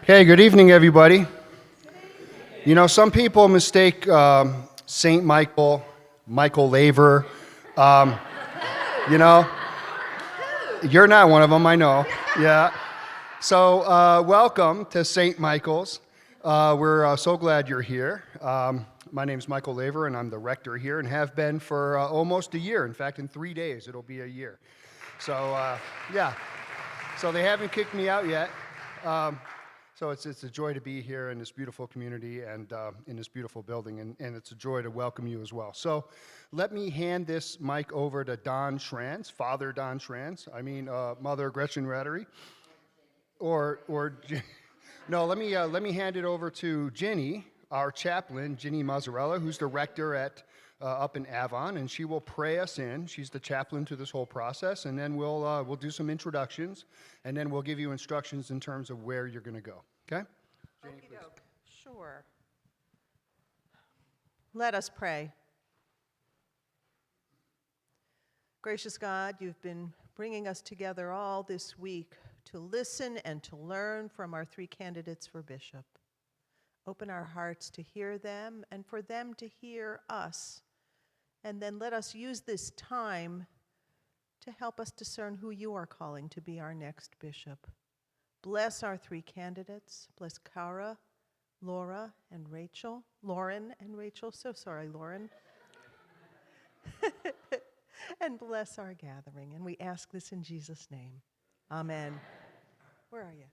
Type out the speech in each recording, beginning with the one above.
Hey, good evening, everybody. You know, some people mistake Saint Michael, Michael Laver. Um, you know, you're not one of them, I know. Yeah. So, welcome to St. Michael's. We're so glad you're here. My name's Michael Laver, and I'm the rector here and have been for almost a year. In fact, in 3 days, it'll be a year. So, yeah. So they haven't kicked me out yet. So it's a joy to be here in this beautiful community and in this beautiful building, and it's a joy to welcome you as well. So let me hand this mic over to Don Schranz, Father Don Schranz, Mother Gretchen Rattery, or no, let me hand it over to Ginny, our chaplain, Ginny Mazzarella, who's the rector at up in Avon, and she will pray us in. She's the chaplain to this whole process, and then we'll do some introductions, and then we'll give you instructions in terms of where you're going to go. Okay? Jenny, please. Sure. Let us pray. Gracious God, you've been bringing us together all this week to listen and to learn from our three candidates for bishop. Open our hearts to hear them and for them to hear us. And then let us use this time to help us discern who you are calling to be our next bishop. Bless our three candidates. Bless Cara, Lauren and Rachel. So sorry, Lauren. And bless our gathering. And we ask this in Jesus' name. Amen. Where are you?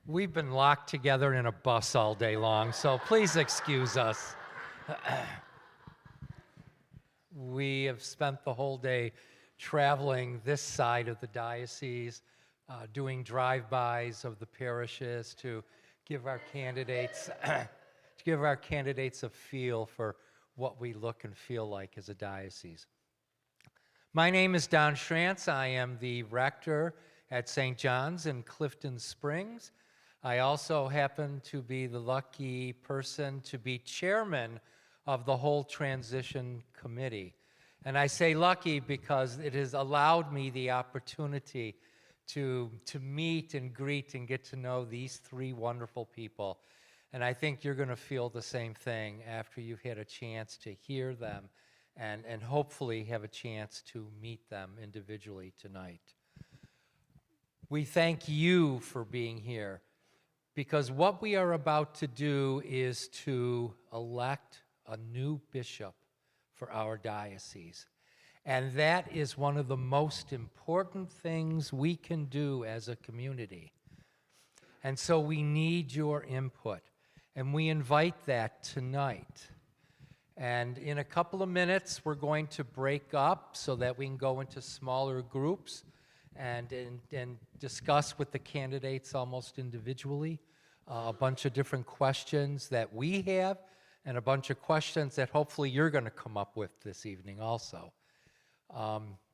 We've been locked together in a bus all day long, so please excuse us. We have spent the whole day traveling this side of the diocese, doing drive-bys of the parishes to give our candidates a feel for what we look and feel like as a diocese. My name is Don Schranz. I am the rector at St. John's in Clifton Springs. I also happen to be the lucky person to be chairman of the whole transition committee. And I say lucky because it has allowed me the opportunity to meet and greet and get to know these three wonderful people. And I think you're going to feel the same thing after you've had a chance to hear them and hopefully have a chance to meet them individually tonight. We thank you for being here, because what we are about to do is to elect a new bishop for our diocese. And that is one of the most important things we can do as a community. And so we need your input, and we invite that tonight. And in a couple of minutes, we're going to break up so that we can go into smaller groups and discuss with the candidates almost individually a bunch of different questions that we have and a bunch of questions that hopefully you're going to come up with this evening also.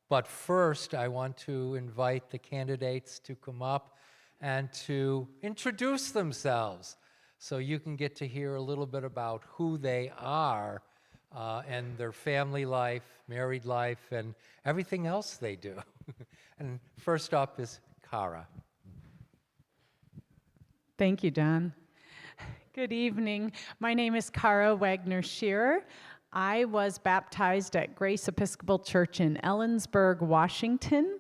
But first, I want to invite the candidates to come up and to introduce themselves so you can get to hear a little bit about who they are and their family life, married life, and everything else they do. And first up is Cara. Thank you, Don. Good evening. My name is Cara Wagner-Shearer. I was baptized at Grace Episcopal Church in Ellensburg, Washington,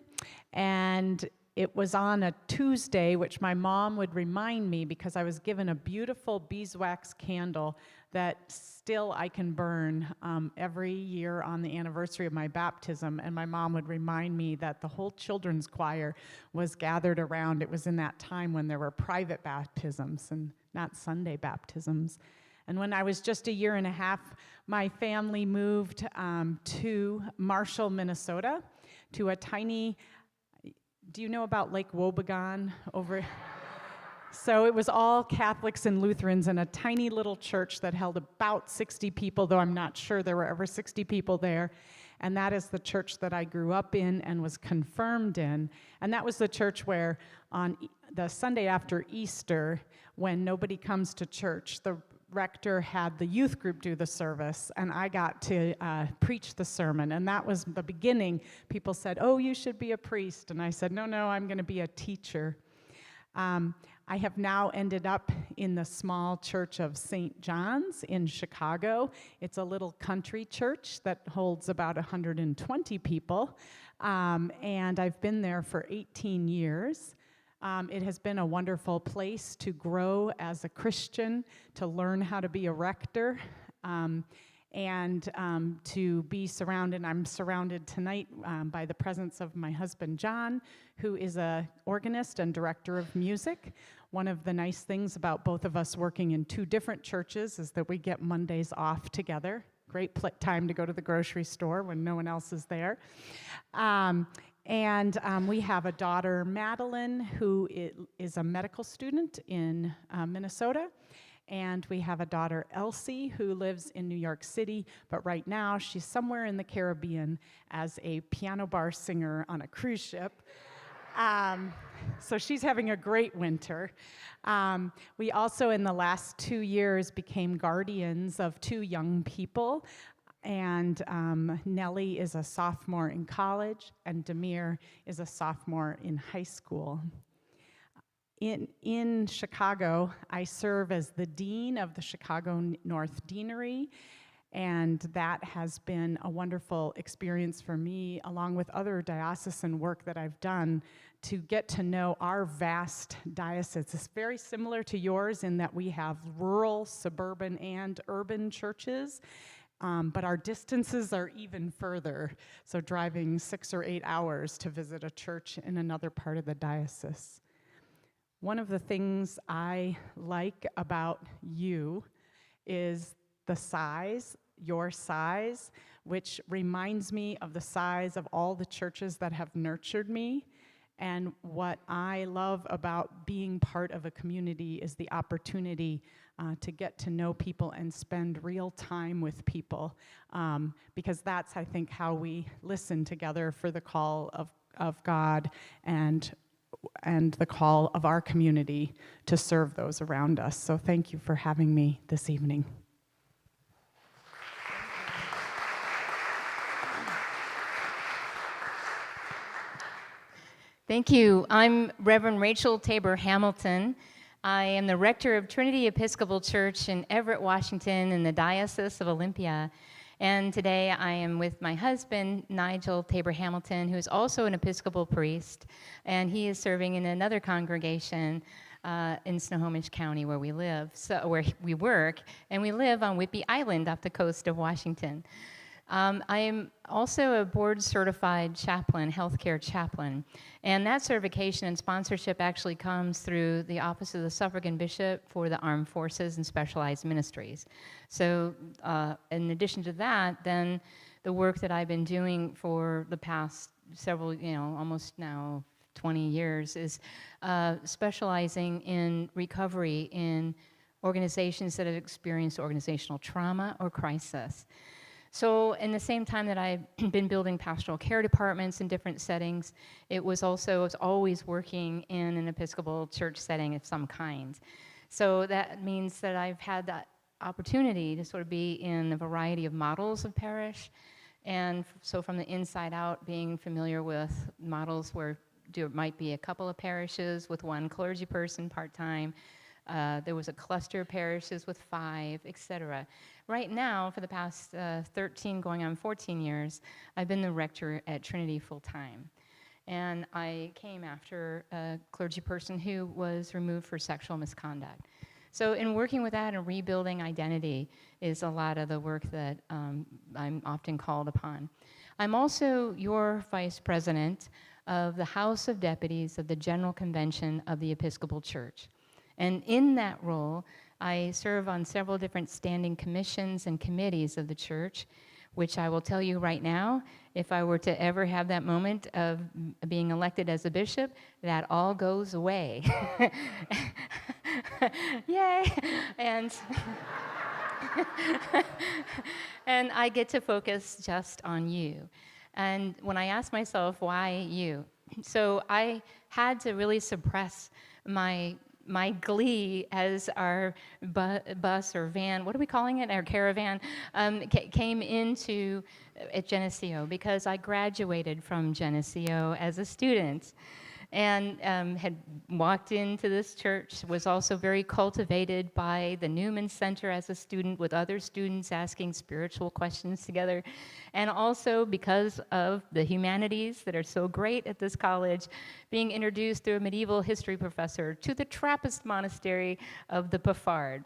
and it was on a Tuesday, which my mom would remind me because I was given a beautiful beeswax candle that still I can burn every year on the anniversary of my baptism, and my mom would remind me that the whole children's choir was gathered around. It was in that time when there were private baptisms and not Sunday baptisms. And when I was just a year and a half, my family moved to Marshall, Minnesota, to a tiny, do you know about Lake Wobegon over? So it was all Catholics and Lutherans in a tiny little church that held about 60 people, though I'm not sure there were ever 60 people there. And that is the church that I grew up in and was confirmed in. And that was the church where on the Sunday after Easter, when nobody comes to church, the rector had the youth group do the service, and I got to preach the sermon. And that was the beginning. People said, "Oh, you should be a priest." And I said, "No, I'm going to be a teacher." I have now ended up in the small church of St. John's in Chicago. It's a little country church that holds about 120 people, and I've been there for 18 years. It has been a wonderful place to grow as a Christian, to learn how to be a rector, and to be surrounded. I'm surrounded tonight by the presence of my husband, John, who is an organist and director of music. One of the nice things about both of us working in two different churches is that we get Mondays off together. Great time to go to the grocery store when no one else is there. And we have a daughter, Madeline, who is a medical student in Minnesota. And we have a daughter, Elsie, who lives in New York City, but right now she's somewhere in the Caribbean as a piano bar singer on a cruise ship. So she's having a great winter. We also, in the last 2 years, became guardians of 2 young people. And Nellie is a sophomore in college, and Demir is a sophomore in high school. In Chicago, I serve as the dean of the Chicago North Deanery, and that has been a wonderful experience for me, along with other diocesan work that I've done, to get to know our vast diocese. It's very similar to yours in that we have rural, suburban, and urban churches, but our distances are even further, so driving 6 or 8 hours to visit a church in another part of the diocese. One of the things I like about you is the size, your size, which reminds me of the size of all the churches that have nurtured me. And what I love about being part of a community is the opportunity to get to know people and spend real time with people, because that's, I think, how we listen together for the call of God and the call of our community to serve those around us. So thank you for having me this evening. Thank you. I'm Reverend Rachel Tabor Hamilton. I am the rector of Trinity Episcopal Church in Everett, Washington, in the Diocese of Olympia. And today I am with my husband, Nigel Tabor Hamilton, who is also an Episcopal priest, and he is serving in another congregation in Snohomish County where we live, where we work, and we live on Whidbey Island off the coast of Washington. I am also a board-certified chaplain, healthcare chaplain, and that certification and sponsorship actually comes through the Office of the Suffragan Bishop for the Armed Forces and Specialized Ministries. So in addition to that, then the work that I've been doing for the past several, almost now 20 years is specializing in recovery in organizations that have experienced organizational trauma or crisis. So in the same time that I've been building pastoral care departments in different settings, I was always working in an Episcopal church setting of some kind. So that means that I've had that opportunity to sort of be in a variety of models of parish. And so from the inside out, being familiar with models where there might be a couple of parishes with one clergy person part-time. There was a cluster of parishes with 5, etc. Right now, for the past 13, going on 14 years, I've been the rector at Trinity full-time. And I came after a clergy person who was removed for sexual misconduct. So in working with that and rebuilding identity is a lot of the work that I'm often called upon. I'm also your vice president of the House of Deputies of the General Convention of the Episcopal Church. And in that role, I serve on several different standing commissions and committees of the church, which I will tell you right now, if I were to ever have that moment of being elected as a bishop, that all goes away. Yay! And and I get to focus just on you. And when I ask myself, why you? So I had to really suppress my my glee as our bus or van, what are we calling it, our caravan, came into at Geneseo, because I graduated from Geneseo as a student and had walked into this church, was also very cultivated by the Newman Center as a student, with other students asking spiritual questions together, and also because of the humanities that are so great at this college, being introduced through a medieval history professor to the Trappist monastery of the Paffard.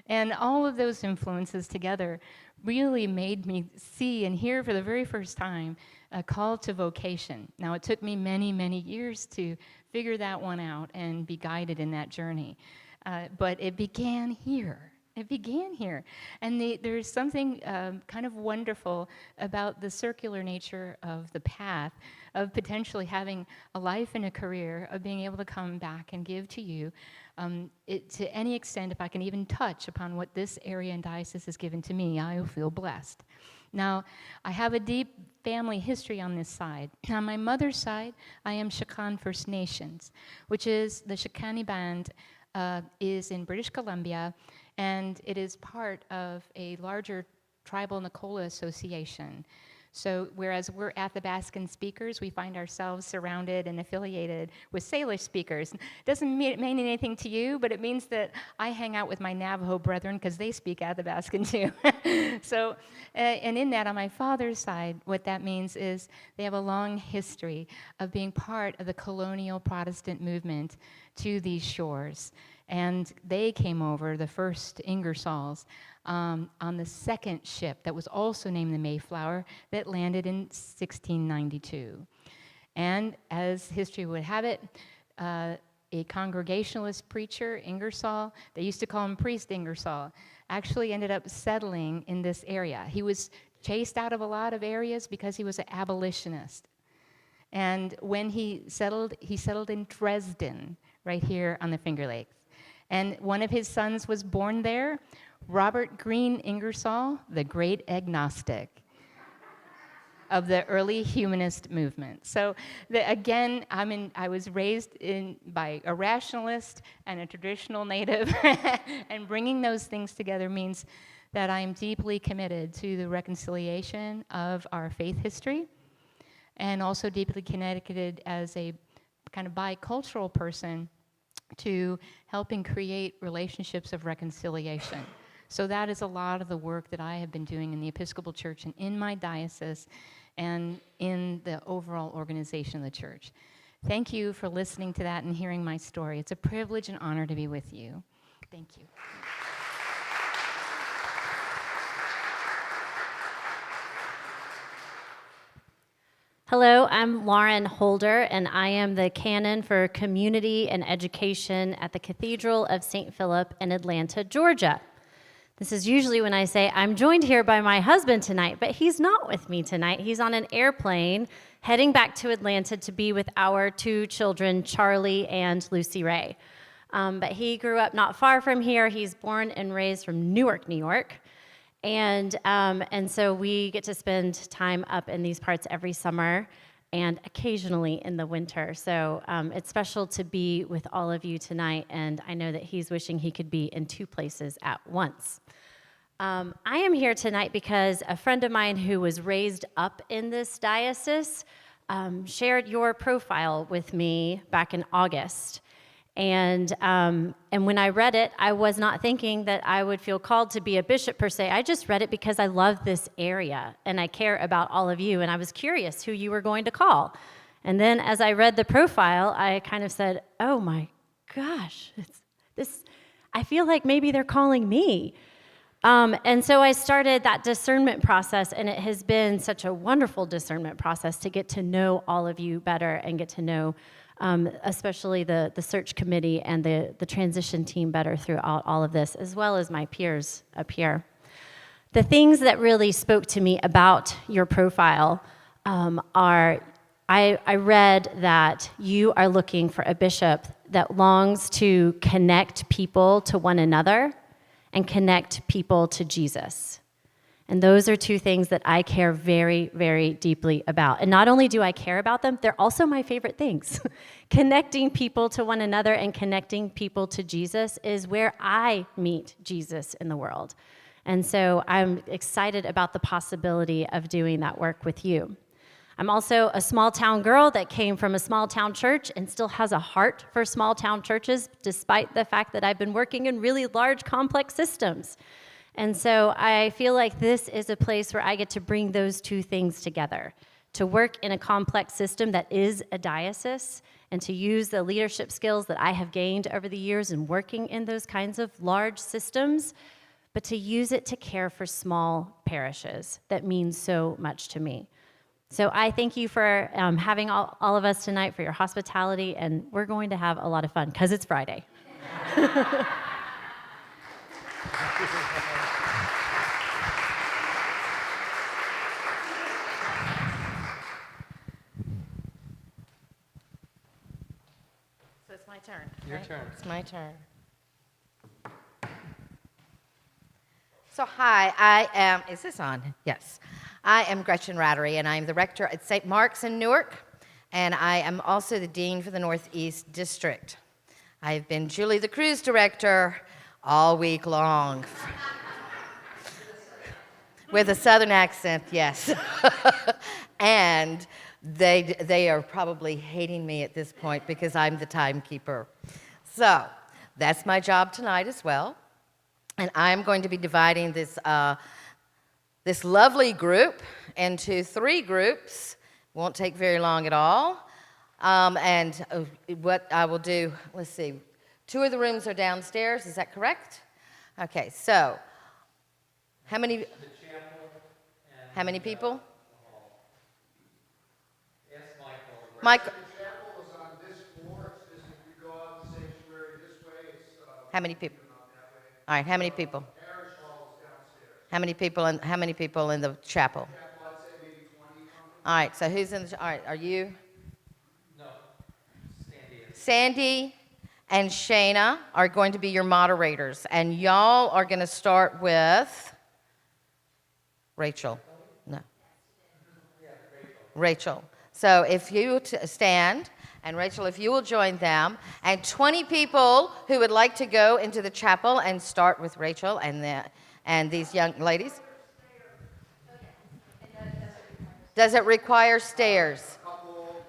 And all of those influences together really made me see and hear for the very first time a call to vocation. Now, it took me many, many years to figure that one out and be guided in that journey. But it began here. It began here. And there's something kind of wonderful about the circular nature of the path, of potentially having a life and a career, of being able to come back and give to you to any extent. If I can even touch upon what this area and diocese has given to me, I will feel blessed. Now, I have a deep family history on this side. On my mother's side, I am Shakan First Nations, which is the Shakani Band is in British Columbia, and it is part of a larger tribal Nicola association. So whereas we're Athabascan speakers, we find ourselves surrounded and affiliated with Salish speakers. It doesn't mean anything to you, but it means that I hang out with my Navajo brethren because they speak Athabascan too. So, and in that, on my father's side, what that means is they have a long history of being part of the colonial Protestant movement to these shores. And they came over, the first Ingersolls, on the second ship that was also named the Mayflower, that landed in 1692. And as history would have it, a Congregationalist preacher, Ingersoll, they used to call him Priest Ingersoll, actually ended up settling in this area. He was chased out of a lot of areas because he was an abolitionist. And when he settled in Dresden, right here on the Finger Lakes. And one of his sons was born there, Robert Green Ingersoll, the great agnostic of the early humanist movement. So again, I was raised by a rationalist and a traditional native, and bringing those things together means that I'm deeply committed to the reconciliation of our faith history, and also deeply connected as a kind of bicultural person to helping create relationships of reconciliation. So that is a lot of the work that I have been doing in the Episcopal Church and in my diocese and in the overall organization of the church. Thank you for listening to that and hearing my story. It's a privilege and honor to be with you. Thank you. Hello, I'm Lauren Holder, and I am the canon for community and education at the Cathedral of St. Philip in Atlanta, Georgia. This is usually when I say I'm joined here by my husband tonight, but he's not with me tonight. He's on an airplane heading back to Atlanta to be with our two children, Charlie and Lucy Ray. But he grew up not far from here. He's born and raised from Newark, New York. And so we get to spend time up in these parts every summer and occasionally in the winter. So it's special to be with all of you tonight, and I know that he's wishing he could be in two places at once. I am here tonight because a friend of mine who was raised up in this diocese shared your profile with me back in August. And when I read it, I was not thinking that I would feel called to be a bishop per se. I just read it because I love this area and I care about all of you, and I was curious who you were going to call. And then as I read the profile, I kind of said, oh my gosh, I feel like maybe they're calling me. And so I started that discernment process, and it has been such a wonderful discernment process to get to know all of you better and get to know especially the search committee and the transition team better throughout all of this, as well as my peers up here. The things that really spoke to me about your profile are, I read that you are looking for a bishop that longs to connect people to one another and connect people to Jesus. And those are two things that I care very, very deeply about. And not only do I care about them, they're also my favorite things. Connecting people to one another and connecting people to Jesus is where I meet Jesus in the world. And so I'm excited about the possibility of doing that work with you. I'm also a small town girl that came from a small town church and still has a heart for small town churches, despite the fact that I've been working in really large, complex systems. And so I feel like this is a place where I get to bring those two things together, to work in a complex system that is a diocese, and to use the leadership skills that I have gained over the years in working in those kinds of large systems, but to use it to care for small parishes that means so much to me. So I thank you for having all of us tonight, for your hospitality, and we're going to have a lot of fun, because it's Friday. So it's my turn. Your right? turn. It's my turn. So hi, I am, is this on? Yes. I am Gretchen Rattery, and I'm the rector at St. Mark's in Newark, and I am also the dean for the Northeast District. I've been Julie the cruise director all week long. With a southern accent, yes. And they are probably hating me at this point because I'm the timekeeper. So that's my job tonight as well. And I'm going to be dividing this lovely group into 3 groups. Won't take very long at all. What I will do, let's see, 2 of the rooms are downstairs, is that correct? Okay, so how many people? Yes, Michael. Michael, The chapel is on this floor. It's just if you go out the sanctuary this way, it's how many people? All right, how many people? parish hall is downstairs. How many people in the chapel? Chapel, I'd say maybe 20 something. All right, so who's in the, all right, are you? No, Sandy is. Sandy and Shayna are going to be your moderators, and y'all are going to start with Rachel. No. Rachel. So if you stand, and Rachel, if you will join them, and 20 people who would like to go into the chapel and start with Rachel and these young ladies. Does it require stairs? A couple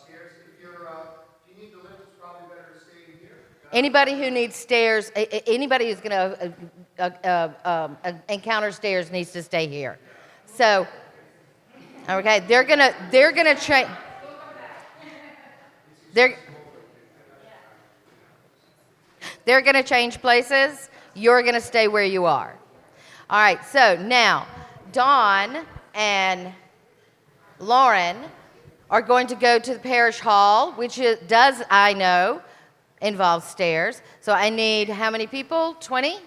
stairs. If you need the lift, it's probably better to stay in here. Anybody who needs stairs, anybody who's going to encounter stairs needs to stay here. So, okay, they're gonna change. They're gonna change places. You're gonna stay where you are. All right. So now, Dawn and Lauren are going to go to the parish hall, which does, I know, involve stairs. So I need how many people? 20?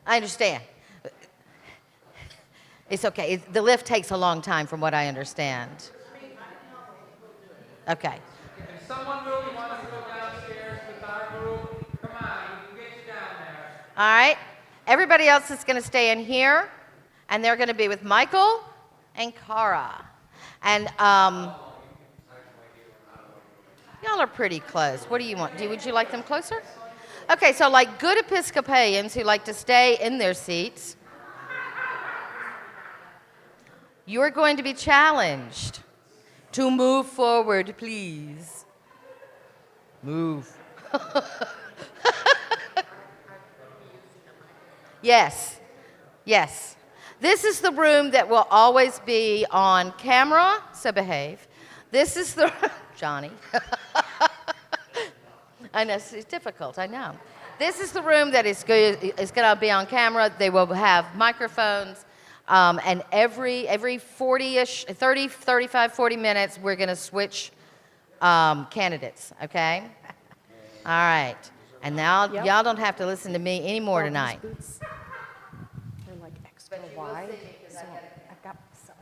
I understand. It's okay. The lift takes a long time from what I understand. Okay. If someone really wants to go downstairs with our group, come on, we can get you down there. All right. Everybody else is going to stay in here, and they're going to be with Michael and Cara. And y'all are pretty close. What do you want? Would you like them closer? Okay, so like good Episcopalians who like to stay in their seats, you're going to be challenged to move forward, please. Move. Yes, yes. This is the room that will always be on camera, so behave. This is the, Johnny. I know, it's difficult, I know. This is the room that is going to be on camera. They will have microphones, and every 40-ish, 30, 35, 40 minutes, we're going to switch candidates, okay? All right. And now, y'all don't have to listen to me anymore tonight. They're like extra wide, so I've got myself.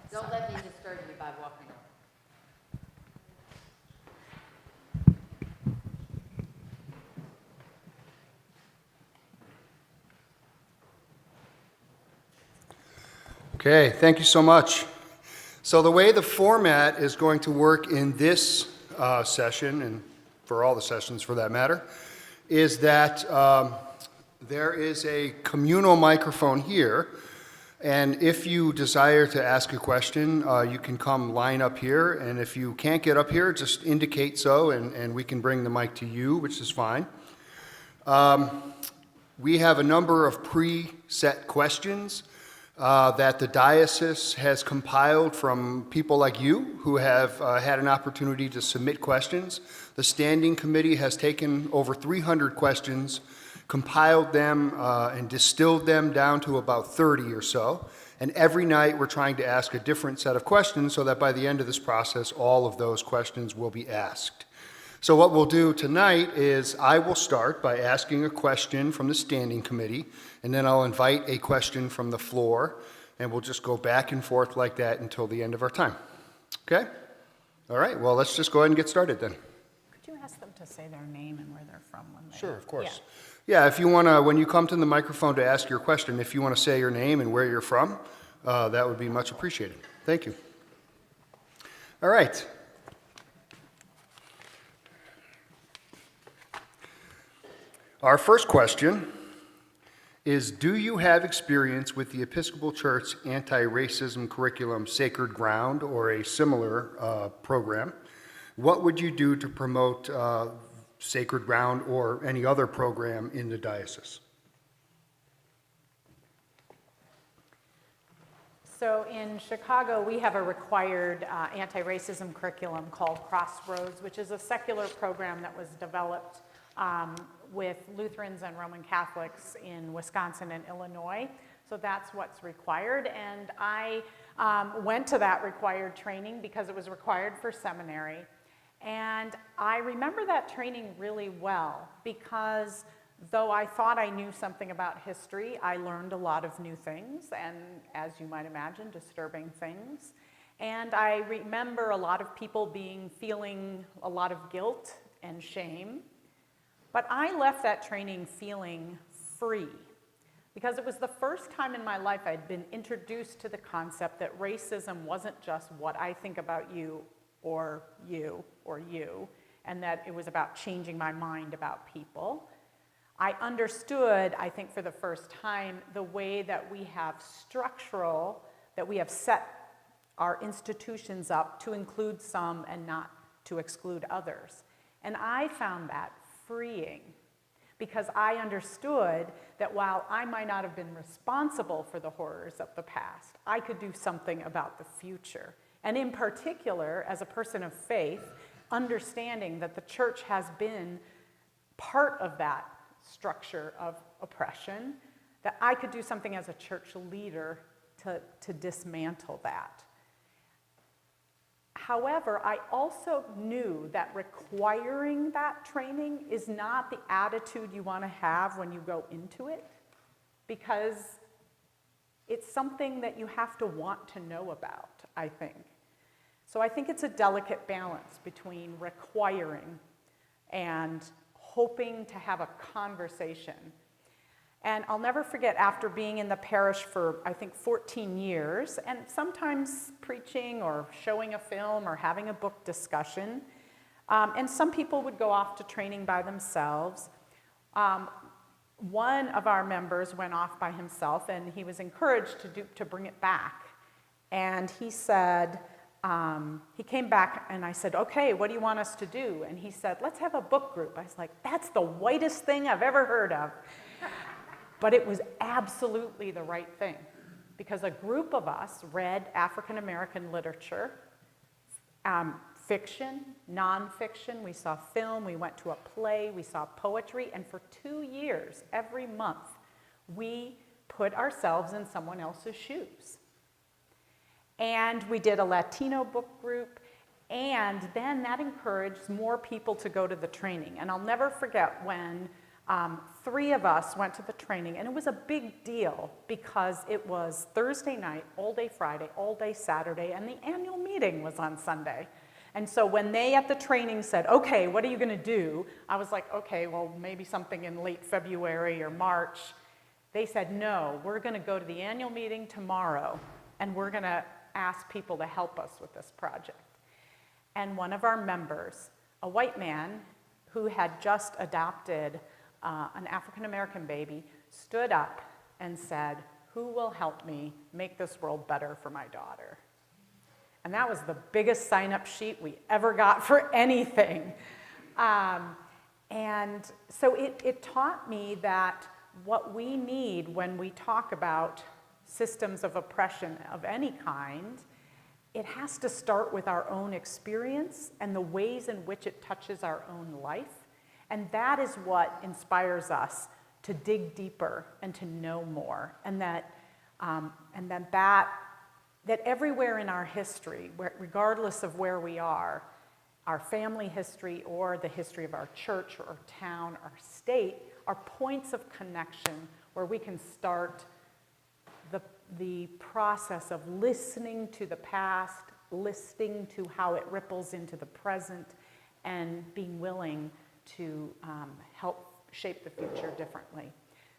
Don't let me disturb you by walking on. Okay, thank you so much. So the way the format is going to work in this session, and for all the sessions for that matter, is that there is a communal microphone here, and if you desire to ask a question, you can come line up here, and if you can't get up here, just indicate so, and we can bring the mic to you, which is fine. We have a number of pre-set questions that the diocese has compiled from people like you who have had an opportunity to submit questions. The standing committee has taken over 300 questions, compiled them and distilled them down to about 30 or so. And every night we're trying to ask a different set of questions so that by the end of this process, all of those questions will be asked. So what we'll do tonight is I will start by asking a question from the standing committee, and then I'll invite a question from the floor, and we'll just go back and forth like that until the end of our time. Okay? All right, well, let's just go ahead and get started then. Could you ask them to say their name and where they're from when they... Sure, of course. Yeah, if you want to, when you come to the microphone to ask your question, if you want to say your name and where you're from, that would be much appreciated. Thank you. All right. Our first question is, do you have experience with the Episcopal Church anti-racism curriculum Sacred Ground or a similar program? What would you do to promote Sacred Ground or any other program in the diocese? So in Chicago, we have a required anti-racism curriculum called Crossroads, which is a secular program that was developed with Lutherans and Roman Catholics in Wisconsin and Illinois. So that's what's required. And I went to that required training because it was required for seminary. And I remember that training really well because though I thought I knew something about history, I learned a lot of new things and, as you might imagine, disturbing things. And I remember a lot of people feeling a lot of guilt and shame. But I left that training feeling free because it was the first time in my life I'd been introduced to the concept that racism wasn't just what I think about you, or you, and that it was about changing my mind about people. I understood, I think for the first time, the way that we have that we have set our institutions up to include some and not to exclude others. And I found that freeing because I understood that while I might not have been responsible for the horrors of the past, I could do something about the future. And in particular, as a person of faith, understanding that the church has been part of that structure of oppression, that I could do something as a church leader to dismantle that. However, I also knew that requiring that training is not the attitude you want to have when you go into it, because it's something that you have to want to know about, I think. So I think it's a delicate balance between requiring and hoping to have a conversation. And I'll never forget, after being in the parish for, I think, 14 years, and sometimes preaching or showing a film or having a book discussion, and some people would go off to training by themselves. One of our members went off by himself, and he was encouraged to bring it back. And he said, he came back, and I said, okay, what do you want us to do? And he said, let's have a book group. I was like, that's the whitest thing I've ever heard of. But it was absolutely the right thing, because a group of us read African American literature, fiction, nonfiction, we saw film, we went to a play, we saw poetry, and for 2 years, every month, we put ourselves in someone else's shoes. And we did a Latino book group, and then that encouraged more people to go to the training. And I'll never forget when 3 of us went to the training, and it was a big deal because it was Thursday night, all day Friday, all day Saturday, and the annual meeting was on Sunday. And so when they at the training said, okay, what are you going to do? I was like, okay, well, maybe something in late February or March. They said, no, we're going to go to the annual meeting tomorrow, and we're going to ask people to help us with this project. And one of our members, a white man who had just adopted an African American baby, stood up and said, "Who will help me make this world better for my daughter?" And that was the biggest sign-up sheet we ever got for anything. And so it taught me that what we need when we talk about systems of oppression of any kind, it has to start with our own experience and the ways in which it touches our own life. And that is what inspires us to dig deeper and to know more. And that everywhere in our history, regardless of where we are, our family history or the history of our church or town or state, are points of connection where we can start the process of listening to the past, listening to how it ripples into the present, and being willing to help shape the future differently.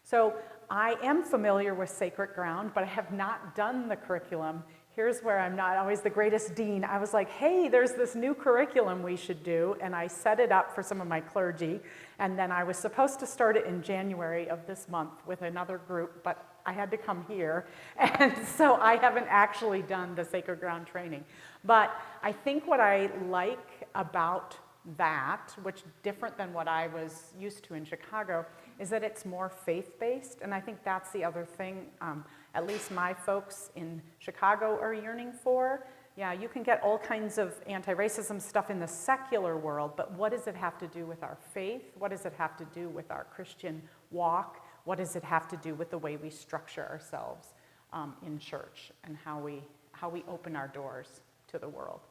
So I am familiar with Sacred Ground, but I have not done the curriculum. Here's where I'm not always the greatest dean. I was like, hey, there's this new curriculum we should do, and I set it up for some of my clergy, and then I was supposed to start it in January of this month with another group, but I had to come here, and so I haven't actually done the Sacred Ground training. But I think what I like about that, which different than what I was used to in Chicago, is that it's more faith-based, and I think that's the other thing at least my folks in Chicago are yearning for. Yeah, you can get all kinds of anti-racism stuff in the secular world, but what does it have to do with our faith? What does it have to do with our Christian walk? What does it have to do with the way we structure ourselves in church and how we open our doors to the world?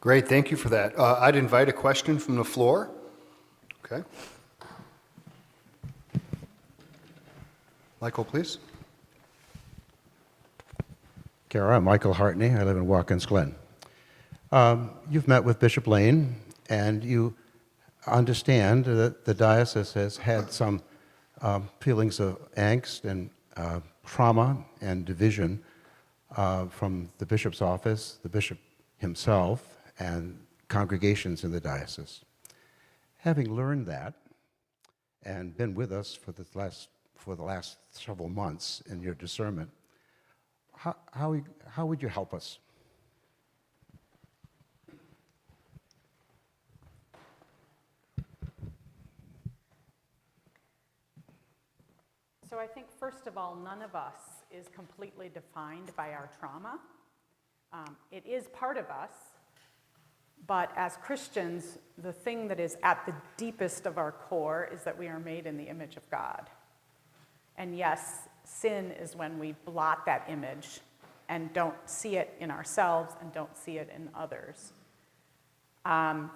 Great, thank you for that. I'd invite a question from the floor. Okay. Michael, please. Kara, I'm Michael Hartney. I live in Watkins Glen. You've met with Bishop Lane, and you understand that the diocese has had some feelings of angst and trauma and division from the bishop's office, the bishop himself, and congregations in the diocese. Having learned that and been with us for the last several months in your discernment, how would you help us? So I think, first of all, none of us is completely defined by our trauma. It is part of us, but as Christians, the thing that is at the deepest of our core is that we are made in the image of God. And yes, sin is when we blot that image and don't see it in ourselves and don't see it in others. And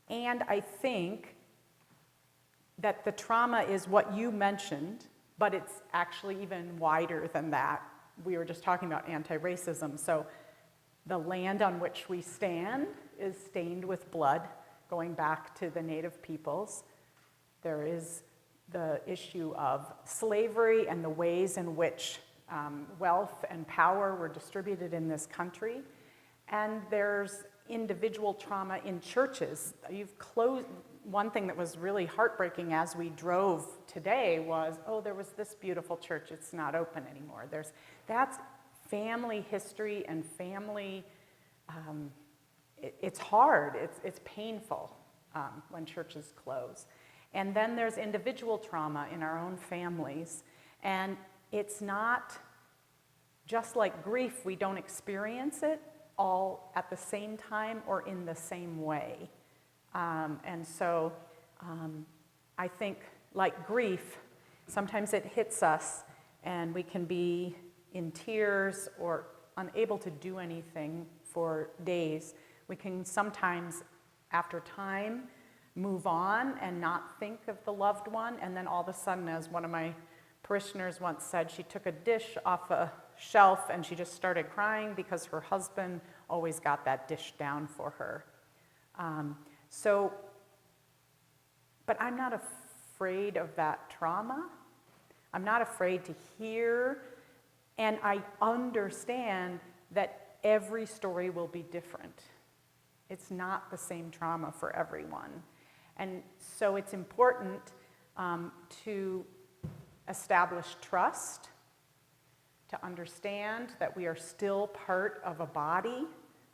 I think that the trauma is what you mentioned, but it's actually even wider than that. We were just talking about anti-racism. So the land on which we stand is stained with blood, going back to the native peoples. There is the issue of slavery and the ways in which wealth and power were distributed in this country. And there's individual trauma in churches. You've closed. One thing that was really heartbreaking as we drove today was, oh, there was this beautiful church, it's not open anymore. That's family history and family, it's hard, it's painful when churches close. And then there's individual trauma in our own families, and it's not just like grief, we don't experience it all at the same time or in the same way. And so I think, like grief, sometimes it hits us and we can be in tears or unable to do anything for days. We can sometimes, after time, move on and not think of the loved one, and then all of a sudden, as one of my parishioners once said, she took a dish off a shelf and she just started crying because her husband always got that dish down for her. But I'm not afraid of that trauma. I'm not afraid to hear And I understand that every story will be different. It's not the same trauma for everyone. And so it's important to establish trust, to understand that we are still part of a body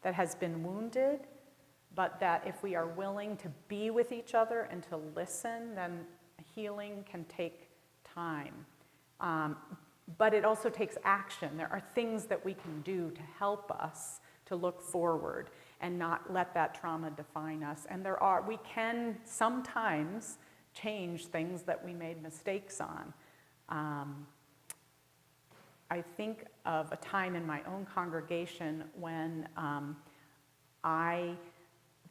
that has been wounded, but that if we are willing to be with each other and to listen, then healing can take time. But it also takes action. There are things that we can do to help us to look forward and not let that trauma define us. And we can sometimes change things that we made mistakes on. I think of a time in my own congregation when I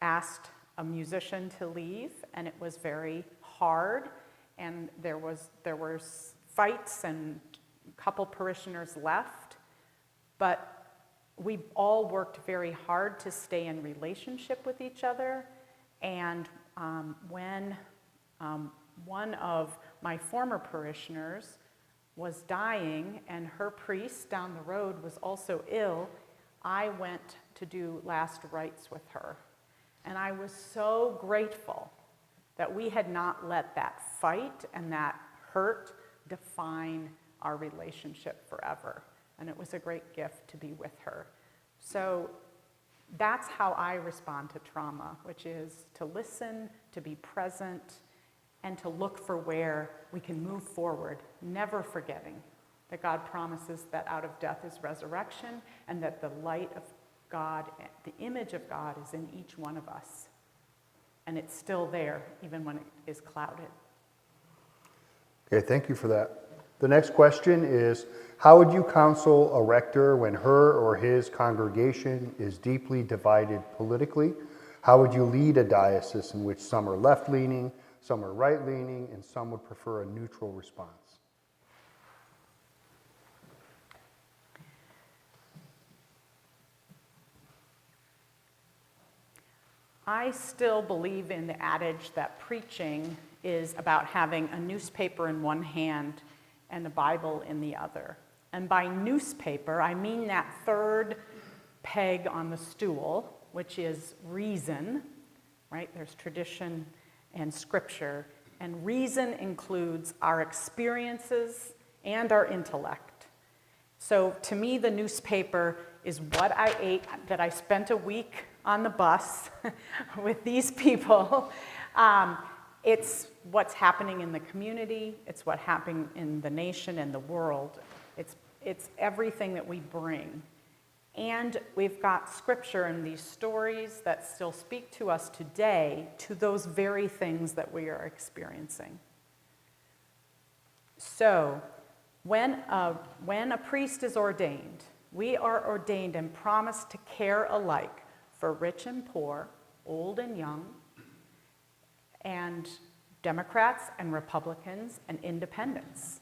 asked a musician to leave, and it was very hard, and there were fights, and a couple parishioners left, but we all worked very hard to stay in relationship with each other. And when one of my former parishioners was dying and her priest down the road was also ill, I went to do last rites with her. And I was so grateful that we had not let that fight and that hurt define our relationship forever. And it was a great gift to be with her. So that's how I respond to trauma, which is to listen, to be present, and to look for where we can move forward, never forgetting that God promises that out of death is resurrection, and that the light of God, the image of God, is in each one of us. And it's still there, even when it is clouded. Okay, thank you for that. The next question is, how would you counsel a rector when her or his congregation is deeply divided politically? How would you lead a diocese in which some are left-leaning, some are right-leaning, and some would prefer a neutral response? I still believe in the adage that preaching is about having a newspaper in one hand and the Bible in the other. And by newspaper, I mean that third peg on the stool, which is reason, right? There's tradition and scripture, and reason includes our experiences and our intellect. So to me, the newspaper is what I ate, that I spent a week on the bus with these people. It's what's happening in the community, it's what's happening in the nation and the world. It's everything that we bring. And we've got scripture and these stories that still speak to us today to those very things that we are experiencing. So, when a priest is ordained, we are ordained and promised to care alike for rich and poor, old and young, and Democrats and Republicans and independents.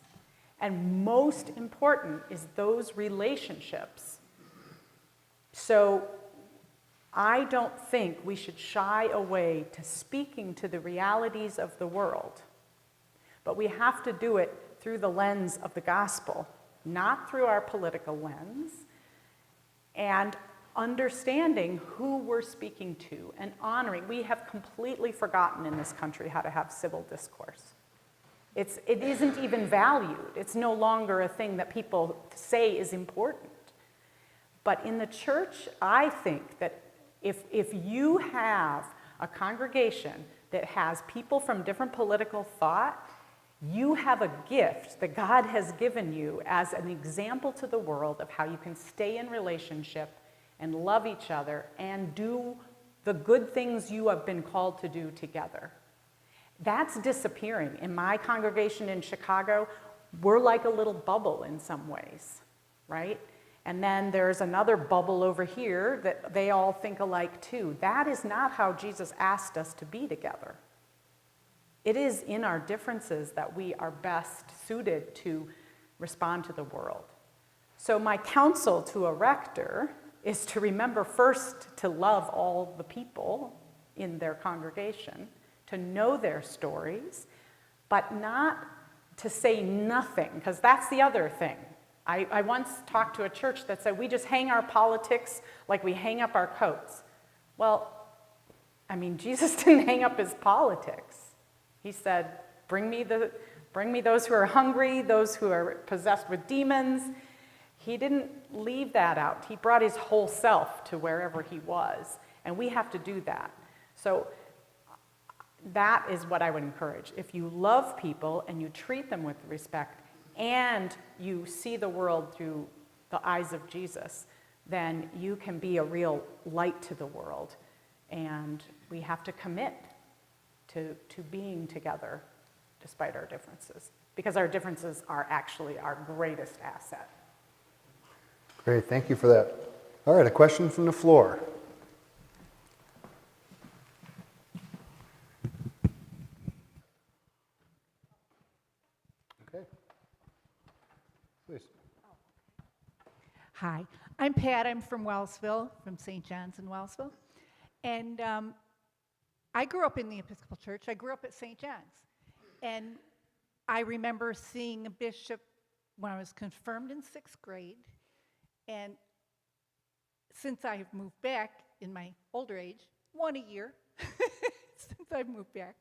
And most important is those relationships. So I don't think we should shy away to speaking to the realities of the world, but we have to do it through the lens of the gospel, not through our political lens, and understanding who we're speaking to and honoring. We have completely forgotten in this country how to have civil discourse. It isn't even valued. It's no longer a thing that people say is important. But in the church, I think that if you have a congregation that has people from different political thought, you have a gift that God has given you as an example to the world of how you can stay in relationship and love each other and do the good things you have been called to do together. That's disappearing. In my congregation in Chicago, we're like a little bubble in some ways, right? And then there's another bubble over here that they all think alike too. That is not how Jesus asked us to be together. It is in our differences that we are best suited to respond to the world. So my counsel to a rector is to remember first to love all the people in their congregation, to know their stories, but not to say nothing, because that's the other thing. I once talked to a church that said, we just hang our politics like we hang up our coats. Well, I mean, Jesus didn't hang up his politics. He said, bring me those who are hungry, those who are possessed with demons. He didn't leave that out. He brought his whole self to wherever he was, and we have to do that. So that is what I would encourage. If you love people and you treat them with respect and you see the world through the eyes of Jesus, then you can be a real light to the world. And we have to commit to being together despite our differences, because our differences are actually our greatest asset. Great, thank you for that. All right, a question from the floor. Okay. Please. Hi, I'm Pat. I'm from Wellsville, from St. John's in Wellsville. And I grew up in the Episcopal Church. I grew up at St. John's. And I remember seeing a bishop when I was confirmed in 6th grade. And since I have moved back in my older age, 1 a year since I've moved back.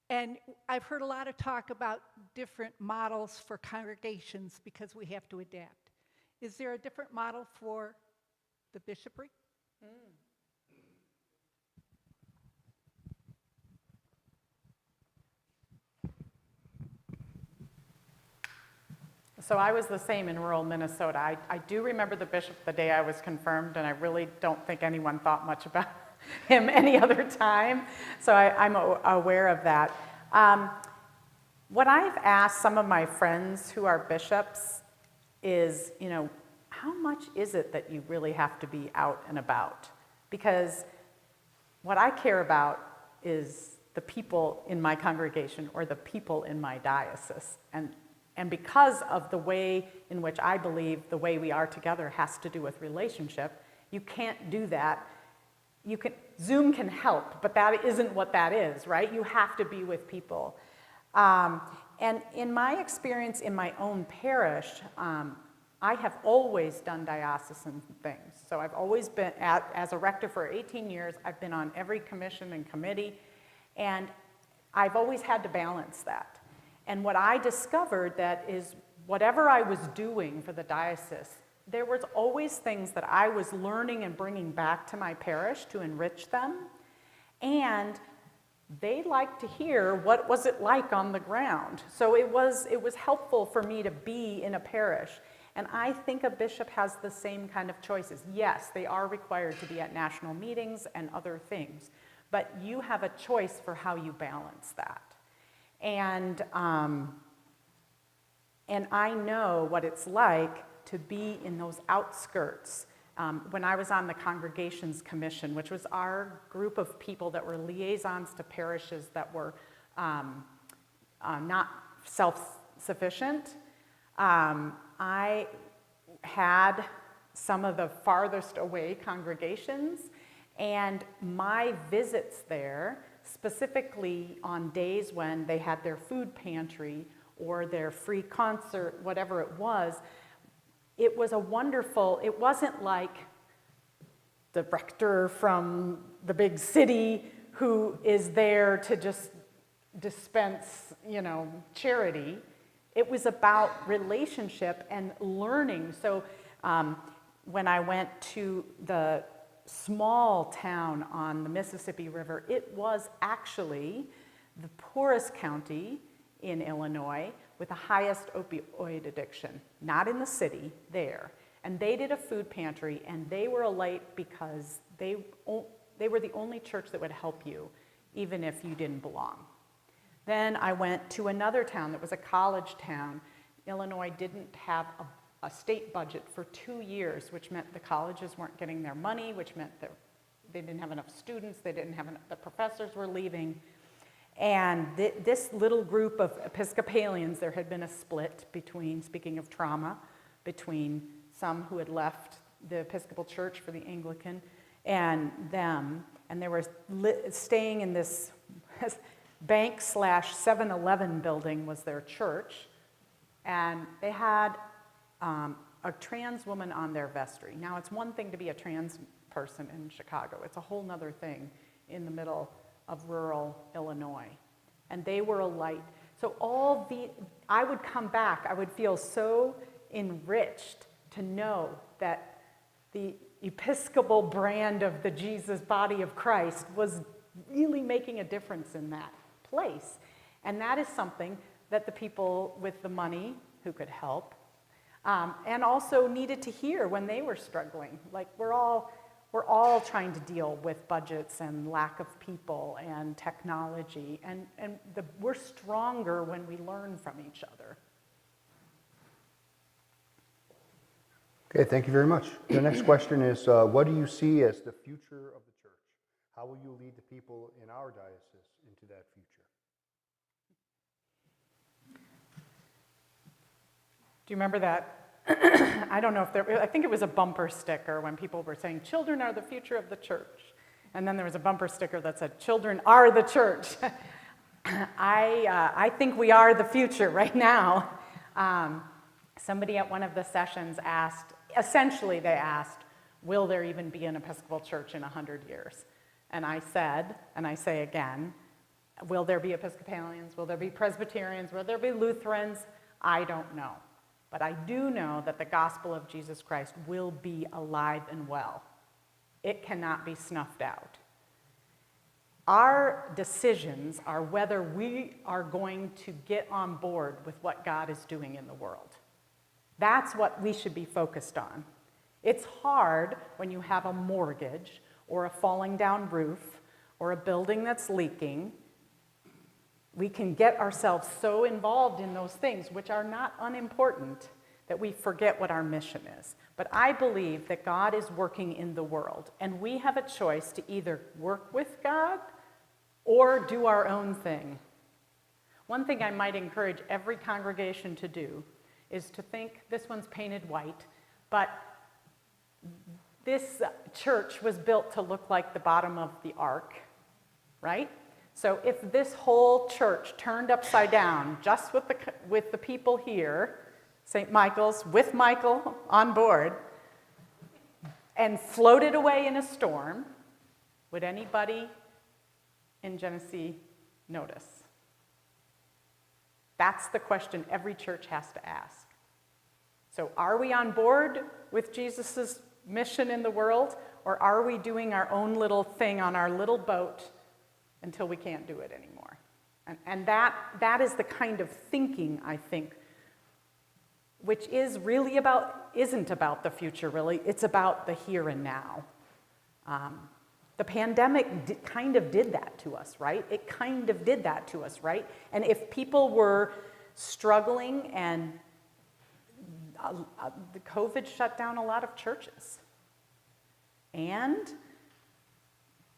And I've heard a lot of talk about different models for congregations because we have to adapt. Is there a different model for the bishopry? So I was the same in rural Minnesota. I do remember the bishop the day I was confirmed, and I really don't think anyone thought much about him any other time. So I'm aware of that. What I've asked some of my friends who are bishops is, how much is it that you really have to be out and about? Because what I care about is the people in my congregation or the people in my diocese. And because of the way in which I believe the way we are together has to do with relationship, you can't do that. Zoom can help, but that isn't what that is, right? You have to be with people. And in my experience in my own parish, I have always done diocesan things. So I've always been, as a rector for 18 years, I've been on every commission and committee, and I've always had to balance that. And what I discovered that is whatever I was doing for the diocese, there was always things that I was learning and bringing back to my parish to enrich them. And they liked to hear what was it like on the ground. So it was helpful for me to be in a parish. And I think a bishop has the same kind of choices. Yes, they are required to be at national meetings and other things, but you have a choice for how you balance that. And I know what it's like to be in those outskirts. When I was on the Congregations Commission, which was our group of people that were liaisons to parishes that were not self-sufficient, I had some of the farthest away congregations, and my visits there, specifically on days when they had their food pantry or their free concert, whatever it was a wonderful, it wasn't like the rector from the big city who is there to just dispense, charity. It was about relationship and learning. So when I went to the small town on the Mississippi River, it was actually the poorest county in Illinois with the highest opioid addiction, not in the city, there. And they did a food pantry, and they were a light because they were the only church that would help you, even if you didn't belong. Then I went to another town that was a college town. Illinois didn't have a state budget for 2 years, which meant the colleges weren't getting their money, which meant that they didn't have enough students, the professors were leaving. And this little group of Episcopalians, there had been a split between, speaking of trauma, between some who had left the Episcopal Church for the Anglican and them. And they were staying in this bank/7-Eleven building was their church. And they had a trans woman on their vestry. Now, it's one thing to be a trans person in Chicago. It's a whole nother thing in the middle of rural Illinois. And they were a light. So I would come back, I would feel so enriched to know that the Episcopal brand of the Jesus body of Christ was really making a difference in that place. And that is something that the people with the money who could help and also needed to hear when they were struggling. Like we're all trying to deal with budgets and lack of people and technology, and we're stronger when we learn from each other. Okay, thank you very much. The next question is, what do you see as the future of the church? How will you lead the people in our diocese into that future? Do you remember that? I don't know if I think it was a bumper sticker when people were saying, children are the future of the church. And then there was a bumper sticker that said, children are the church. I think we are the future right now. Somebody at one of the sessions essentially they asked, will there even be an Episcopal church in 100 years? And I said, and I say again, will there be Episcopalians? Will there be Presbyterians? Will there be Lutherans? I don't know. But I do know that the gospel of Jesus Christ will be alive and well. It cannot be snuffed out. Our decisions are whether we are going to get on board with what God is doing in the world. That's what we should be focused on. It's hard when you have a mortgage or a falling down roof or a building that's leaking. We can get ourselves so involved in those things, which are not unimportant, that we forget what our mission is. But I believe that God is working in the world, and we have a choice to either work with God or do our own thing. One thing I might encourage every congregation to do is to think, this one's painted white, but this church was built to look like the bottom of the ark, right? So if this whole church turned upside down, just with the people here, St. Michael's, with Michael on board, and floated away in a storm, would anybody in Geneseo notice? That's the question every church has to ask. So are we on board with Jesus' mission in the world, or are we doing our own little thing on our little boat until we can't do it anymore? And that is the kind of thinking, I think, which isn't about the future, really. It's about the here and now. The pandemic kind of did that to us, right? It kind of did that to us, right? And if people were struggling and the COVID shut down a lot of churches. And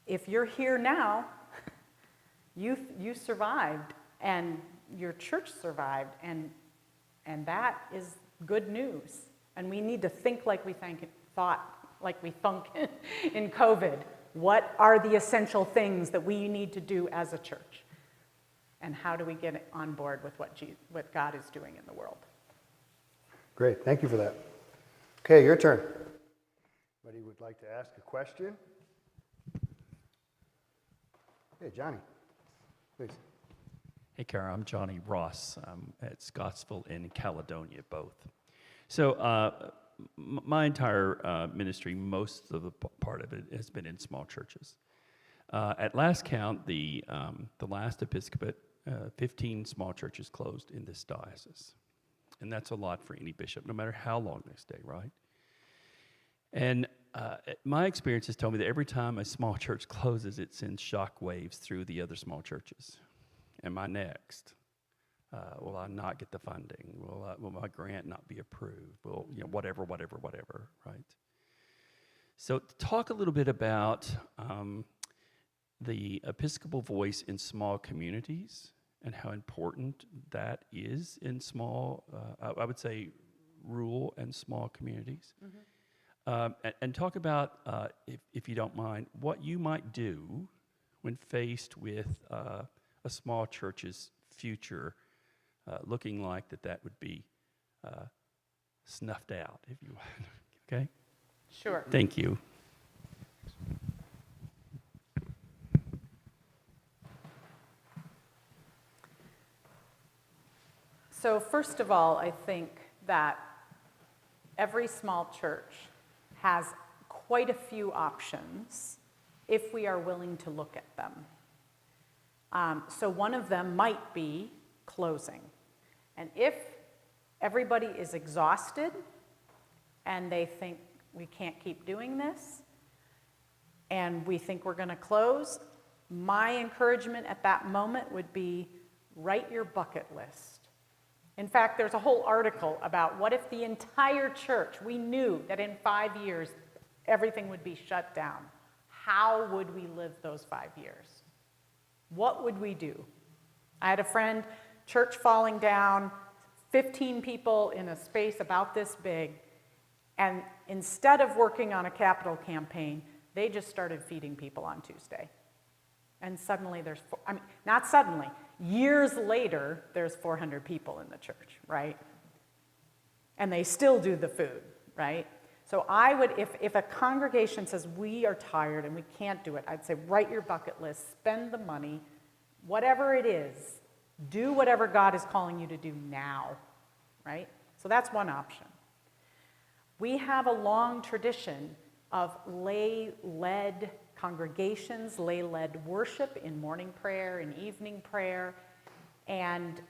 if you're here now, you survived, and your church survived, and that is good news. And we need to think like we thought like we thunk in COVID. What are the essential things that we need to do as a church? And how do we get on board with what God is doing in the world? Great, thank you for that. Okay, your turn. Anybody would like to ask a question? Hey, Johnny, please. Hey, Kara, I'm Johnny Ross. I'm at Scottsville and Caledonia, both. So my entire ministry, most of the part of it has been in small churches. At last count, the last episcopate, 15 small churches closed in this diocese. And that's a lot for any bishop, no matter how long they stay, right? And my experience has told me that every time a small church closes, it sends shock waves through the other small churches. Am I next? Will I not get the funding? Will my grant not be approved? Will, whatever, right? So talk a little bit about the Episcopal voice in small communities and how important that is in small, I would say, rural and small communities. Mm-hmm. And talk about, if you don't mind, what you might do when faced with a small church's future looking like that would be snuffed out, if you want. Okay? Sure. Thank you. So first of all, I think that every small church has quite a few options if we are willing to look at them. So one of them might be closing. And if everybody is exhausted and they think we can't keep doing this and we think we're going to close, my encouragement at that moment would be write your bucket list. In fact, there's a whole article about what if the entire church, we knew that in 5 years everything would be shut down. How would we live those 5 years? What would we do? I had a friend, church falling down, 15 people in a space about this big, and instead of working on a capital campaign, they just started feeding people on Tuesday. And suddenly not suddenly, years later, there's 400 people in the church, right? And they still do the food, right? So I would, if a congregation says, we are tired and we can't do it, I'd say, write your bucket list, spend the money, whatever it is, do whatever God is calling you to do now, right? So that's one option. We have a long tradition of lay-led congregations, lay-led worship in morning prayer, in evening prayer, and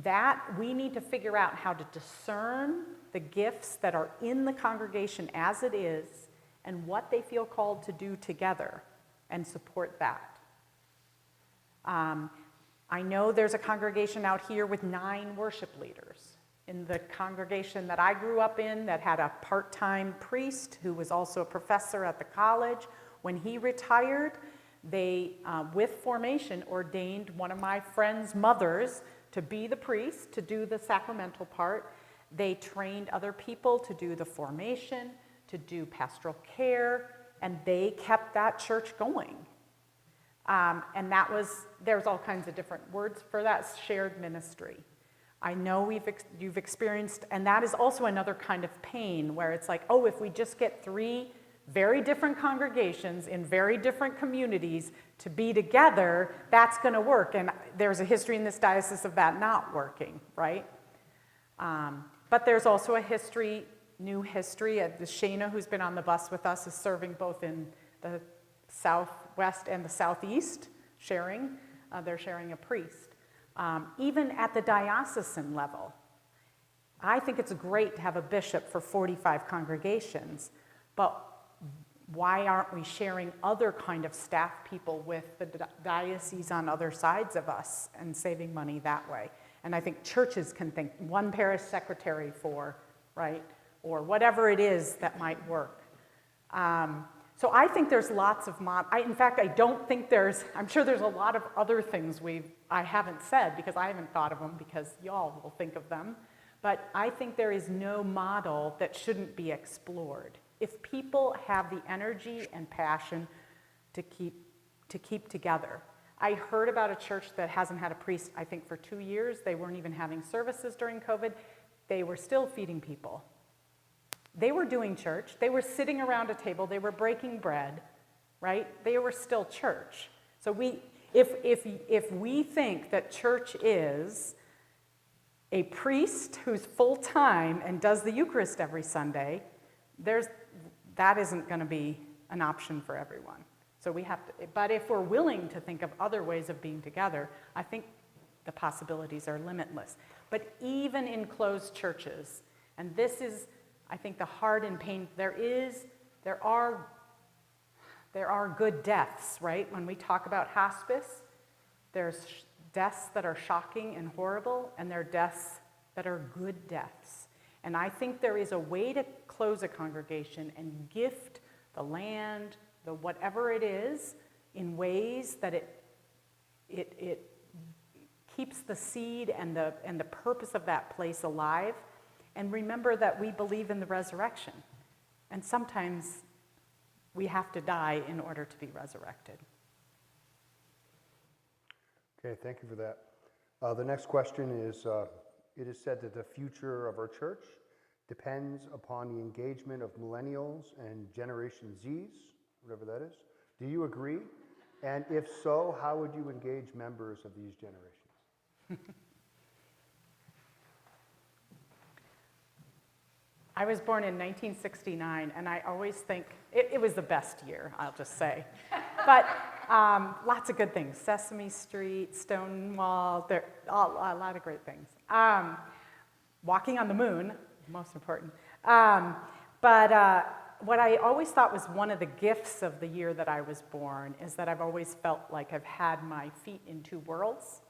that we need to figure out how to discern the gifts that are in the congregation as it is and what they feel called to do together and support that. I know there's a congregation out here with 9 worship leaders. In the congregation that I grew up in that had a part-time priest who was also a professor at the college, when he retired, they, with formation, ordained one of my friend's mothers to be the priest, to do the sacramental part. They trained other people to do the formation, to do pastoral care, and they kept that church going. And there's all kinds of different words for that, shared ministry. I know you've experienced, and that is also another kind of pain where it's like, oh, if we just get 3 very different congregations in very different communities to be together, that's going to work. And there's a history in this diocese of that not working, right? But there's also a history, new history. The Shana, who's been on the bus with us, is serving both in the southwest and the southeast, they're sharing a priest. Even at the diocesan level, I think it's great to have a bishop for 45 congregations, but why aren't we sharing other kind of staff people with the diocese on other sides of us and saving money that way? And I think churches can think one parish secretary for, right, or whatever it is that might work. So I think there's lots of in fact, I don't think I'm sure there's a lot of other things I haven't said because I haven't thought of them because y'all will think of them. But I think there is no model that shouldn't be explored. If people have the energy and passion to keep together. I heard about a church that hasn't had a priest, I think, for 2 years. They weren't even having services during COVID. They were still feeding people. They were doing church. They were sitting around a table. They were breaking bread, right? They were still church. So if we think that church is a priest who's full-time and does the Eucharist every Sunday, that isn't going to be an option for everyone. So we have to, but if we're willing to think of other ways of being together, I think the possibilities are limitless. But even in closed churches, and this is, I think, the hard and pain, there are good deaths, right? When we talk about hospice, there's deaths that are shocking and horrible, and there are deaths that are good deaths. And I think there is a way to close a congregation and gift the land, the whatever it is, in ways that it keeps the seed and the purpose of that place alive. And remember that we believe in the resurrection. And sometimes we have to die in order to be resurrected. Okay, thank you for that. The next question is it is said that the future of our church depends upon the engagement of millennials and Generation Zs, whatever that is. Do you agree? And if so, how would you engage members of these generations? I was born in 1969, and I always think it was the best year, I'll just say. But lots of good things. Sesame Street, Stonewall, a lot of great things. Walking on the moon, most important. But what I always thought was one of the gifts of the year that I was born is that I've always felt like I've had my feet in two worlds,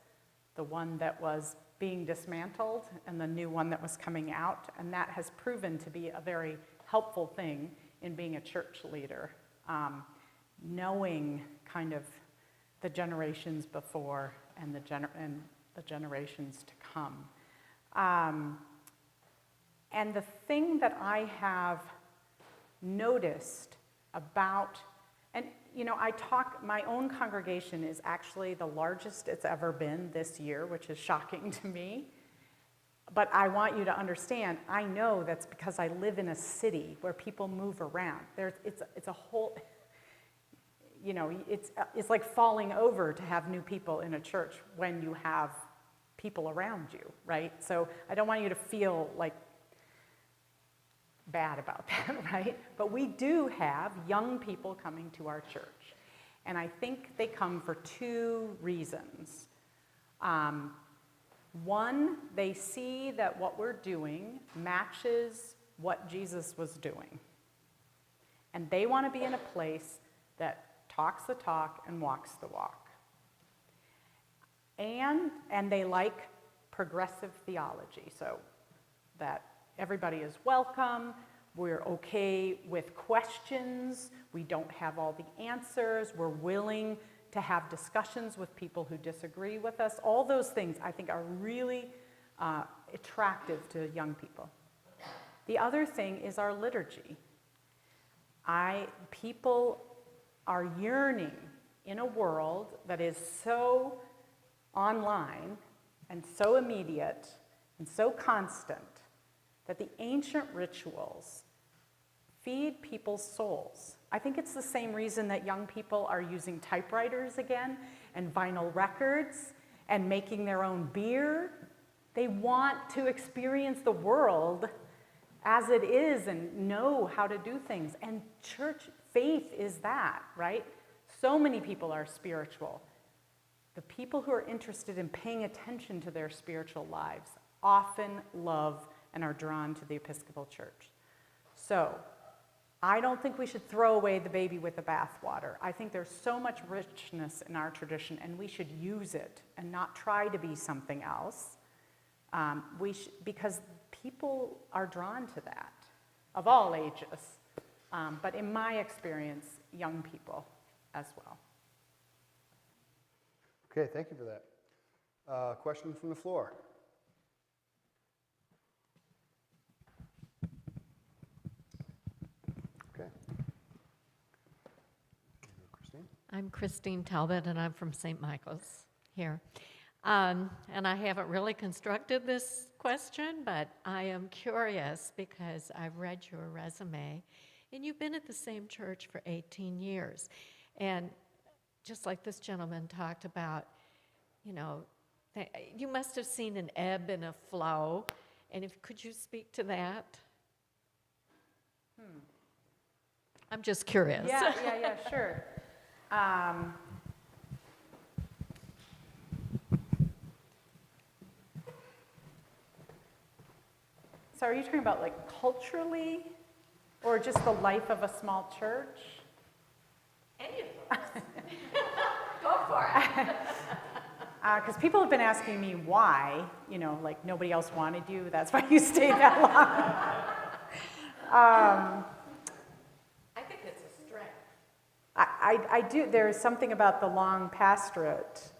the one that was being dismantled and the new one that was coming out, and that has proven to be a very helpful thing in being a church leader, knowing kind of the generations before and the generations to come. And the thing that I have noticed about, and you know, my own congregation is actually the largest it's ever been this year, which is shocking to me. But I want you to understand, I know that's because I live in a city where people move around. It's a whole, you know, it's like falling over to have new people in a church when you have people around you, right? So I don't want you to feel like bad about that, right? But we do have young people coming to our church. And I think they come for two reasons. One, they see that what we're doing matches what Jesus was doing. And they want to be in a place that talks the talk and walks the walk. And they like progressive theology, so that everybody is welcome, we're okay with questions, we don't have all the answers, we're willing to have discussions with people who disagree with us. All those things I think are really attractive to young people. The other thing is our liturgy. People are yearning in a world that is so online and so immediate and so constant that the ancient rituals feed people's souls. I think it's the same reason that young people are using typewriters again and vinyl records and making their own beer. They want to experience the world as it is and know how to do things. And church faith is that, right? So many people are spiritual. The people who are interested in paying attention to their spiritual lives often love and are drawn to the Episcopal Church. So, I don't think we should throw away the baby with the bathwater. I think there's so much richness in our tradition, and we should use it and not try to be something else. Because people are drawn to that, of all ages. But in my experience, young people as well. Okay, thank you for that. Question from the floor. Okay. Christine? I'm Christine Talbot, and I'm from St. Michael's here. And I haven't really constructed this question, but I am curious because I've read your resume, and you've been at the same church for 18 years. And just like this gentleman talked about, you know, you must have seen an ebb and a flow. And could you speak to that? I'm just curious. Yeah, sure. So are you talking about like culturally or just the life of a small church? Any of those. Go for it. Because people have been asking me why, you know, like nobody else wanted you, that's why you stayed that long. I think it's a strength. I do, there's something about the long pastorate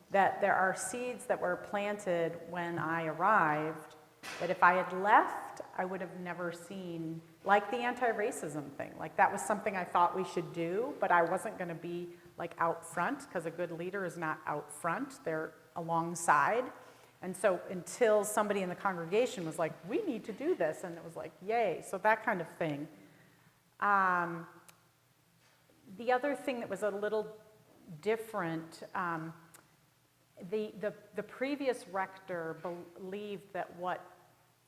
that there are seeds that were planted when I arrived that if I had left, I would have never seen, like the anti-racism thing. Like that was something I thought we should do, but I wasn't going to be like out front, because a good leader is not out front, they're alongside. And so until somebody in the congregation was like, we need to do this, and it was like, yay, so that kind of thing. The other thing that was a little different, the previous rector believed that what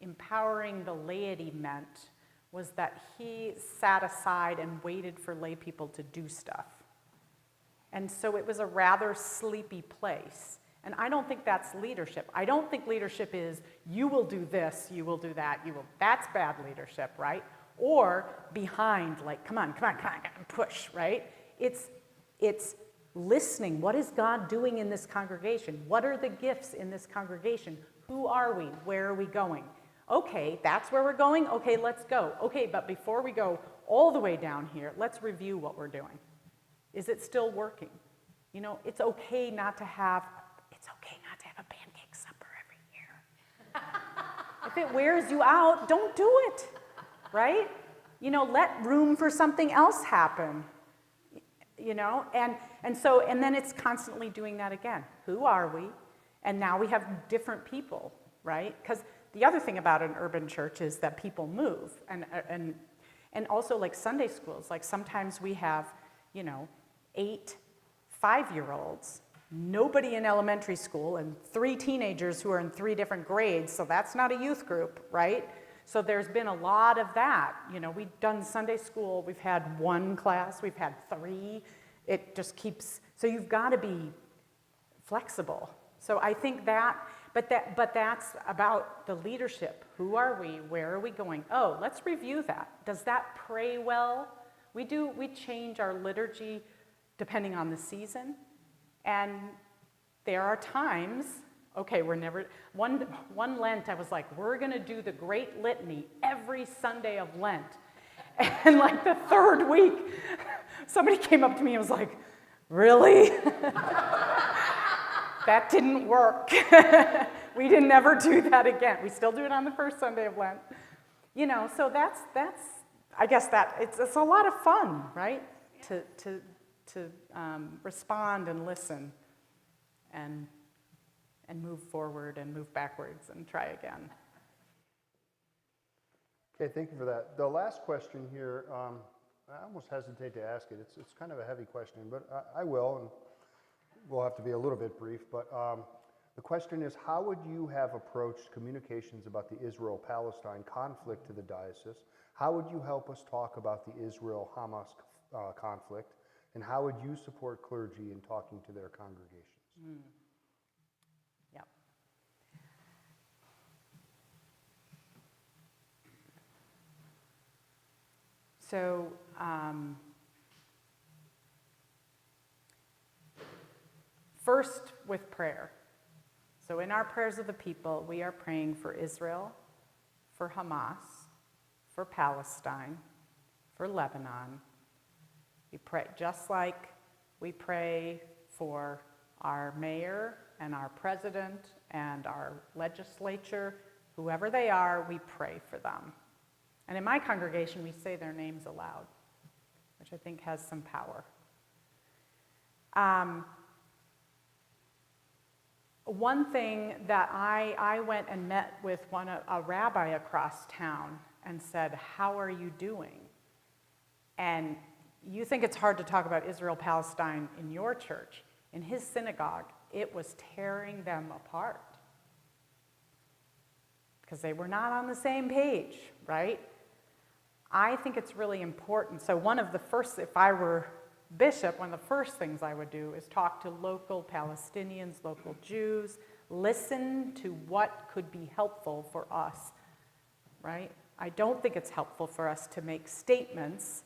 empowering the laity meant was that he sat aside and waited for lay people to do stuff. And so it was a rather sleepy place. And I don't think that's leadership. I don't think leadership is, you will do this, you will do that, that's bad leadership, right? Or behind, like, come on, push, right? It's listening. What is God doing in this congregation? What are the gifts in this congregation? Who are we? Where are we going? Okay, that's where we're going? Okay, let's go. Okay, but before we go all the way down here, let's review what we're doing. Is it still working? You know, it's okay not to have a pancake supper every year. If it wears you out, don't do it, right? You know, let room for something else happen. You know, and then it's constantly doing that again. Who are we? And now we have different people, right? Because the other thing about an urban church is that people move, and also like Sunday schools. Like sometimes we have, 8 5-year-olds, nobody in elementary school, and 3 teenagers who are in 3 different grades. So that's not a youth group, right? So there's been a lot of that. We've done Sunday school, we've had 1 class, we've had 3. It just keeps, so you've got to be flexible. So I think but that's about the leadership. Who are we? Where are we going? Oh, let's review that. Does that pray well? We change our liturgy depending on the season. And there are times, okay, one Lent, I was like, we're going to do the Great Litany every Sunday of Lent. And like the 3rd week, somebody came up to me and was like, really? That didn't work. We didn't ever do that again. We still do it on the 1st Sunday of Lent. So that's I guess that it's a lot of fun, right? Yeah. To respond and listen and move forward and move backwards and try again. Okay, thank you for that. The last question here, I almost hesitate to ask it. It's kind of a heavy question, but I will, and we'll have to be a little bit brief. But the question is, how would you have approached communications about the Israel-Palestine conflict to the diocese? How would you help us talk about the Israel-Hamas conflict? And how would you support clergy in talking to their congregations? Yeah. So, first with prayer. So in our prayers of the people, we are praying for Israel, for Hamas, for Palestine, for Lebanon. We pray just like we pray for our mayor and our president and our legislature, whoever they are, we pray for them. And in my congregation, we say their names aloud, which I think has some power. One thing that I went and met with a rabbi across town and said, how are you doing? And you think it's hard to talk about Israel-Palestine in your church. In his synagogue, it was tearing them apart because they were not on the same page, right? I think it's really important. So if I were bishop, one of the first things I would do is talk to local Palestinians, local Jews, listen to what could be helpful for us, right? I don't think it's helpful for us to make statements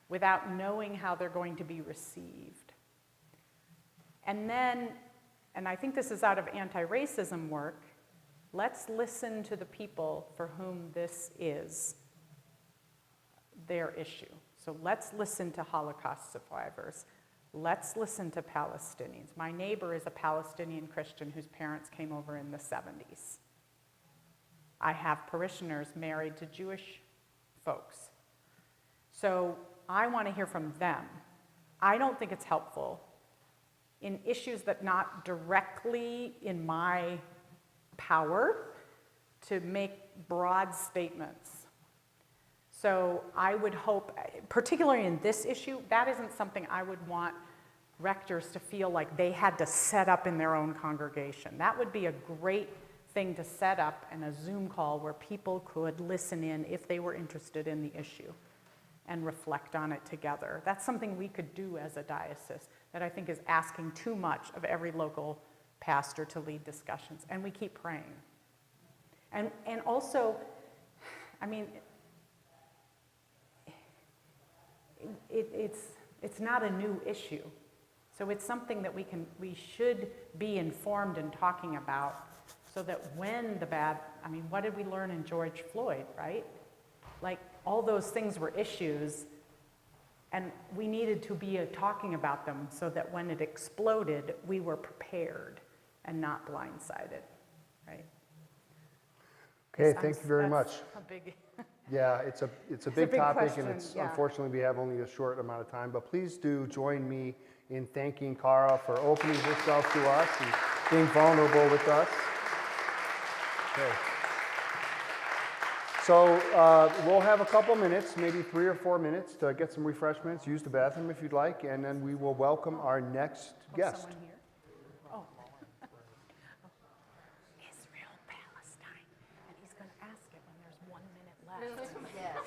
without knowing how they're going to be received. And then, and I think this is out of anti-racism work, let's listen to the people for whom this is their issue. So let's listen to Holocaust survivors. Let's listen to Palestinians. My neighbor is a Palestinian Christian whose parents came over in the 70s. I have parishioners married to Jewish folks. So I want to hear from them. I don't think it's helpful in issues that not directly in my power to make broad statements. So I would hope, particularly in this issue, that isn't something I would want rectors to feel like they had to set up in their own congregation. That would be a great thing to set up in a Zoom call where people could listen in if they were interested in the issue and reflect on it together. That's something we could do as a diocese that I think is asking too much of every local pastor to lead discussions, and we keep praying. And also, I mean, it's not a new issue. So it's something that we should be informed and talking about so that when I mean, what did we learn in George Floyd, right? Like, all those things were issues, and we needed to be talking about them so that when it exploded, we were prepared and not blindsided, right? Okay, thank you very much. A big Yeah, it's a big big topic, question, and it's yeah. unfortunately we have only a short amount of time. But please do join me in thanking Cara for opening herself to us and being vulnerable with us. Okay. So we'll have a couple minutes, maybe 3 or 4 minutes, to get some refreshments. Use the bathroom if you'd like, and then we will welcome our next guest. Someone here? Oh. Israel, Palestine. And he's going to ask it when there's 1 minute left. Yes.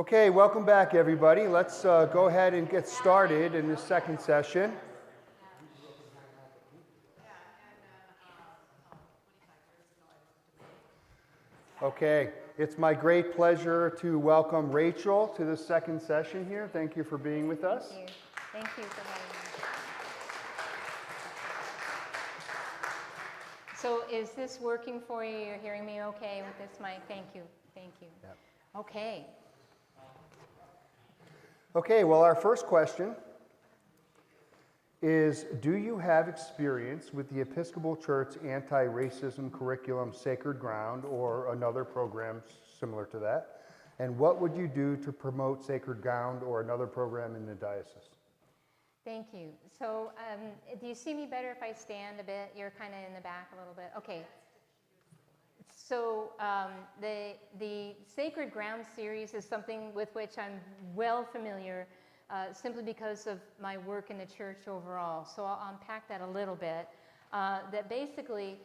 Okay, welcome back, everybody. Let's go ahead and get started in this second session. Okay, it's my great pleasure to welcome Rachel to the second session here. Thank you for being with us. Thank you. Thank you for having me. So is this working for you? You're hearing me okay with this mic? Thank you. Thank you. Yep. Okay. Okay, well, our first question is, do you have experience with the Episcopal Church anti-racism curriculum Sacred Ground or another program similar to that? And what would you do to promote Sacred Ground or another program in the diocese? Thank you. So do you see me better if I stand a bit? You're kind of in the back a little bit. Okay. So the Sacred Ground series is something with which I'm well familiar simply because of my work in the church overall. So I'll unpack that a little bit. That basically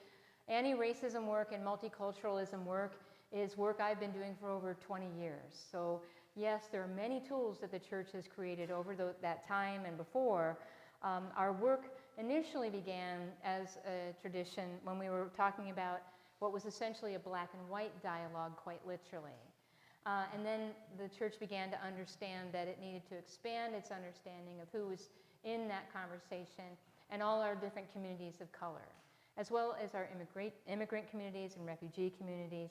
anti-racism work and multiculturalism work is work I've been doing for over 20 years. So yes, there are many tools that the church has created over that time and before. Our work initially began as a tradition when we were talking about what was essentially a black and white dialogue, quite literally. And then the church began to understand that it needed to expand its understanding of who was in that conversation and all our different communities of color, as well as our immigrant communities and refugee communities.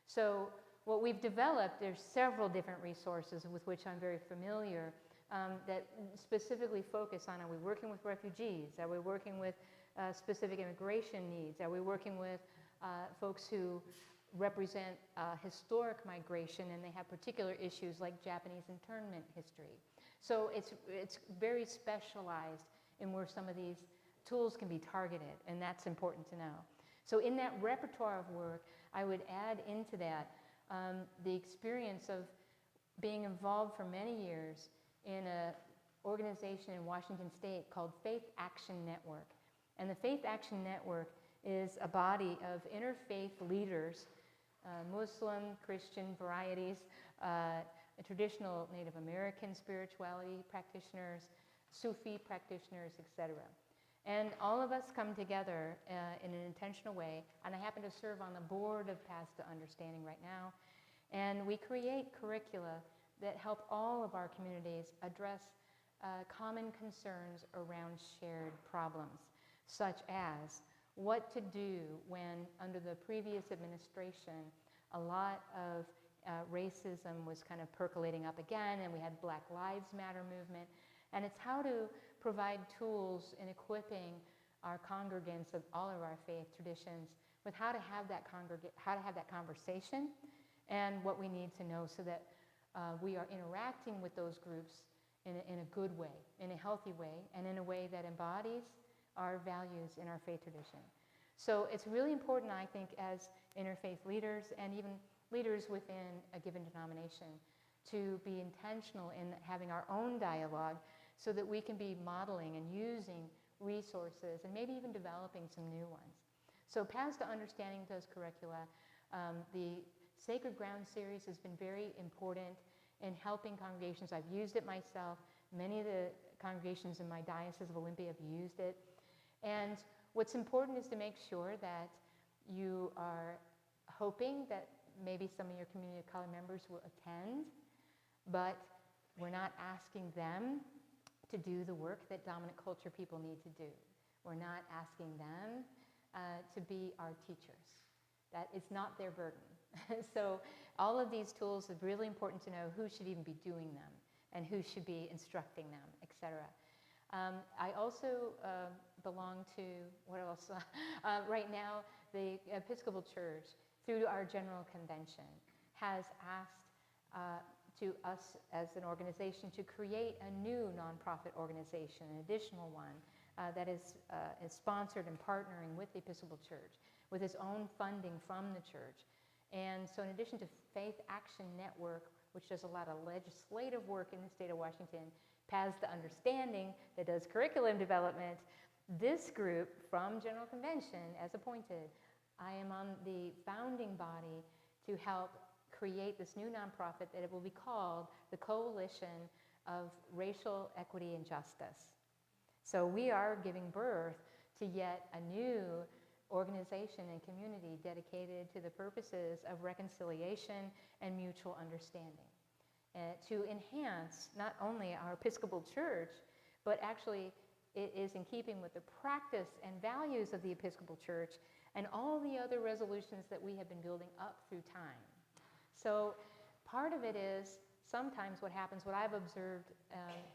So what we've developed, there's several different resources with which I'm very familiar that specifically focus on, are we working with refugees? Are we working with specific immigration needs? Are we working with folks who represent historic migration and they have particular issues like Japanese internment history? So it's very specialized in where some of these tools can be targeted, and that's important to know. So in that repertoire of work, I would add into that the experience of being involved for many years in an organization in Washington State called Faith Action Network. And the Faith Action Network is a body of interfaith leaders, Muslim, Christian varieties, traditional Native American spirituality practitioners, Sufi practitioners, etc. And all of us come together in an intentional way, and I happen to serve on the board of Paths to Understanding right now, and we create curricula that help all of our communities address common concerns around shared problems, such as what to do when, under the previous administration, a lot of racism was kind of percolating up again, and we had Black Lives Matter movement, and it's how to provide tools in equipping our congregants of all of our faith traditions with how to have that conversation and what we need to know so that we are interacting with those groups in a good way, in a healthy way, and in a way that embodies our values in our faith tradition. So it's really important, I think, as interfaith leaders and even leaders within a given denomination to be intentional in having our own dialogue so that we can be modeling and using resources and maybe even developing some new ones. So Paths to Understanding those curricula, the Sacred Ground series has been very important in helping congregations. I've used it myself. Many of the congregations in my Diocese of Olympia have used it. And what's important is to make sure that you are hoping that maybe some of your community of color members will attend, but we're not asking them to do the work that dominant culture people need to do. We're not asking them to be our teachers. That is not their burden. So all of these tools are really important to know who should even be doing them and who should be instructing them, etc. I also belong to, what else? Right now, the Episcopal Church, through our General Convention, has asked to us as an organization to create a new nonprofit organization, an additional one that is sponsored and partnering with the Episcopal Church with its own funding from the church. And so in addition to Faith Action Network, which does a lot of legislative work in the state of Washington, Paths to Understanding that does curriculum development, this group from General Convention, as appointed, I am on the founding body to help create this new nonprofit that it will be called the Coalition of Racial Equity and Justice. So we are giving birth to yet a new organization and community dedicated to the purposes of reconciliation and mutual understanding, to enhance not only our Episcopal Church, but actually it is in keeping with the practice and values of the Episcopal Church and all the other resolutions that we have been building up through time. So part of it is sometimes what happens, what I've observed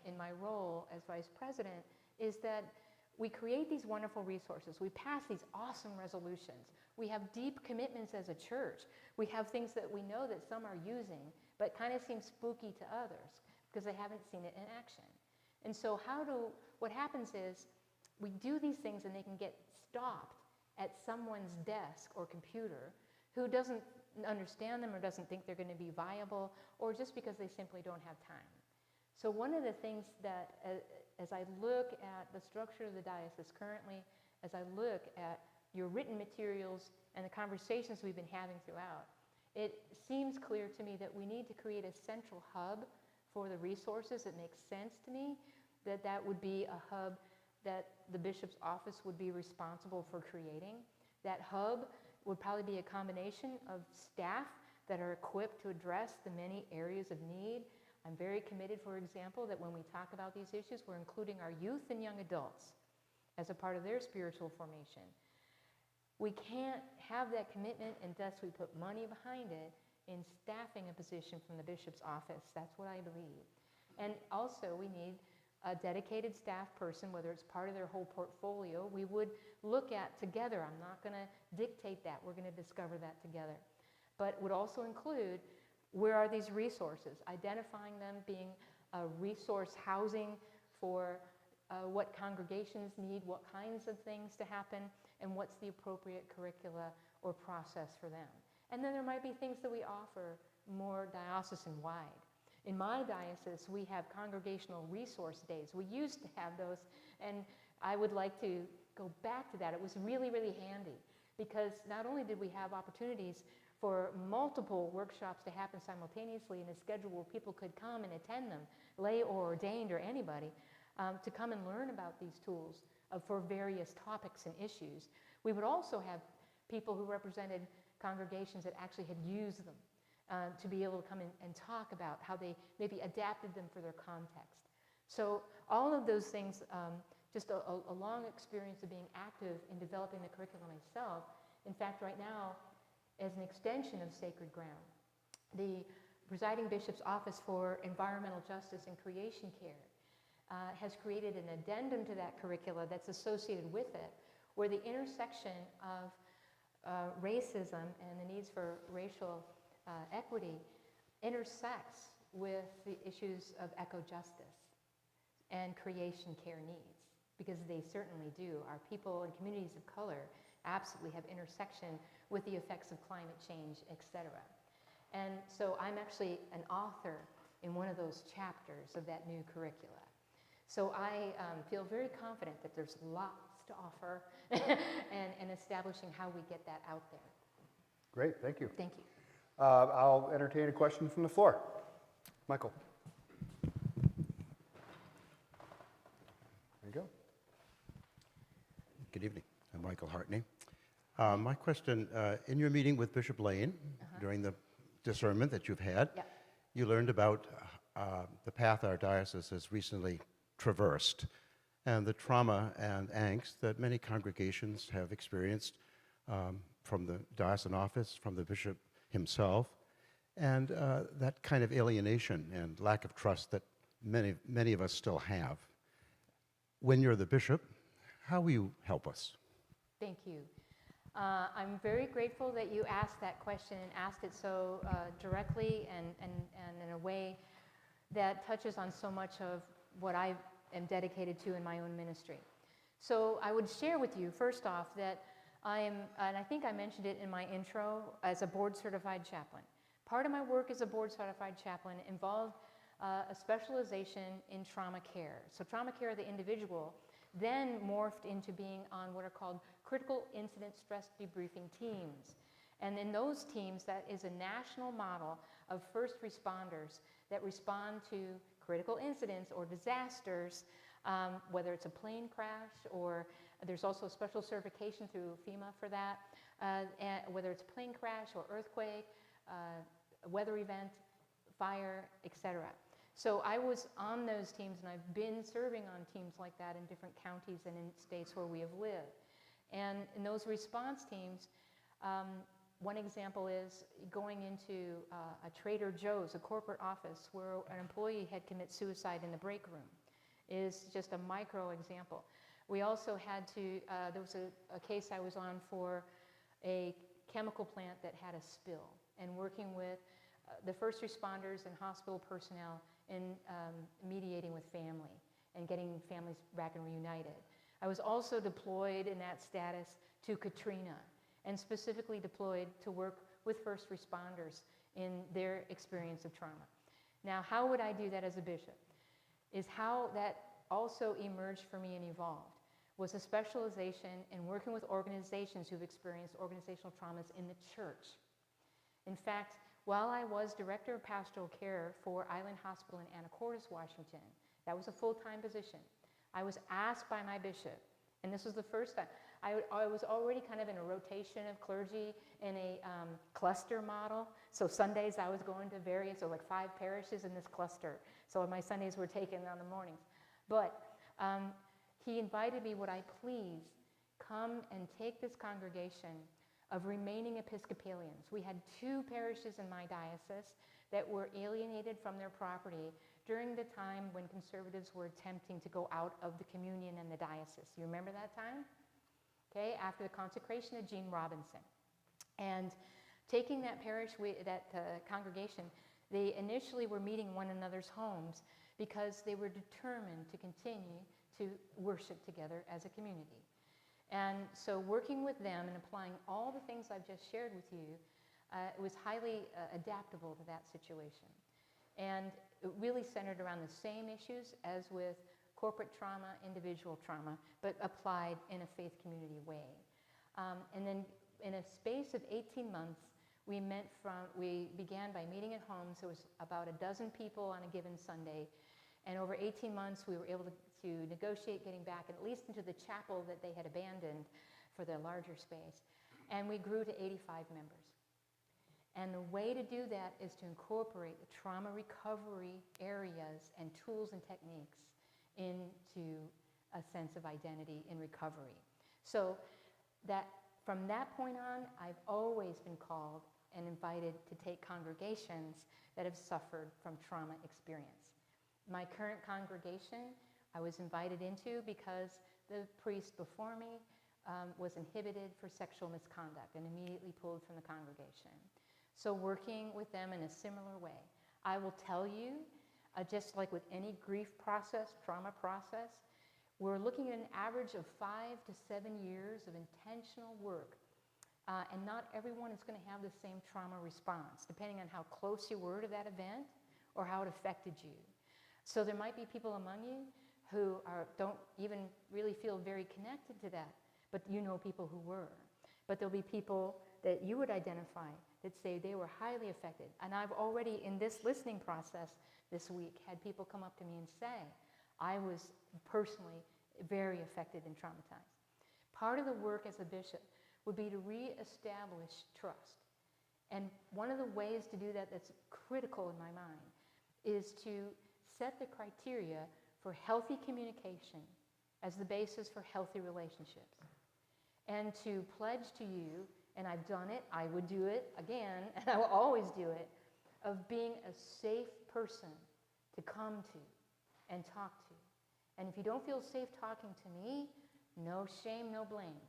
in my role as vice president, is that we create these wonderful resources. We pass these awesome resolutions. We have deep commitments as a church. We have things that we know that some are using, but kind of seem spooky to others because they haven't seen it in action. And so what happens is we do these things and they can get stopped at someone's desk or computer who doesn't understand them or doesn't think they're going to be viable, or just because they simply don't have time. So one of the things that, as I look at the structure of the diocese currently, as I look at your written materials and the conversations we've been having throughout, it seems clear to me that we need to create a central hub for the resources. It makes sense to me that that would be a hub that the bishop's office would be responsible for creating. That hub would probably be a combination of staff that are equipped to address the many areas of need. I'm very committed, for example, that when we talk about these issues, we're including our youth and young adults as a part of their spiritual formation. We can't have that commitment unless we put money behind it in staffing a position from the bishop's office. That's what I believe. And also we need a dedicated staff person, whether it's part of their whole portfolio, we would look at together. I'm not going to dictate that. We're going to discover that together. But would also include, where are these resources? Identifying them, being a resource housing for what congregations need, what kinds of things to happen, and what's the appropriate curricula or process for them. And then there might be things that we offer more diocesan-wide. In my diocese, we have congregational resource days. We used to have those, and I would like to go back to that. It was really, really handy, because not only did we have opportunities for multiple workshops to happen simultaneously in a schedule where people could come and attend them, lay or ordained or anybody, to come and learn about these tools for various topics and issues. We would also have people who represented congregations that actually had used them to be able to come in and talk about how they maybe adapted them for their context. So all of those things, just a long experience of being active in developing the curriculum myself. In fact, right now, as an extension of Sacred Ground, the presiding bishop's office for environmental justice and creation care has created an addendum to that curricula that's associated with it, where the intersection of racism and the needs for racial equity intersects with the issues of eco-justice and creation care needs, because they certainly do. Our people and communities of color absolutely have intersection with the effects of climate change, etc. And so I'm actually an author in one of those chapters of that new curricula. So I feel very confident that there's lots to offer and establishing how we get that out there. Great, thank you. Thank you. I'll entertain a question from the floor. Michael. There you go. Good evening. I'm Michael Hartney. My question, in your meeting with Bishop Lane during the discernment that you've had, you learned about the path our diocese has recently traversed and the trauma and angst that many congregations have experienced from the diocesan office, from the bishop himself, and that kind of alienation and lack of trust that many of us still have. When you're the bishop, how will you help us? Thank you. I'm very grateful that you asked that question and asked it so directly and in a way that touches on so much of what I am dedicated to in my own ministry. So I would share with you, first off, that I am, and I think I mentioned it in my intro, as a board-certified chaplain. Part of my work as a board-certified chaplain involved a specialization in trauma care. So trauma care of the individual then morphed into being on what are called critical incident stress debriefing teams. And in those teams, that is a national model of first responders that respond to critical incidents or disasters, whether it's a plane crash or there's also special certification through FEMA for that, and whether it's a plane crash or earthquake, a weather event, fire, etc. So I was on those teams, and I've been serving on teams like that in different counties and in states where we have lived. And in those response teams, one example is going into a Trader Joe's, a corporate office, where an employee had committed suicide in the break room. Is just a micro example. We also had to, there was a case I was on for a chemical plant that had a spill, and working with the first responders and hospital personnel in mediating with family and getting families back and reunited. I was also deployed in that status to Katrina, and specifically deployed to work with first responders in their experience of trauma. Now, how would I do that as a bishop? Is how that also emerged for me and evolved, was a specialization in working with organizations who've experienced organizational traumas in the church. In fact, while I was director of pastoral care for Island Hospital in Anacortes, Washington, that was a full-time position, I was asked by my bishop, and this was the first time, I was already kind of in a rotation of clergy in a cluster model. So Sundays I was going to various, so like 5 parishes in this cluster. So my Sundays were taken on the mornings. But he invited me, would I please come and take this congregation of remaining Episcopalians. We had 2 parishes in my diocese that were alienated from their property during the time when conservatives were attempting to go out of the communion and the diocese. You remember that time? Okay, after the consecration of Jean Robinson. And taking that parish, congregation, they initially were meeting one another's homes because they were determined to continue to worship together as a community. And so working with them and applying all the things I've just shared with you, it was highly adaptable to that situation. And it really centered around the same issues as with corporate trauma, individual trauma, but applied in a faith community way. And then in a space of 18 months, we began by meeting at homes. There was about 12 people on a given Sunday. And over 18 months, we were able to negotiate getting back at least into the chapel that they had abandoned for the larger space. And we grew to 85 members. And the way to do that is to incorporate the trauma recovery areas and tools and techniques into a sense of identity in recovery. So that from that point on, I've always been called and invited to take congregations that have suffered from trauma experience. My current congregation I was invited into because the priest before me was inhibited for sexual misconduct and immediately pulled from the congregation. So working with them in a similar way. I will tell you, just like with any grief process, trauma process, we're looking at an average of 5 to 7 years of intentional work. And not everyone is going to have the same trauma response, depending on how close you were to that event or how it affected you. So there might be people among you who don't even really feel very connected to that, but you know people who were. But there'll be people that you would identify that say they were highly affected. And I've already, in this listening process this week, had people come up to me and say, I was personally very affected and traumatized. Part of the work as a bishop would be to reestablish trust. And one of the ways to do that that's critical in my mind is to set the criteria for healthy communication as the basis for healthy relationships. And to pledge to you, and I've done it, I would do it again, and I will always do it, of being a safe person to come to and talk to. And if you don't feel safe talking to me, no shame, no blame.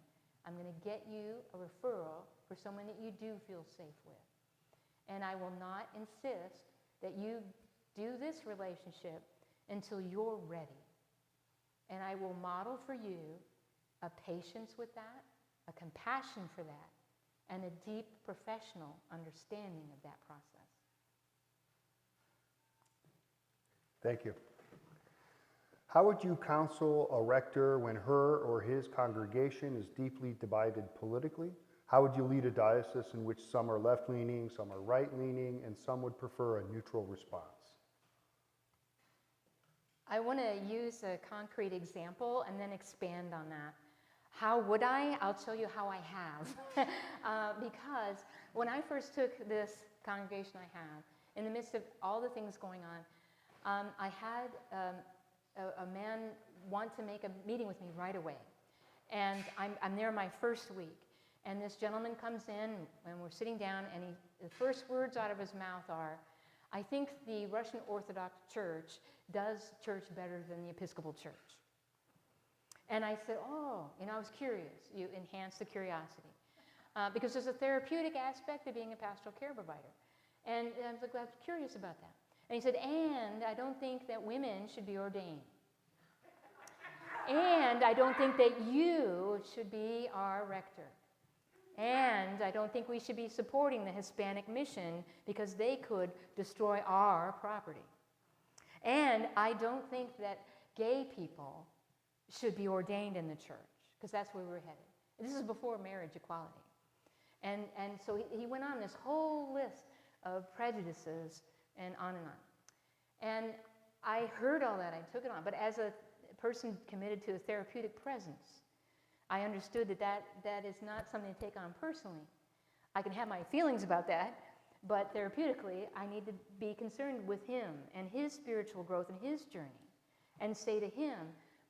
I'm going to get you a referral for someone that you do feel safe with. And I will not insist that you do this relationship until you're ready. And I will model for you a patience with that, a compassion for that, and a deep professional understanding of that process. Thank you. How would you counsel a rector when her or his congregation is deeply divided politically, How would you lead a diocese in which some are left-leaning, some are right-leaning, and some would prefer a neutral response? I want to use a concrete example and then expand on that. How would I? I'll tell you how I have. Because when I first took this congregation I have, in the midst of all the things going on, I had a man want to make a meeting with me right away. And I'm there my first week. And this gentleman comes in, and we're sitting down, and the first words out of his mouth are, I think the Russian Orthodox Church does church better than the Episcopal Church. And I said, oh, I was curious. You enhance the curiosity. Because there's a therapeutic aspect of being a pastoral care provider. And I was like, well, I was curious about that. And he said, and I don't think that women should be ordained. And I don't think that you should be our rector. And I don't think we should be supporting the Hispanic mission because they could destroy our property. And I don't think that gay people should be ordained in the church because that's where we're headed. This is before marriage equality. And so he went on this whole list of prejudices and on and on. And I heard all that, I took it on. But as a person committed to a therapeutic presence, I understood that is not something to take on personally. I can have my feelings about that, but therapeutically, I need to be concerned with him and his spiritual growth and his journey and say to him,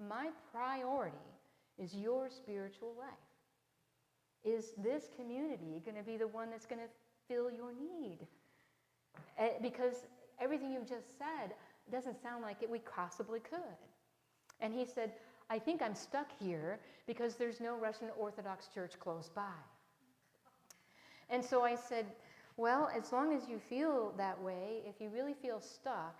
my priority is your spiritual life. Is this community going to be the one that's going to fill your need? Because everything you've just said doesn't sound like we possibly could. And he said, I think I'm stuck here because there's no Russian Orthodox Church close by. And so I said, well, as long as you feel that way, if you really feel stuck,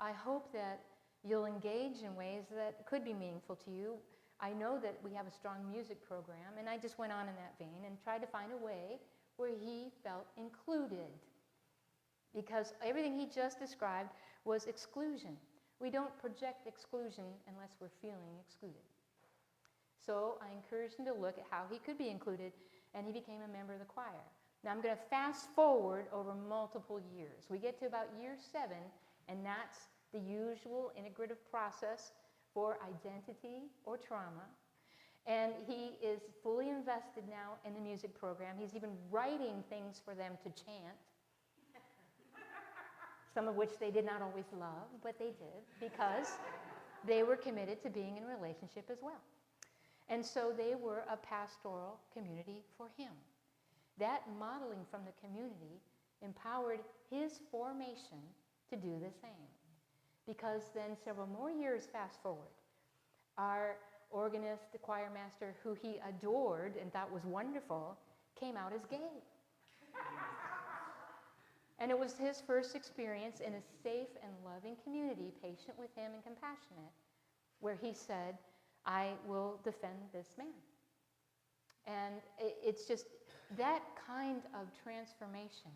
I hope that you'll engage in ways that could be meaningful to you. I know that we have a strong music program, and I just went on in that vein and tried to find a way where he felt included. Because everything he just described was exclusion. We don't project exclusion unless we're feeling excluded. So I encouraged him to look at how he could be included, and he became a member of the choir. Now I'm going to fast forward over multiple years. We get to about year 7, and that's the usual integrative process for identity or trauma. And he is fully invested now in the music program. He's even writing things for them to chant. Some of which they did not always love, but they did because they were committed to being in a relationship as well. And so they were a pastoral community for him. That modeling from the community empowered his formation to do the same. Because then several more years fast forward, our organist, the choir master, who he adored and thought was wonderful, came out as gay. And it was his first experience in a safe and loving community, patient with him and compassionate, where he said, I will defend this man. And it's just that kind of transformation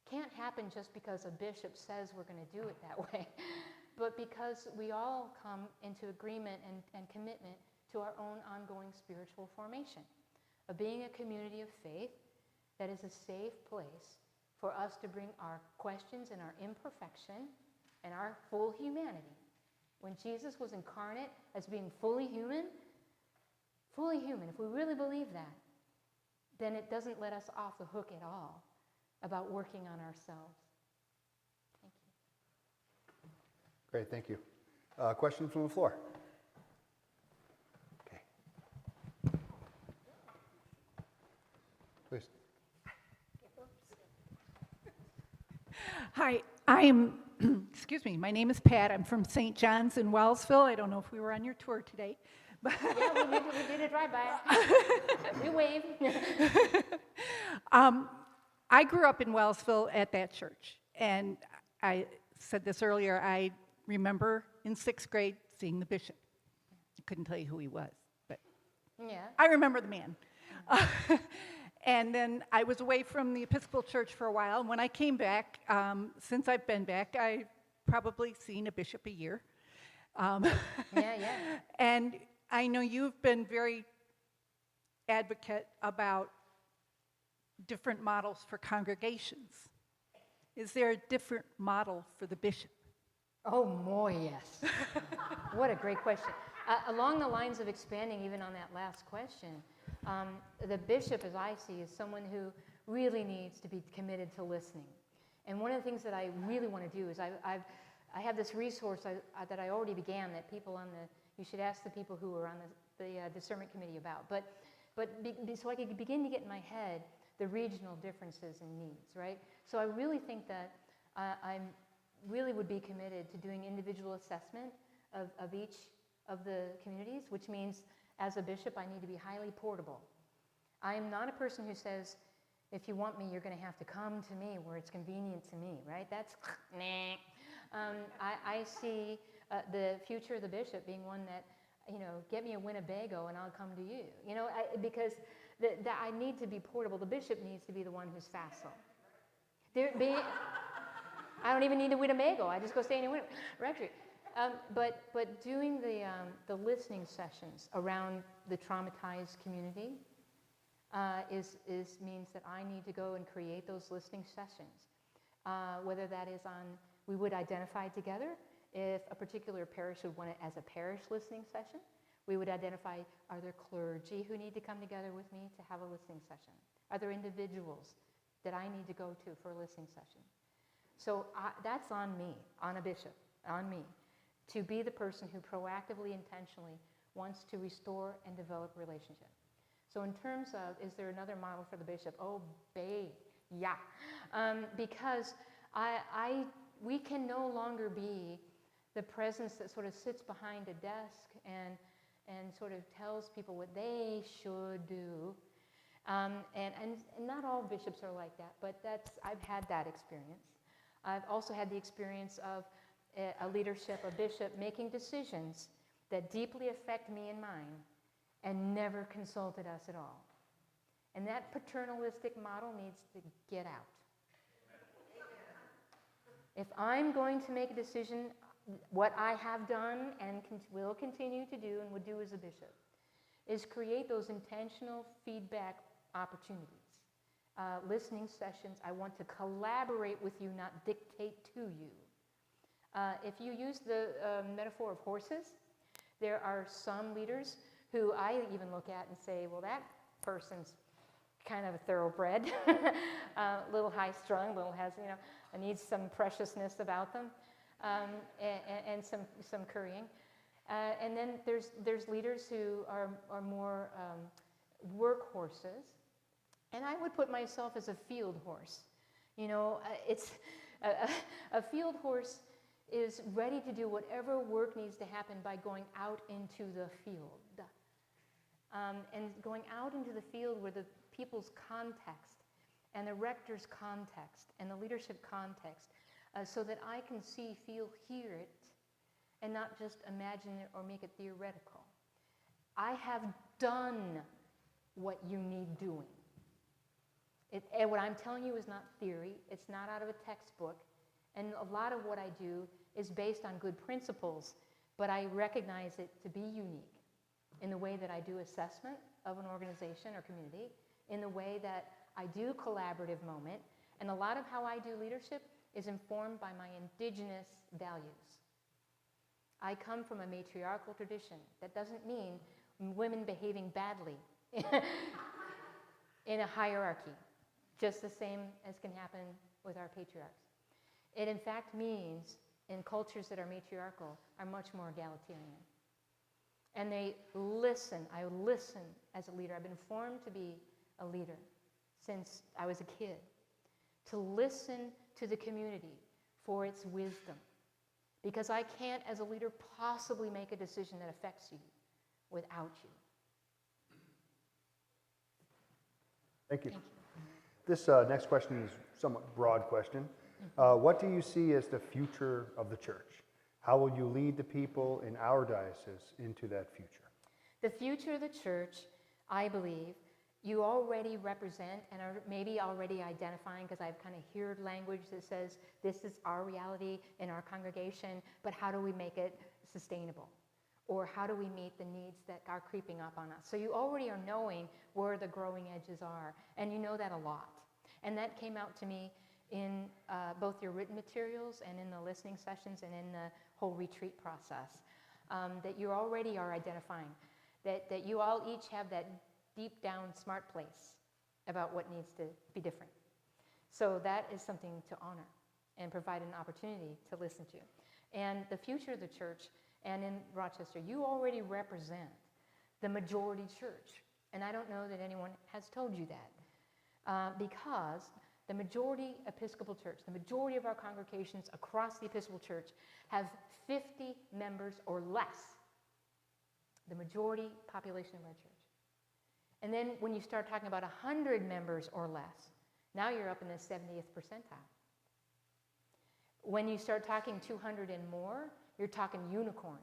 can't happen just because a bishop says we're going to do it that way, but because we all come into agreement and commitment to our own ongoing spiritual formation, of being a community of faith that is a safe place for us to bring our questions and our imperfection and our full humanity. When Jesus was incarnate as being fully human, if we really believe that, then it doesn't let us off the hook at all about working on ourselves. Thank you. Great, thank you. Question from the floor. Okay. Please. Hi, I am, excuse me, my name is Pat. I'm from St. John's in Wellsville. I don't know if we were on your tour today. But Yeah, we did a drive-by. We waved. I grew up in Wellsville at that church. And I said this earlier, I remember in 6th grade seeing the bishop. I couldn't tell you who he was, but Yeah. I remember the man. And then I was away from the Episcopal Church for a while. And when I came back, since I've been back, I've probably seen a bishop a year. Yeah. And I know you've been very advocate about different models for congregations. Is there a different model for the bishop? Oh, more yes. What a great question. Along the lines of expanding even on that last question, the bishop, as I see, is someone who really needs to be committed to listening. And one of the things that I really want to do is I have this resource that I already began that people on you should ask the people who are on the discernment committee about. So I could begin to get in my head the regional differences and needs, right? So I really think that I really would be committed to doing individual assessment of each of the communities, which means as a bishop, I need to be highly portable. I am not a person who says, if you want me, you're going to have to come to me where it's convenient to me, right? That's nah. I see the future of the bishop being one that, get me a Winnebago and I'll come to you. Because I need to be portable. The bishop needs to be the one who's facile. I don't even need a Winnebago. I just go stay in a rectory. But doing the listening sessions around the traumatized community means that I need to go and create those listening sessions. Whether that is we would identify together if a particular parish would want it as a parish listening session. We would identify, are there clergy who need to come together with me to have a listening session? Are there individuals that I need to go to for a listening session? So that's on me, on a bishop, on me, to be the person who proactively, intentionally wants to restore and develop relationship. So in terms of, is there another model for the bishop? Oh, yeah. Because we can no longer be the presence that sort of sits behind a desk and sort of tells people what they should do. And not all bishops are like that, but I've had that experience. I've also had the experience of a leadership, a bishop, making decisions that deeply affect me and mine and never consulted us at all. And that paternalistic model needs to get out. If I'm going to make a decision, what I have done and will continue to do and would do as a bishop is create those intentional feedback opportunities. Listening sessions, I want to collaborate with you, not dictate to you. If you use the metaphor of horses, there are some leaders who I even look at and say, well, that person's kind of a thoroughbred, a little high-strung, needs some preciousness about them, and some currying. And then there's leaders who are more workhorses. And I would put myself as a field horse. It's a field horse is ready to do whatever work needs to happen by going out into the field. And going out into the field where the people's context and the rector's context and the leadership context, so that I can see, feel, hear it, and not just imagine it or make it theoretical. I have done what you need doing. And what I'm telling you is not theory. It's not out of a textbook. And a lot of what I do is based on good principles, but I recognize it to be unique in the way that I do assessment of an organization or community, in the way that I do collaborative moment, and a lot of how I do leadership is informed by my indigenous values. I come from a matriarchal tradition. That doesn't mean women behaving badly in a hierarchy, just the same as can happen with our patriarchs. It in fact means, in cultures that are matriarchal, are much more egalitarian. And they listen. I listen as a leader. I've been formed to be a leader since I was a kid, to listen to the community for its wisdom. Because I can't, as a leader, possibly make a decision that affects you without you. Thank you. Thank you. This next question is a somewhat broad question. What do you see as the future of the church? How will you lead the people in our diocese into that future? The future of the church, I believe, you already represent and are maybe already identifying, because I've kind of heard language that says this is our reality in our congregation, but how do we make it sustainable? Or how do we meet the needs that are creeping up on us? So you already are knowing where the growing edges are, and you know that a lot. And that came out to me in both your written materials and in the listening sessions and in the whole retreat process, that you already are identifying, that you all each have that deep down smart place about what needs to be different. So that is something to honor and provide an opportunity to listen to. And the future of the church, and in Rochester, you already represent the majority church. And I don't know that anyone has told you that, because the majority Episcopal church, the majority of our congregations across the Episcopal church have 50 members or less, the majority population of our church. And then when you start talking about 100 members or less, now you're up in the 70th percentile. When you start talking 200 and more, you're talking unicorns.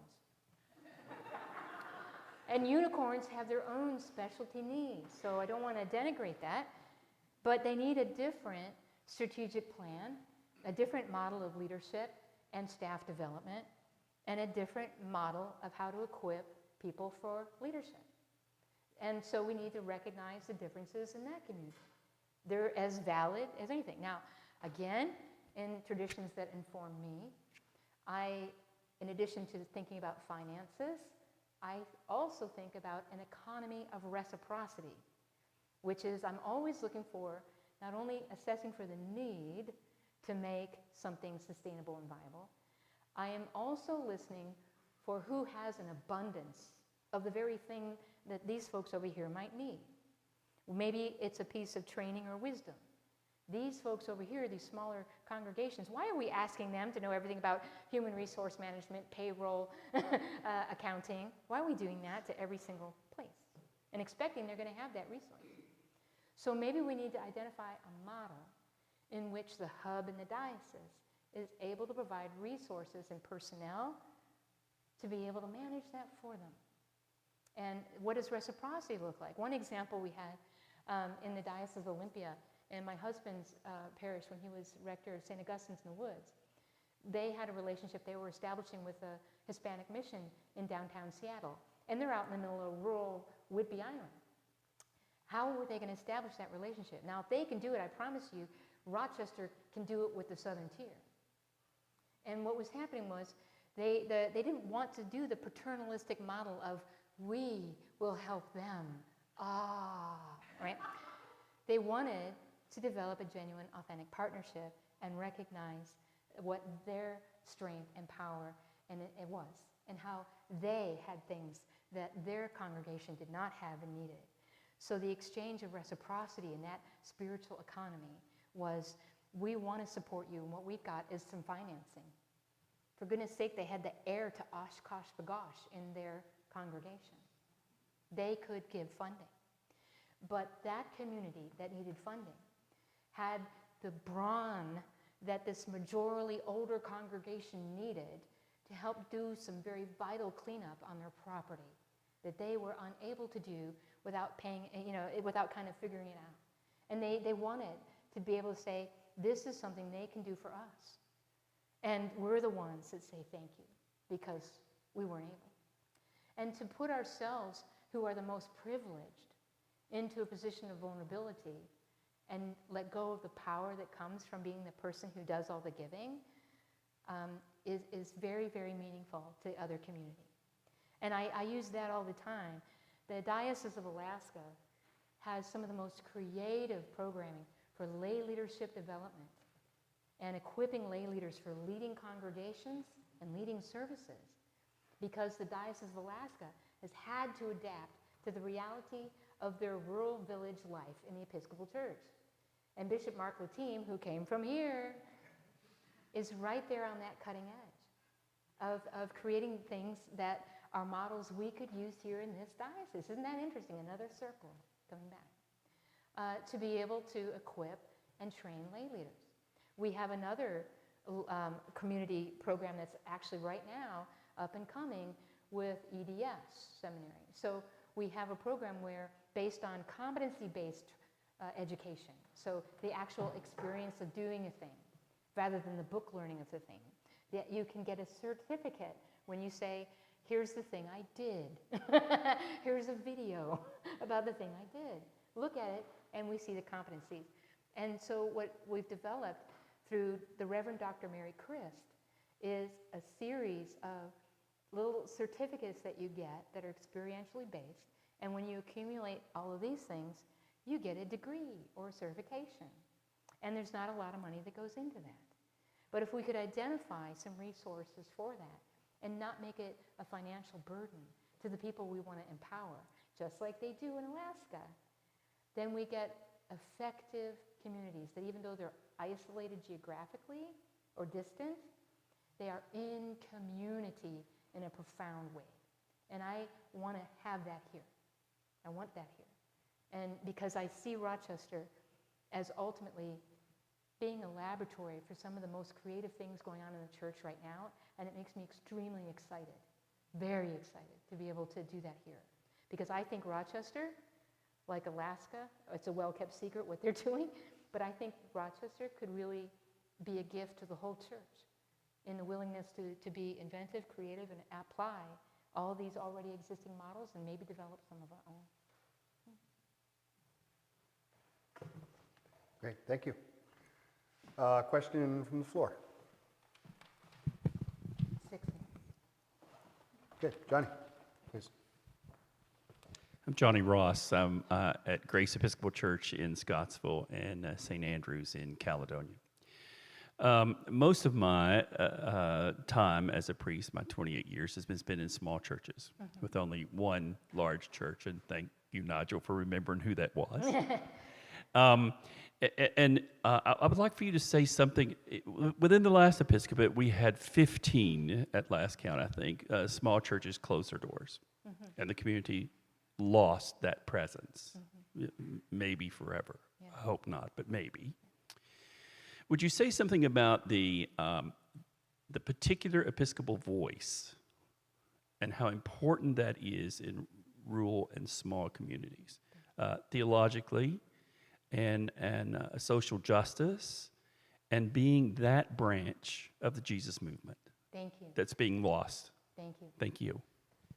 And unicorns have their own specialty needs, so I don't want to denigrate that, but they need a different strategic plan, a different model of leadership and staff development, and a different model of how to equip people for leadership. And so we need to recognize the differences in that community. They're as valid as anything. Now, again, in traditions that inform me, in addition to thinking about finances, I also think about an economy of reciprocity, which is I'm always looking for, not only assessing for the need to make something sustainable and viable, I am also listening for who has an abundance of the very thing that these folks over here might need. Maybe it's a piece of training or wisdom. These folks over here, these smaller congregations, why are we asking them to know everything about human resource management, payroll, accounting? Why are we doing that to every single place and expecting they're going to have that resource? So maybe we need to identify a model in which the hub in the diocese is able to provide resources and personnel to be able to manage that for them. And what does reciprocity look like? One example we had in the Diocese of Olympia, in my husband's parish when he was rector of St. Augustine's in the Woods, they had a relationship they were establishing with a Hispanic mission in downtown Seattle. And they're out in the middle of rural Whidbey Island. How were they going to establish that relationship? Now, if they can do it, I promise you, Rochester can do it with the Southern Tier. And what was happening was they didn't want to do the paternalistic model of we will help them. Right? They wanted to develop a genuine, authentic partnership and recognize what their strength and power and it was, and how they had things that their congregation did not have and needed. So the exchange of reciprocity in that spiritual economy was, we want to support you, and what we've got is some financing. For goodness sake, they had the heir to Oshkosh Bagosh in their congregation. They could give funding. But that community that needed funding had the brawn that this majorly older congregation needed to help do some very vital cleanup on their property that they were unable to do without paying, without kind of figuring it out. And they wanted to be able to say, this is something they can do for us. And we're the ones that say thank you because we weren't able. And to put ourselves, who are the most privileged, into a position of vulnerability and let go of the power that comes from being the person who does all the giving is very, very meaningful to other community. And I use that all the time. The Diocese of Alaska has some of the most creative programming for lay leadership development and equipping lay leaders for leading congregations and leading services, because the Diocese of Alaska has had to adapt to the reality of their rural village life in the Episcopal Church. And Bishop Mark Lateem, who came from here, is right there on that cutting edge of creating things that are models we could use here in this diocese. Isn't that interesting? Another circle coming back. To be able to equip and train lay leaders. We have another community program that's actually right now up and coming with EDS seminary. So we have a program where, based on competency-based education, so the actual experience of doing a thing, rather than the book learning of the thing, that you can get a certificate when you say, Here's the thing I did. Here's a video about the thing I did. Look at it, and we see the competencies. And so what we've developed through the Reverend Dr. Mary Christ is a series of little certificates that you get that are experientially based. And when you accumulate all of these things, you get a degree or a certification. And there's not a lot of money that goes into that. But if we could identify some resources for that and not make it a financial burden to the people we want to empower, just like they do in Alaska, then we get effective communities that even though they're isolated geographically or distant, they are in community in a profound way. And I want to have that here. I want that here. And because I see Rochester as ultimately being a laboratory for some of the most creative things going on in the church right now, and it makes me extremely excited, very excited to be able to do that here. Because I think Rochester, like Alaska, it's a well-kept secret what they're doing, but I think Rochester could really be a gift to the whole church in the willingness to be inventive, creative, and apply all these already existing models and maybe develop some of our own. Great, thank you. Question from the floor. 60. Okay, Johnny, please. I'm Johnny Ross. I'm at Grace Episcopal Church in Scottsville and St. Andrews in Caledonia. Most of my time as a priest, my 28 years, has been spent in small churches with only one large church, and thank you, Nigel, for remembering who that was. I would like for you to say something. Within the last episcopate, we had 15, at last count, I think, small churches close their doors, and the community lost that presence, maybe forever. Yeah. I hope not, but maybe. Would you say something about the particular Episcopal voice and how important that is in rural and small communities, theologically and social justice, and being that branch of the Jesus movement? Thank you. That's being lost. Thank you. Thank you.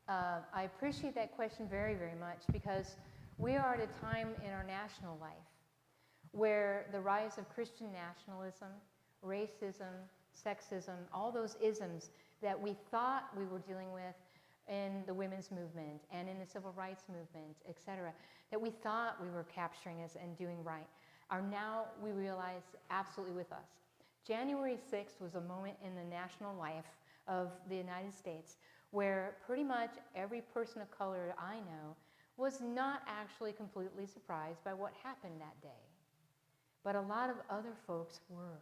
I appreciate that question very, very much, because we are at a time in our national life where the rise of Christian nationalism, racism, sexism, all those isms that we thought we were dealing with in the women's movement and in the civil rights movement, et cetera, that we thought we were capturing us and doing right, are now, we realize, absolutely with us. January 6th was a moment in the national life of the United States where pretty much every person of color I know was not actually completely surprised by what happened that day. But a lot of other folks were.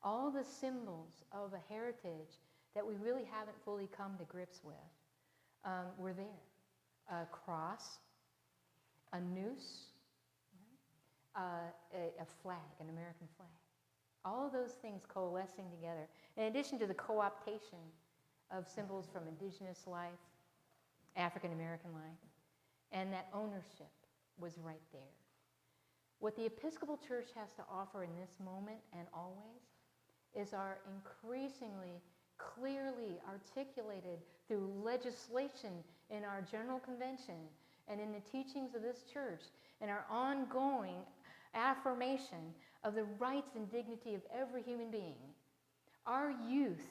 All the symbols of a heritage that we really haven't fully come to grips with were there. A cross, a noose, a flag, an American flag. All of those things coalescing together, in addition to the co-optation of symbols from indigenous life, African American life, and that ownership was right there. What the Episcopal Church has to offer in this moment and always is our increasingly clearly articulated through legislation in our General Convention and in the teachings of this church and our ongoing affirmation of the rights and dignity of every human being. Our youth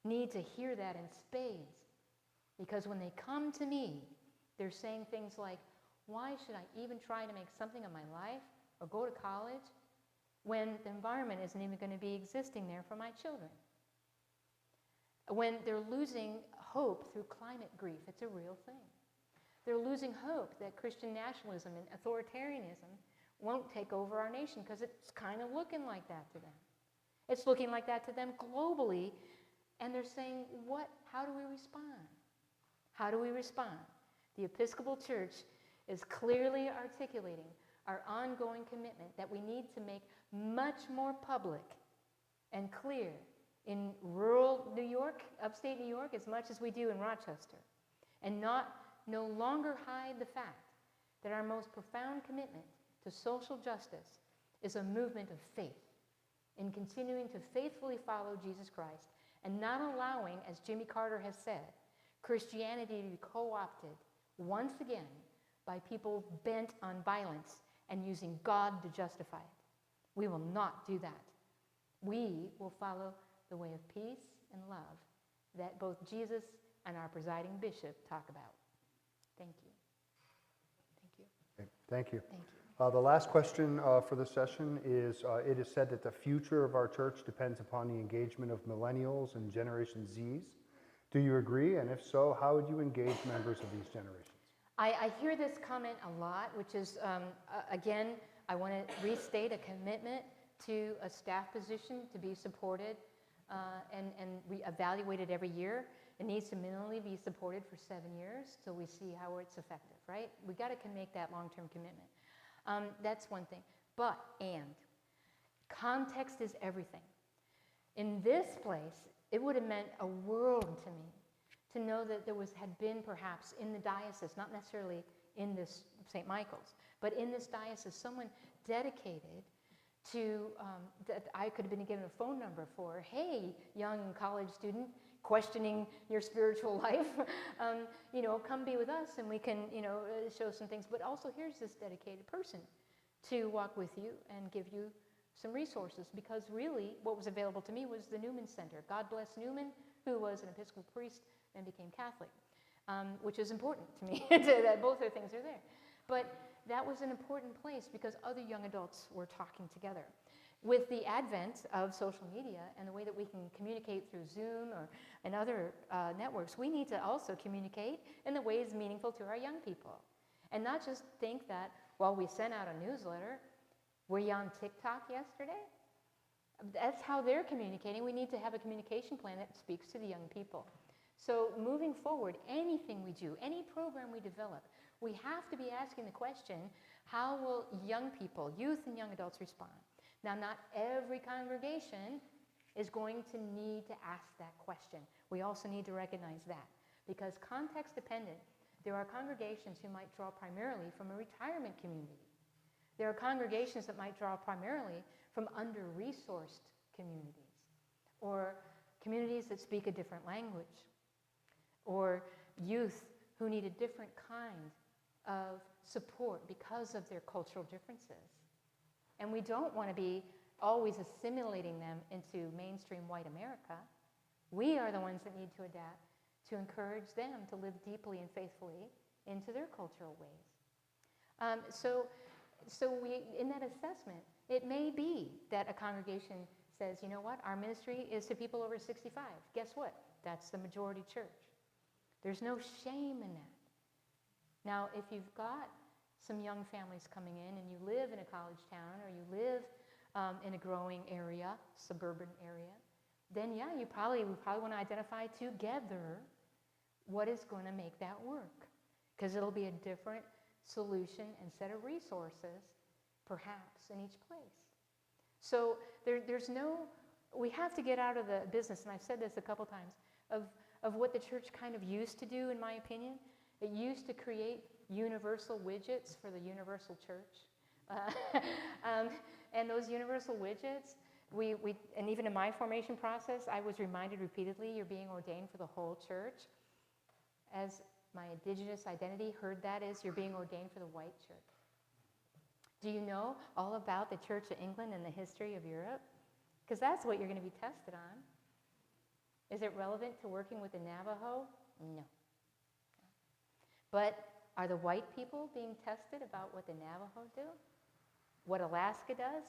need to hear that in spades, because when they come to me, they're saying things like, why should I even try to make something of my life or go to college when the environment isn't even going to be existing there for my children? When they're losing hope through climate grief, it's a real thing. They're losing hope that Christian nationalism and authoritarianism won't take over our nation, because it's kind of looking like that to them. It's looking like that to them globally, and they're saying, how do we respond? How do we respond? The Episcopal Church is clearly articulating our ongoing commitment that we need to make much more public and clear in rural New York, upstate New York, as much as we do in Rochester, and no longer hide the fact that our most profound commitment to social justice is a movement of faith in continuing to faithfully follow Jesus Christ and not allowing, as Jimmy Carter has said, Christianity to be co-opted once again by people bent on violence and using God to justify it. We will not do that. We will follow the way of peace and love that both Jesus and our presiding bishop talk about. Thank you. Thank you. Okay, thank you. Thank you. The last question for this session is, it is said that the future of our church depends upon the engagement of millennials and Generation Zs. Do you agree? And if so, how would you engage members of these generations? I hear this comment a lot, which is, again, I want to restate a commitment to a staff position to be supported and evaluated every year. It needs to minimally be supported for 7 years till we see how it's effective, right? We got to make that long-term commitment. That's one thing. And context is everything. In this place, it would have meant a world to me to know that there had been perhaps in the diocese, not necessarily in this St. Michael's, but in this diocese, someone dedicated to, that I could have been given a phone number for, hey, young college student, questioning your spiritual life, come be with us and we can, show some things. But also here's this dedicated person to walk with you and give you some resources, because really what was available to me was the Newman Center. God bless Newman, who was an Episcopal priest and became Catholic, which is important to me, that both of things are there. But that was an important place because other young adults were talking together. With the advent of social media and the way that we can communicate through Zoom and other networks, we need to also communicate in the ways meaningful to our young people. And not just think that, well, we sent out a newsletter. Were you on TikTok yesterday? That's how they're communicating. We need to have a communication plan that speaks to the young people. So moving forward, anything we do, any program we develop, we have to be asking the question, how will young people, youth and young adults respond? Now, not every congregation is going to need to ask that question. We also need to recognize that, because context dependent, there are congregations who might draw primarily from a retirement community. There are congregations that might draw primarily from under-resourced communities, or communities that speak a different language, or youth who need a different kind of support because of their cultural differences. And we don't want to be always assimilating them into mainstream white America. We are the ones that need to adapt to encourage them to live deeply and faithfully into their cultural ways. So we, in that assessment, it may be that a congregation says, you know what, our ministry is to people over 65. Guess what? That's the majority church. There's no shame in that. Now, if you've got some young families coming in and you live in a college town or you live in a growing area, suburban area, then yeah, we probably want to identify together what is going to make that work. Because it'll be a different solution and set of resources, perhaps, in each place. So we have to get out of the business, and I've said this a couple times, of what the church kind of used to do, in my opinion. It used to create universal widgets for the universal church. And those universal widgets, and even in my formation process, I was reminded repeatedly, you're being ordained for the whole church. As my indigenous identity heard that as you're being ordained for the white church. Do you know all about the Church of England and the history of Europe? Because that's what you're going to be tested on. Is it relevant to working with the Navajo? No. But are the white people being tested about what the Navajo do? What Alaska does?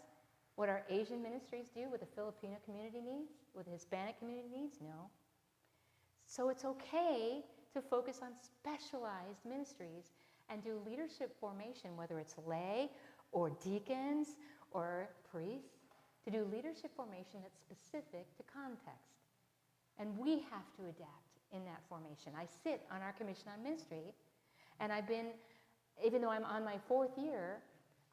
What our Asian ministries do? What the Filipino community needs? What the Hispanic community needs? No. So it's okay to focus on specialized ministries and do leadership formation, whether it's lay or deacons or priests, to do leadership formation that's specific to context. And we have to adapt in that formation. I sit on our Commission on Ministry, and I've been, even though I'm on my 4th year,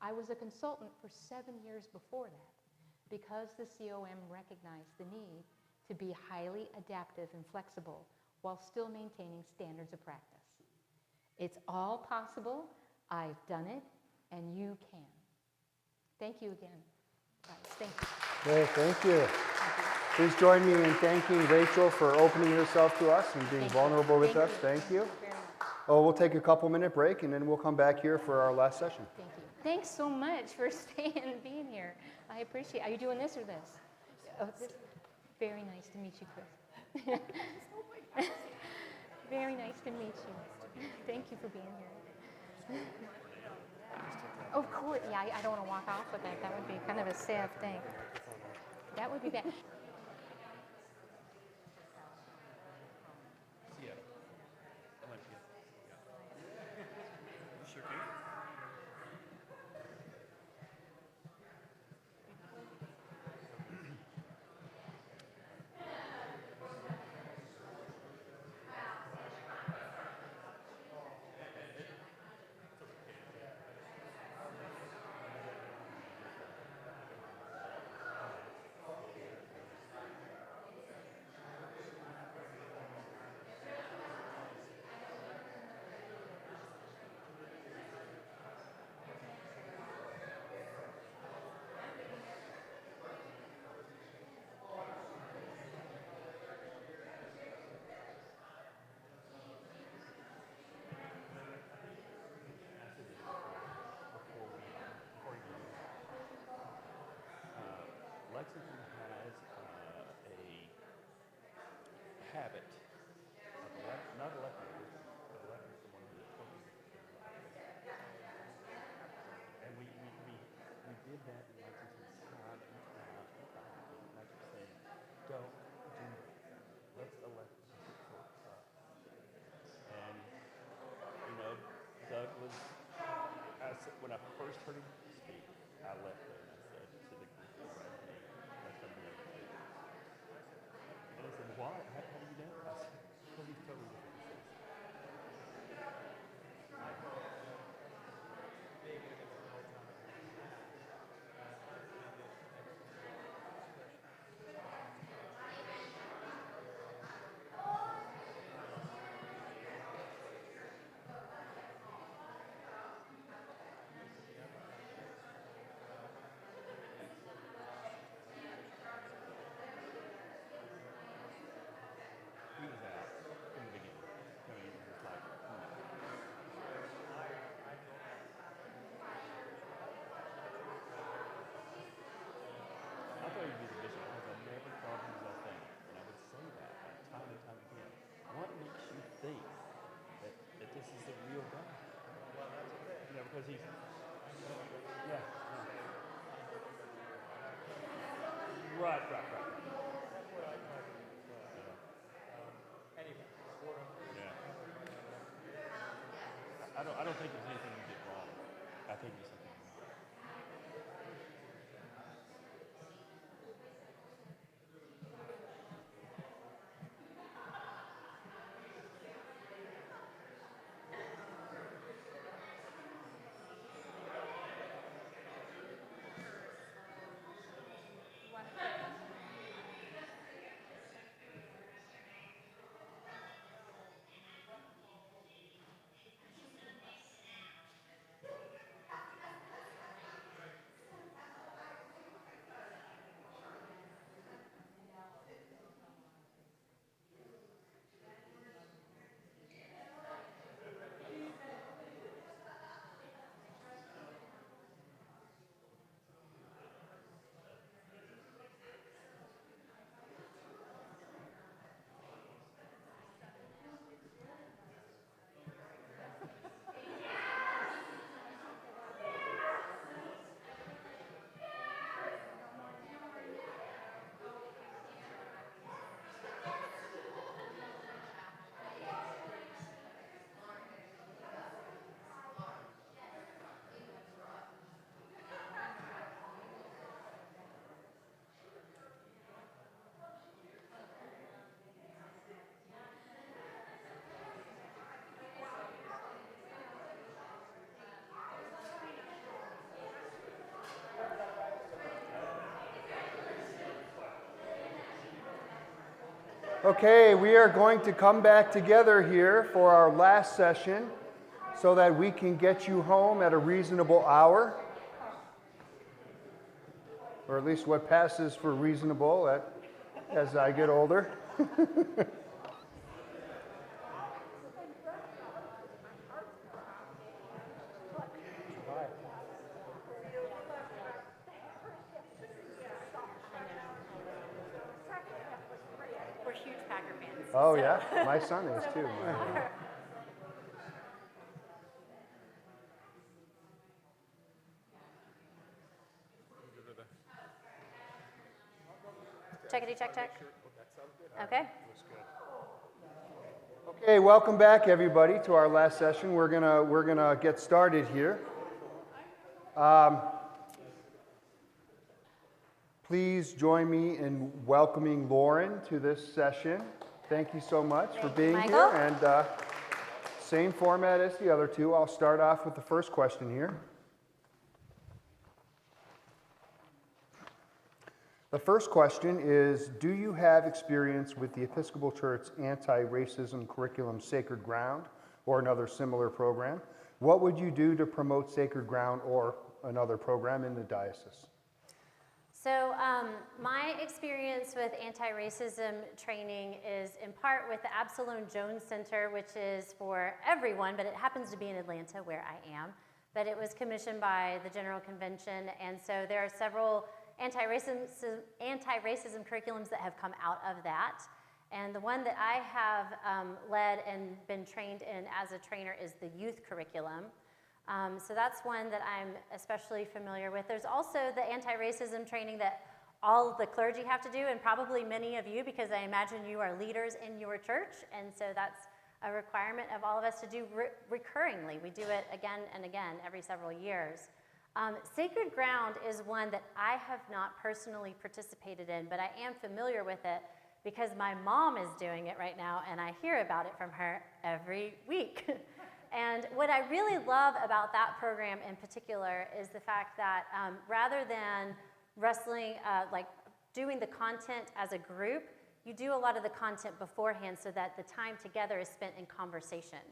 I was a consultant for 7 years before that, because the COM recognized the need to be highly adaptive and flexible while still maintaining standards of practice. It's all possible. I've done it, and you can. Thank you again, guys. Thank you. Okay, thank you. Thank you. Please join me in thanking Rachel for opening herself to us and being vulnerable with us. Thank you. Oh, we'll take a couple-minute break, and then we'll come back here for our last session. Thank you. Thanks so much for staying and being here. I appreciate it. Are you doing this or this? Oh, very nice to meet you, Chris. Very nice to meet you. Thank you for being here. Of course, yeah, I don't want to walk off with that. That would be kind of a sad thing. That would be bad. Lexington has a habit of not electing, but electing someone who is totally different. And we did that in Lexington time and time and time again. And I keep saying, don't do that. Let's elect people for us. And, you know, Doug was, when I first heard him speak, I left there and I said to the group that right me, that's something that I do. And they said, why? How do you know? I said, well, he's totally different. He was out from the beginning. I mean, it was like, I thought he'd be the bishop because I never thought he was authentic. And I would say that time and time again. What makes you think that this is the real God? You know, because he's, yeah. Right. Yeah. I don't think there's anything you did wrong. I think there's something you did. Okay, we are going to come back together here for our last session so that we can get you home at a reasonable hour, or at least what passes for reasonable at as I get older. We're huge Packer fans. Oh, yeah? My son is too. Checkity check check. Okay. Okay, welcome back, everybody, to our last session. We're gonna get started here. Please join me in welcoming Lauren to this session. Thank you so much for being Michael. here. And same format as the other two. I'll start off with the first question here. The first question is, do you have experience with the Episcopal Church anti-racism curriculum Sacred Ground or another similar program? What would you do to promote Sacred Ground or another program in the diocese? So my experience with anti-racism training is in part with the Absalom Jones Center, which is for everyone, but it happens to be in Atlanta where I am. But it was commissioned by the General Convention, and so there are several anti-racism curriculums that have come out of that. And the one that I have led and been trained in as a trainer is the youth curriculum. So that's one that I'm especially familiar with. There's also the anti-racism training that all the clergy have to do, and probably many of you, because I imagine you are leaders in your church, and so that's a requirement of all of us to do recurringly. We do it again and again every several years. Sacred Ground is one that I have not personally participated in, but I am familiar with it because my mom is doing it right now, and I hear about it from her every week. And what I really love about that program in particular is the fact that rather than wrestling, like doing the content as a group, you do a lot of the content beforehand so that the time together is spent in conversation.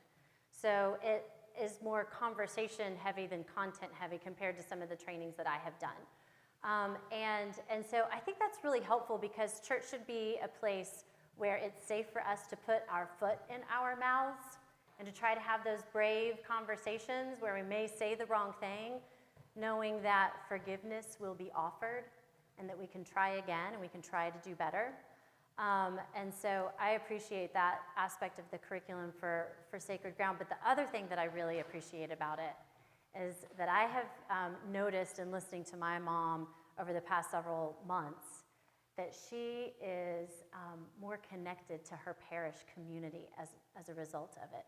So it is more conversation heavy than content heavy compared to some of the trainings that I have done. And so I think that's really helpful because church should be a place where it's safe for us to put our foot in our mouths and to try to have those brave conversations where we may say the wrong thing, knowing that forgiveness will be offered and that we can try again and we can try to do better. And so I appreciate that aspect of the curriculum for Sacred Ground. But the other thing that I really appreciate about it is that I have noticed in listening to my mom over the past several months that she is more connected to her parish community as a result of it.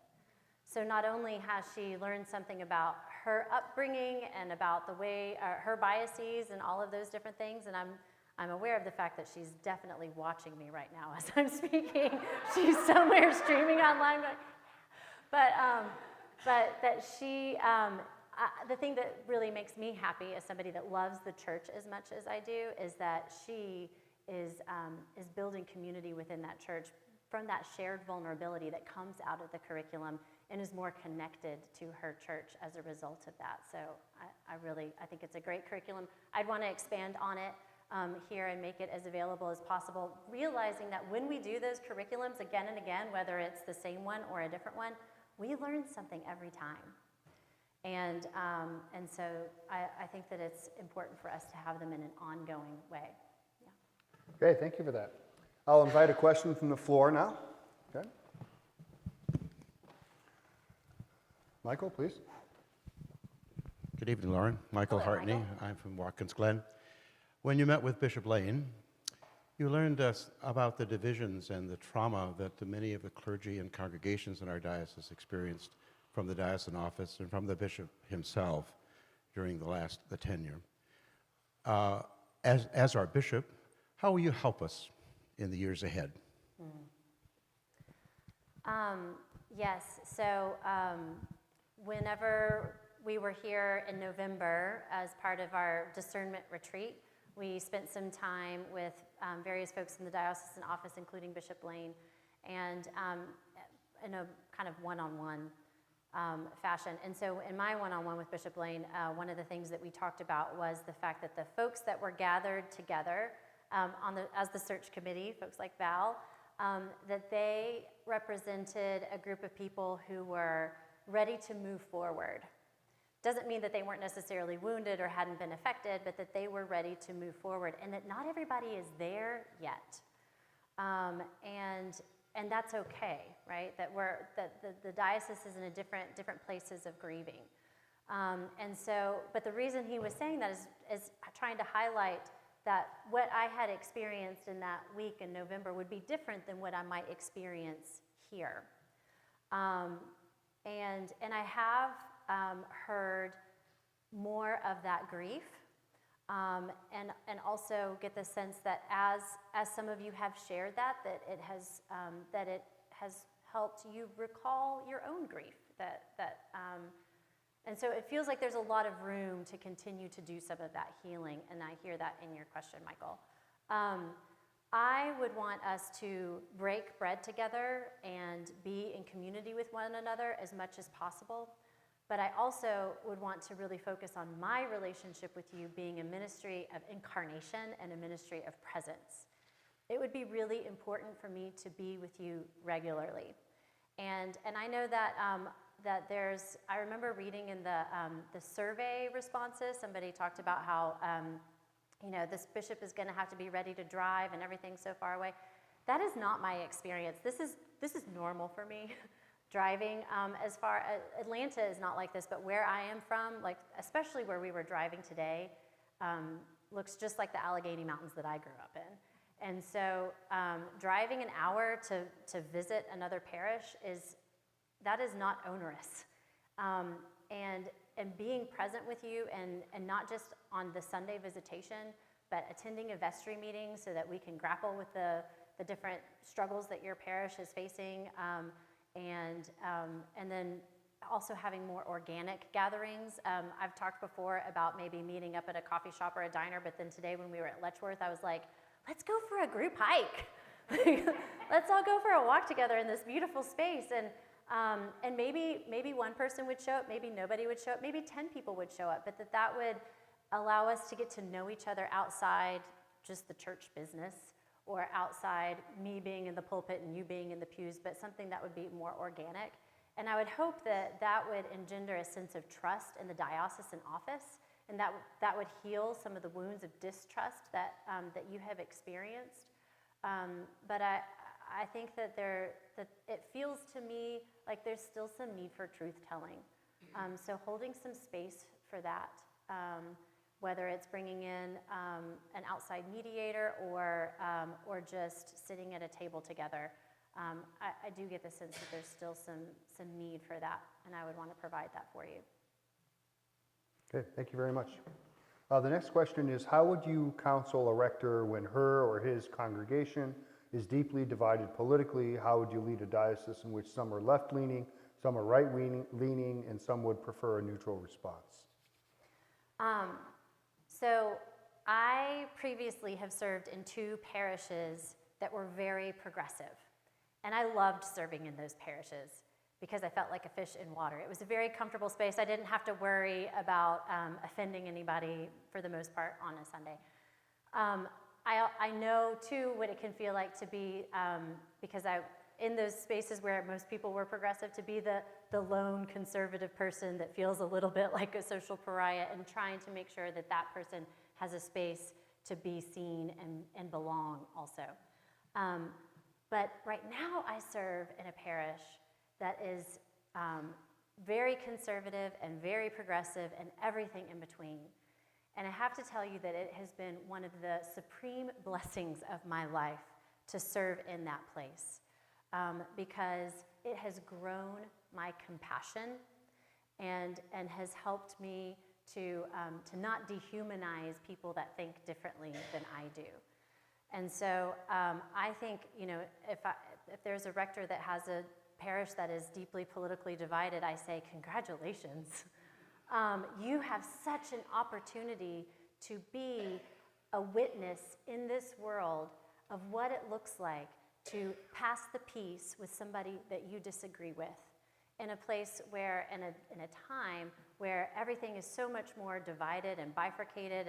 So not only has she learned something about her upbringing and about the way her biases and all of those different things, and I'm aware of the fact that she's definitely watching me right now as I'm speaking. She's somewhere streaming online, but that she, the thing that really makes me happy as somebody that loves the church as much as I do is that she is building community within that church from that shared vulnerability that comes out of the curriculum and is more connected to her church as a result of that. So I think it's a great curriculum. I'd want to expand on it here and make it as available as possible, realizing that when we do those curriculums again and again, whether it's the same one or a different one, we learn something every time. And so I think that it's important for us to have them in an ongoing way. Yeah. Okay, thank you for that. I'll invite a question from the floor now. Okay. Michael, please. Good evening, Lauren. Michael Hartney. Michael. I'm from Watkins Glen. When you met with Bishop Lane, you learned about the divisions and the trauma that many of the clergy and congregations in our diocese experienced from the diocesan office and from the bishop himself during the tenure. As our bishop, how will you help us in the years ahead? Yes, so whenever we were here in November as part of our discernment retreat, we spent some time with various folks in the diocesan office, including Bishop Lane, and in a kind of one-on-one fashion. And so in my one-on-one with Bishop Lane, one of the things that we talked about was the fact that the folks that were gathered together as the search committee, folks like Val, that they represented a group of people who were ready to move forward. Doesn't mean that they weren't necessarily wounded or hadn't been affected, but that they were ready to move forward, and that not everybody is there yet. And that's okay, right? That the diocese is in a different places of grieving. But the reason he was saying that is trying to highlight that what I had experienced in that week in November would be different than what I might experience here. And I have heard more of that grief, and also get the sense that as some of you have shared that it has helped you recall your own grief. And so it feels like there's a lot of room to continue to do some of that healing, and I hear that in your question, Michael. I would want us to break bread together and be in community with one another as much as possible. But I also would want to really focus on my relationship with you being a ministry of incarnation and a ministry of presence. It would be really important for me to be with you regularly. And I know that I remember reading in the survey responses, somebody talked about how, this bishop is going to have to be ready to drive and everything's so far away. That is not my experience. This is normal for me. Driving as far as Atlanta is not like this, but where I am from, like especially where we were driving today, looks just like the Allegheny Mountains that I grew up in. And so driving an hour to visit another parish is not onerous. And being present with you and not just on the Sunday visitation, but attending a vestry meeting so that we can grapple with the different struggles that your parish is facing. And then also having more organic gatherings. I've talked before about maybe meeting up at a coffee shop or a diner, but then today when we were at Letchworth, I was like, let's go for a group hike. Let's all go for a walk together in this beautiful space. And maybe one person would show up, maybe nobody would show up, maybe 10 people would show up, but that would allow us to get to know each other outside just the church business, or outside me being in the pulpit and you being in the pews, but something that would be more organic. And I would hope that would engender a sense of trust in the diocesan office, and that would heal some of the wounds of distrust that you have experienced. But I think that it feels to me like there's still some need for truth-telling. So holding some space for that, whether it's bringing in an outside mediator or just sitting at a table together. I do get the sense that there's still some need for that, and I would want to provide that for you. Okay, thank you very much. The next question is, how would you counsel a rector when her or his congregation is deeply divided politically? How would you lead a diocese in which some are left-leaning, some are right-leaning, and some would prefer a neutral response? So I previously have served in 2 parishes that were very progressive. And I loved serving in those parishes because I felt like a fish in water. It was a very comfortable space. I didn't have to worry about offending anybody for the most part on a Sunday. I know too what it can feel like to be, because in those spaces where most people were progressive, to be the lone conservative person that feels a little bit like a social pariah, and trying to make sure that person has a space to be seen and belong also. But right now I serve in a parish that is very conservative and very progressive and everything in between. And I have to tell you that it has been one of the supreme blessings of my life to serve in that place, because it has grown my compassion and has helped me to not dehumanize people that think differently than I do. And so I think, if there's a rector that has a parish that is deeply politically divided, I say, congratulations. You have such an opportunity to be a witness in this world of what it looks like to pass the peace with somebody that you disagree with, in a place where, in a time where everything is so much more divided and bifurcated,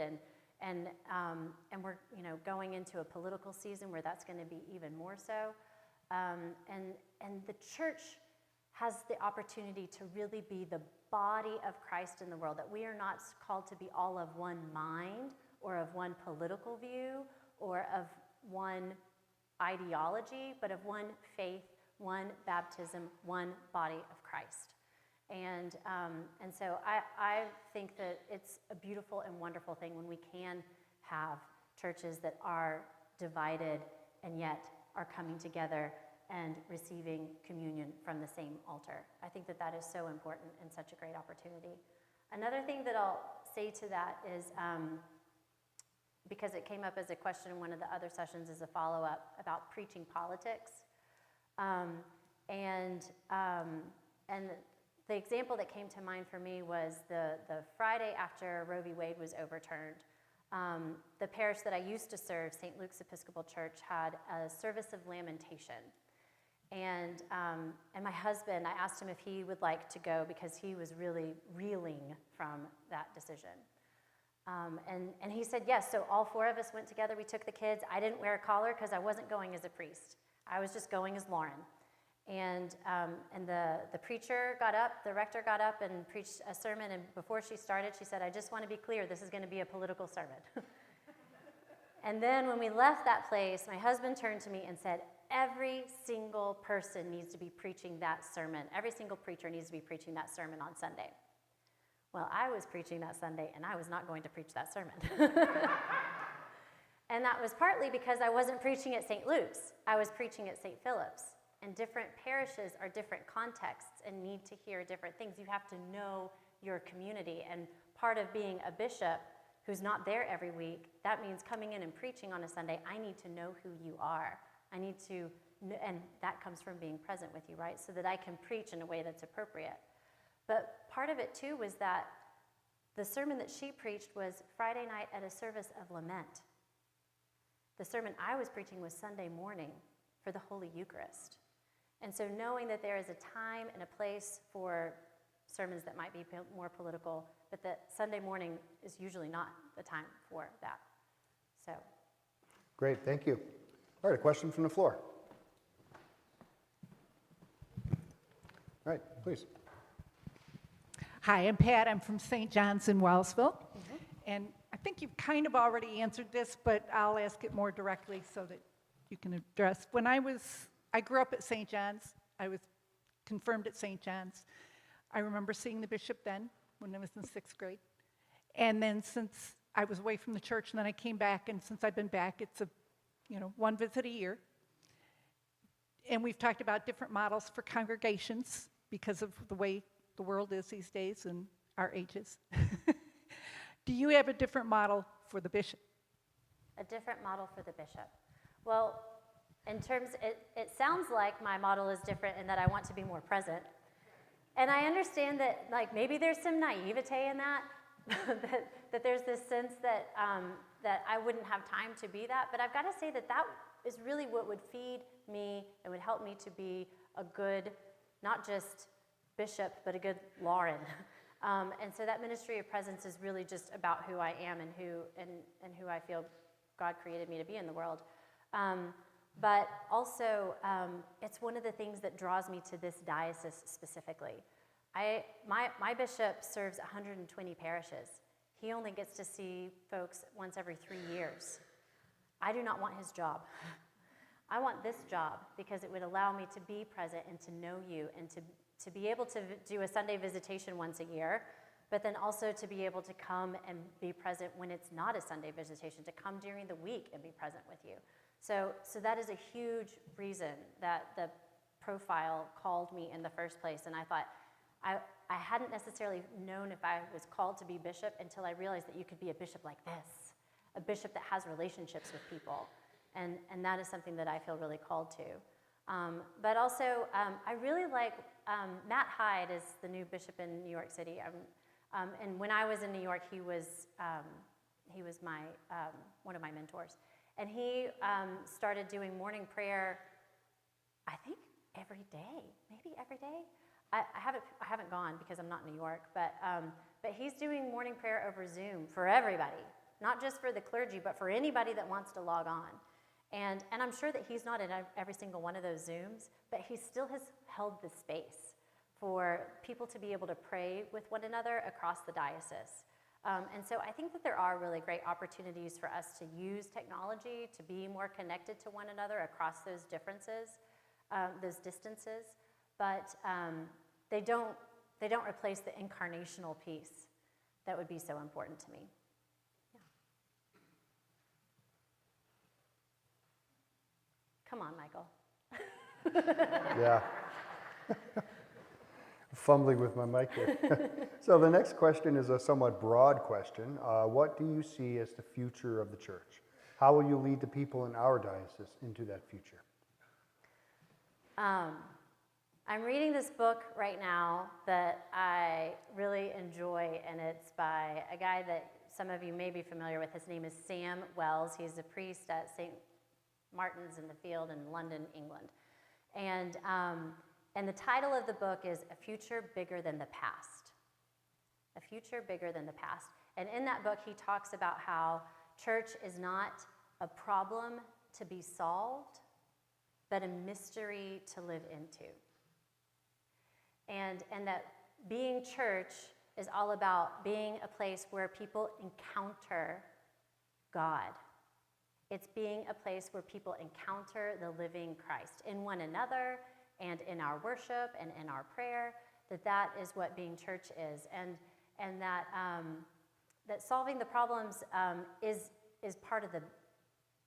And we're, going into a political season where that's going to be even more so. And the church has the opportunity to really be the body of Christ in the world, that we are not called to be all of one mind or of one political view or of one ideology, but of one faith, one baptism, one body of Christ. And so I think that it's a beautiful and wonderful thing when we can have churches that are divided and yet are coming together and receiving communion from the same altar. I think that that is so important and such a great opportunity. Another thing that I'll say to that is, because it came up as a question in one of the other sessions as a follow-up about preaching politics. And the example that came to mind for me was the Friday after Roe v. Wade was overturned. The parish that I used to serve, St. Luke's Episcopal Church, had a service of lamentation. And my husband, I asked him if he would like to go because he was really reeling from that decision. And he said yes, so all four of us went together, we took the kids. I didn't wear a collar because I wasn't going as a priest. I was just going as Lauren. And the preacher got up, the rector got up and preached a sermon, and before she started, she said, I just want to be clear, this is going to be a political sermon. And then when we left that place, my husband turned to me and said, every single person needs to be preaching that sermon. Every single preacher needs to be preaching that sermon on Sunday. Well, I was preaching that Sunday, and I was not going to preach that sermon. And that was partly because I wasn't preaching at St. Luke's. I was preaching at St. Philip's. And different parishes are different contexts and need to hear different things. You have to know your community. And part of being a bishop who's not there every week, that means coming in and preaching on a Sunday. I need to know who you are. I need to, and that comes from being present with you, right? So that I can preach in a way that's appropriate. But part of it too was that the sermon that she preached was Friday night at a service of lament. The sermon I was preaching was Sunday morning for the Holy Eucharist. And so knowing that there is a time and a place for sermons that might be more political, but that Sunday morning is usually not the time for that. So. Great, thank you. All right, a question from the floor. All right, please. Hi, I'm Pat. I'm from St. John's in Wellsville. And I think you've kind of already answered this, but I'll ask it more directly so that you can address. I grew up at St. John's. I was confirmed at St. John's. I remember seeing the bishop then when I was in 6th grade. And then since I was away from the church and then I came back, and since I've been back, it's one visit a year. And we've talked about different models for congregations because of the way the world is these days and our ages. Do you have a different model for the bishop? A different model for the bishop. Well, in terms, it sounds like my model is different in that I want to be more present. And I understand that, maybe there's some naivete in that, that there's this sense that I wouldn't have time to be that. But I've got to say that is really what would feed me and would help me to be a good, not just bishop, but a good Lauren. And so that ministry of presence is really just about who I am and who I feel God created me to be in the world. But also, it's one of the things that draws me to this diocese specifically. My bishop serves 120 parishes. He only gets to see folks once every 3 years. I do not want his job. I want this job because it would allow me to be present and to know you and to be able to do a Sunday visitation once a year, but then also to be able to come and be present when it's not a Sunday visitation, to come during the week and be present with you. So that is a huge reason that the profile called me in the first place. And I thought, I hadn't necessarily known if I was called to be bishop until I realized that you could be a bishop like this, a bishop that has relationships with people. And that is something that I feel really called to. But also, I really like, Matt Hyde is the new bishop in New York City. And when I was in New York, he was my one of my mentors. And he started doing morning prayer, I think every day, maybe every day. I haven't gone because I'm not in New York, but he's doing morning prayer over Zoom for everybody. not just for the clergy, but for anybody that wants to log on. And I'm sure that he's not in every single one of those Zooms, but he still has held the space for people to be able to pray with one another across the diocese. And so I think that there are really great opportunities for us to use technology to be more connected to one another across those differences, those distances, but they don't replace the incarnational piece that would be so important to me. Come on, Michael. Yeah. Fumbling with my mic here. So the next question is a somewhat broad question. What do you see as the future of the church? How will you lead the people in our diocese into that future? I'm reading this book right now that I really enjoy, and it's by a guy that some of you may be familiar with. His name is Sam Wells. He's a priest at St. Martin's in the Field in London, England. And the title of the book is A Future Bigger Than the Past. A Future Bigger Than the Past. And in that book, he talks about how church is not a problem to be solved, but a mystery to live into. And that being church is all about being a place where people encounter God. It's being a place where people encounter the living Christ in one another and in our worship and in our prayer, that is what being church is. And that solving the problems is part of the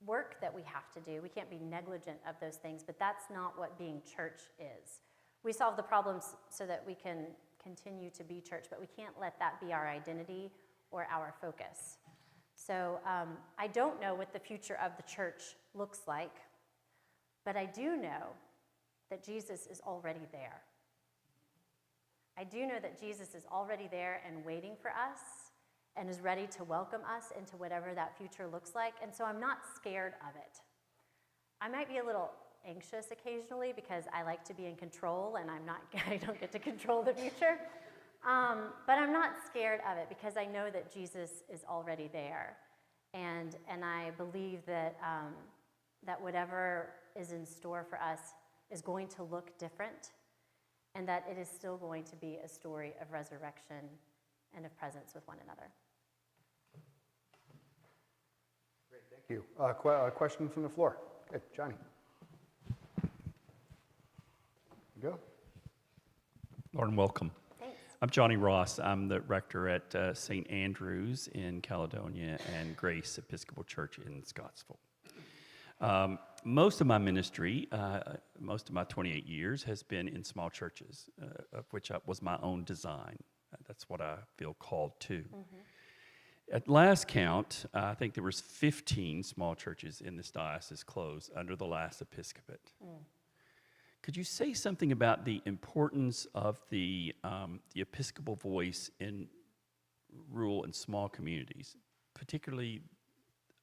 work that we have to do. We can't be negligent of those things, but that's not what being church is. We solve the problems so that we can continue to be church, but we can't let that be our identity or our focus. So I don't know what the future of the church looks like, but I do know that Jesus is already there. I do know that Jesus is already there and waiting for us and is ready to welcome us into whatever that future looks like, and so I'm not scared of it. I might be a little anxious occasionally because I like to be in control and I don't get to control the future. But I'm not scared of it because I know that Jesus is already there. And I believe that, that whatever is in store for us is going to look different, and that it is still going to be a story of resurrection and of presence with one another. Great, thank you. A question from the floor. Okay, Johnny. You go. Lord, and welcome. Thanks. I'm Johnny Ross. I'm the rector at St. Andrews in Caledonia and Grace Episcopal Church in Scottsville. Most of my ministry, most of my 28 years, has been in small churches, of which was my own design. That's what I feel called to. Mm-hmm. At last count, I think there was 15 small churches in this diocese closed under the last episcopate. Mm. Could you say something about the importance of the episcopal voice in rural and small communities, particularly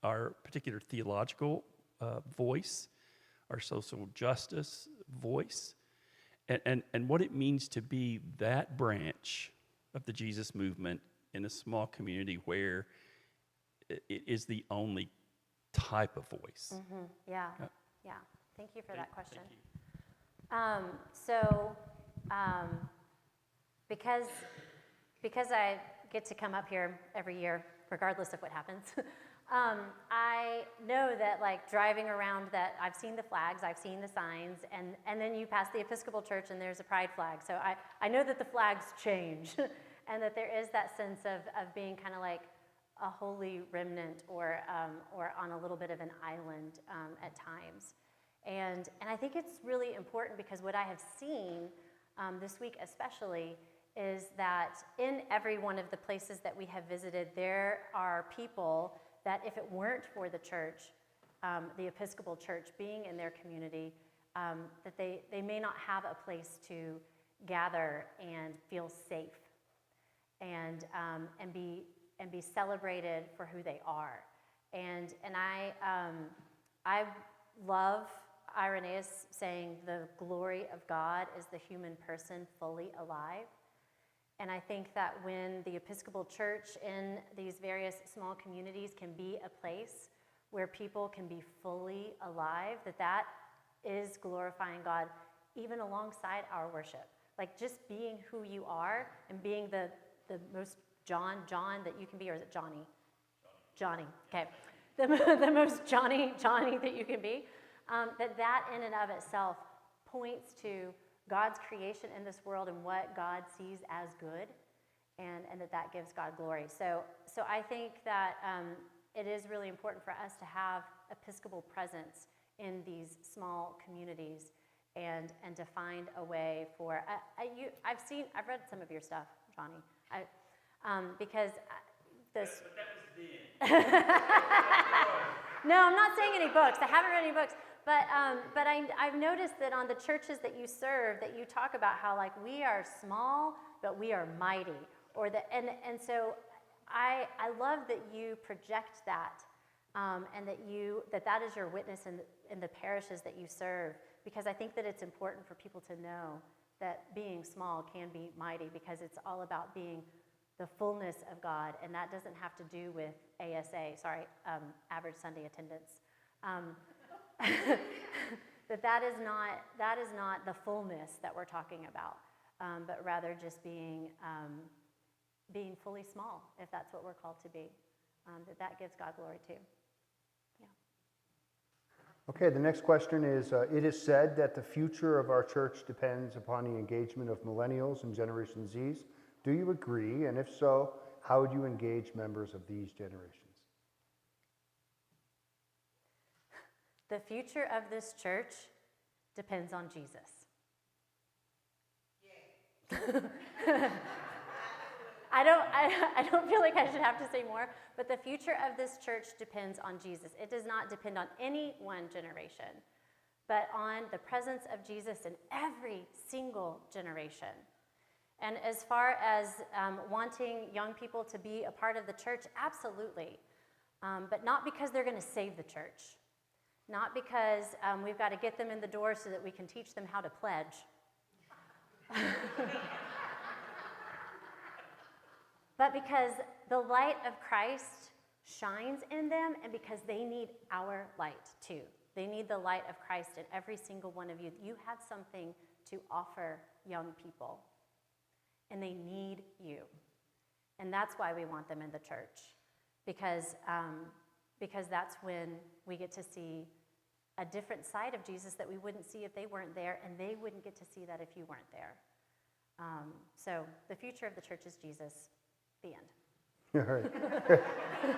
our particular theological voice, our social justice voice, and what it means to be that branch of the Jesus movement in a small community where it is the only type of voice? Mm-hmm. Yeah. Thank you for that question. Thank you. Because I get to come up here every year, regardless of what happens, I know that, like, driving around, that I've seen the flags, I've seen the signs, and then you pass the Episcopal Church and there's a pride flag. So I know that the flags change and that there is that sense of being kind of like a holy remnant or on a little bit of an island at times. And I think it's really important because what I have seen this week especially is that in every one of the places that we have visited, there are people that if it weren't for the church, the Episcopal Church being in their community, that they may not have a place to gather and feel safe and be celebrated for who they are. And I love Irenaeus saying the glory of God is the human person fully alive. And I think that when the Episcopal Church in these various small communities can be a place where people can be fully alive, that is glorifying God even alongside our worship. Like just being who you are and being the most John that you can be, or is it Johnny? Johnny, okay. The most Johnny that you can be, that in and of itself points to God's creation in this world and what God sees as good, and that gives God glory. So I think that it is really important for us to have Episcopal presence in these small communities, and to find a way for I've read some of your stuff, Johnny, because this. But that was then. No, I'm not saying any books. I haven't read any books. But I've noticed that on the churches that you serve, that you talk about how like we are small, but we are mighty, and so I love that you project that, and that is your witness in the parishes that you serve, because I think that it's important for people to know that being small can be mighty, because it's all about being the fullness of God, and that doesn't have to do with ASA. Sorry, average Sunday attendance. that is not the fullness that we're talking about, but rather just being fully small, if that's what we're called to be. That gives God glory too. Yeah. Okay, the next question is, it is said that the future of our church depends upon the engagement of millennials and Generation Zs. Do you agree? And if so, how would you engage members of these generations? The future of this church depends on Jesus. I don't feel like I should have to say more, but the future of this church depends on Jesus. It does not depend on any one generation, but on the presence of Jesus in every single generation. And as far as wanting young people to be a part of the church, absolutely, but not because they're going to save the church. Not because we've got to get them in the door so that we can teach them how to pledge. But because the light of Christ shines in them, and because they need our light too. They need the light of Christ in every single one of you. You have something to offer young people, and they need you. And that's why we want them in the church, because that's when we get to see a different side of Jesus that we wouldn't see if they weren't there, and they wouldn't get to see that if you weren't there. So the future of the church is Jesus. The end. All right.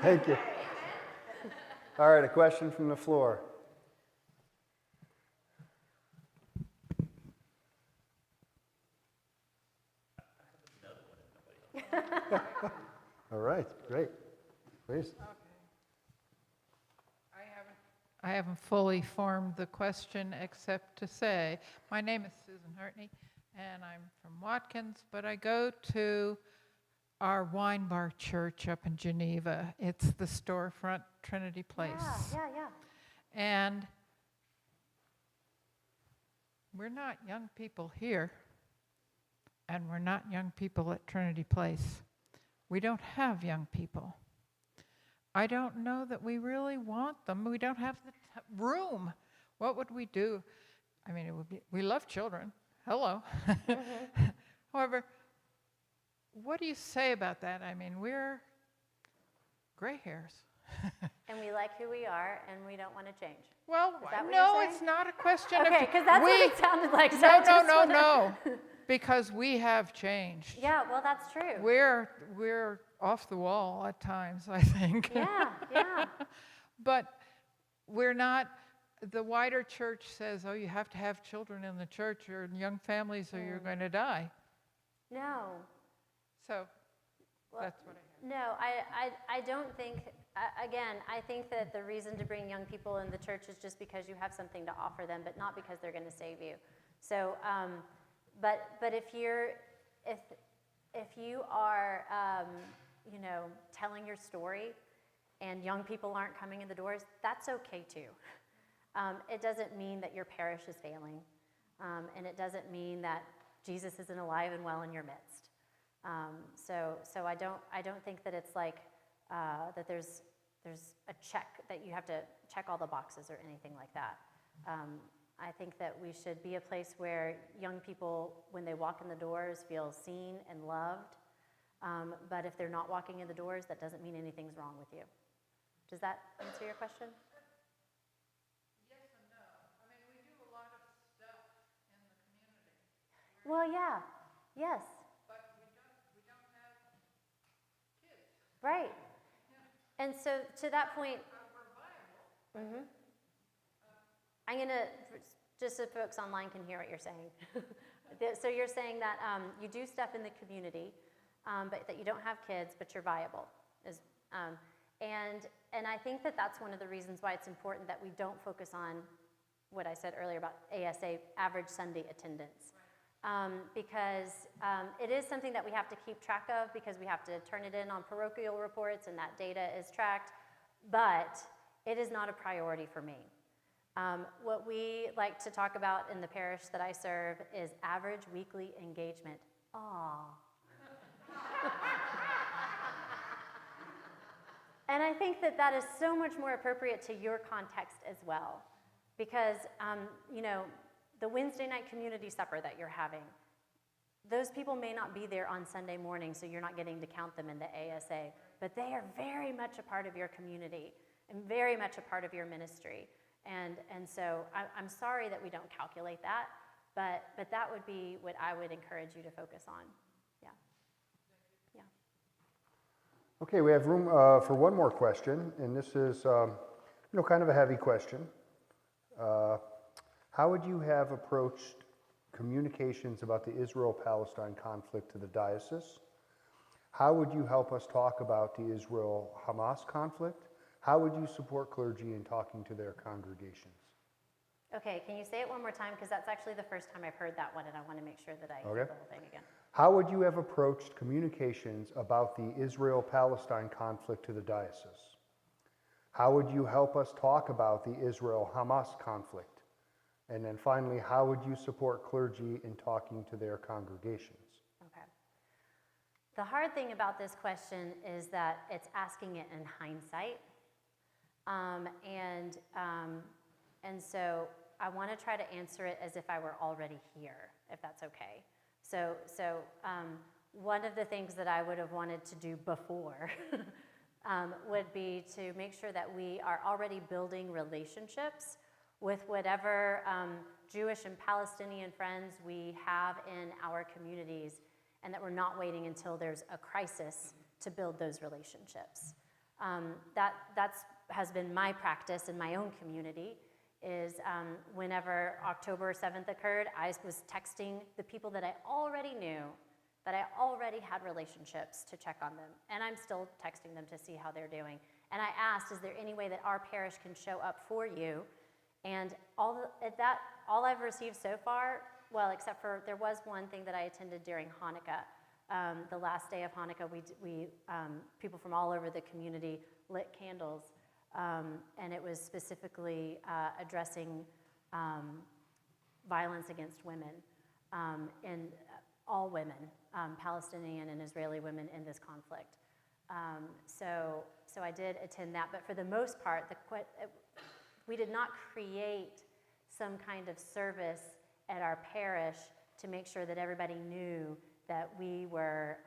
Thank you. All right, a question from the floor. All right, great. Please. I haven't fully formed the question except to say, my name is Susan Hartney, and I'm from Watkins, but I go to our wine bar church up in Geneva. It's the storefront Trinity Place. Yeah. And we're not young people here, and we're not young people at Trinity Place. We don't have young people. I don't know that we really want them. We don't have the room. What would we do? I mean, we love children. Hello. Mm-hmm. However, what do you say about that? I mean, we're gray hairs. And we like who we are, and we don't want to change. Well, no, it's not a question of... Okay, because that's what it sounded like. So No. Because we have changed. Yeah, well, that's true. We're off the wall at times, I think. Yeah. But we're not... The wider church says, oh, you have to have children in the church or young families or you're going to die. No. So that's what I hear. No, I don't think, again, I think that the reason to bring young people in the church is just because you have something to offer them, but not because they're going to save you. So, but if you are, telling your story and young people aren't coming in the doors, that's okay too. It doesn't mean that your parish is failing, and it doesn't mean that Jesus isn't alive and well in your midst. So I don't think that it's like that there's a check that you have to check all the boxes or anything like that. I think that we should be a place where young people, when they walk in the doors, feel seen and loved. But if they're not walking in the doors, that doesn't mean anything's wrong with you. Does that answer your question? Yes and no. I mean, we do a lot of stuff in the community. Well, yeah. Yes. But we don't have kids. Right. And so to that point, We're viable. I'm going to, just so folks online can hear what you're saying. So you're saying that you do stuff in the community, but that you don't have kids, but you're viable. And I think that that's one of the reasons why it's important that we don't focus on what I said earlier about ASA, average Sunday attendance. Because it is something that we have to keep track of because we have to turn it in on parochial reports and that data is tracked, but it is not a priority for me. What we like to talk about in the parish that I serve is average weekly engagement. Aww. And I think that that is so much more appropriate to your context as well. Because, the Wednesday night community supper that you're having, those people may not be there on Sunday morning, so you're not getting to count them in the ASA, but they are very much a part of your community and very much a part of your ministry. And so I'm sorry that we don't calculate that, but that would be what I would encourage you to focus on. Yeah. Okay, we have room for one more question, and this is, kind of a heavy question. How would you have approached communications about the Israel-Palestine conflict to the diocese? How would you help us talk about the Israel-Hamas conflict? How would you support clergy in talking to their congregations? Okay, can you say it one more time? Because that's actually the first time I've heard that one, and I want to make sure that I hear the whole thing again. How would you have approached communications about the Israel-Palestine conflict to the diocese? How would you help us talk about the Israel-Hamas conflict? And then finally, how would you support clergy in talking to their congregations? Okay. The hard thing about this question is that it's asking it in hindsight. And so I want to try to answer it as if I were already here, if that's okay. So one of the things that I would have wanted to do before would be to make sure that we are already building relationships with whatever Jewish and Palestinian friends we have in our communities, and that we're not waiting until there's a crisis to build those relationships. That has been my practice in my own community, is whenever October 7th occurred, I was texting the people that I already knew, that I already had relationships, to check on them. And I'm still texting them to see how they're doing. And I asked, is there any way that our parish can show up for you? And all I've received so far, well, except for there was one thing that I attended during Hanukkah. The last day of Hanukkah, we people from all over the community lit candles, and it was specifically addressing violence against women, and all women, Palestinian and Israeli women in this conflict. So I did attend that, but for the most part, we did not create some kind of service at our parish to make sure that everybody knew that we were,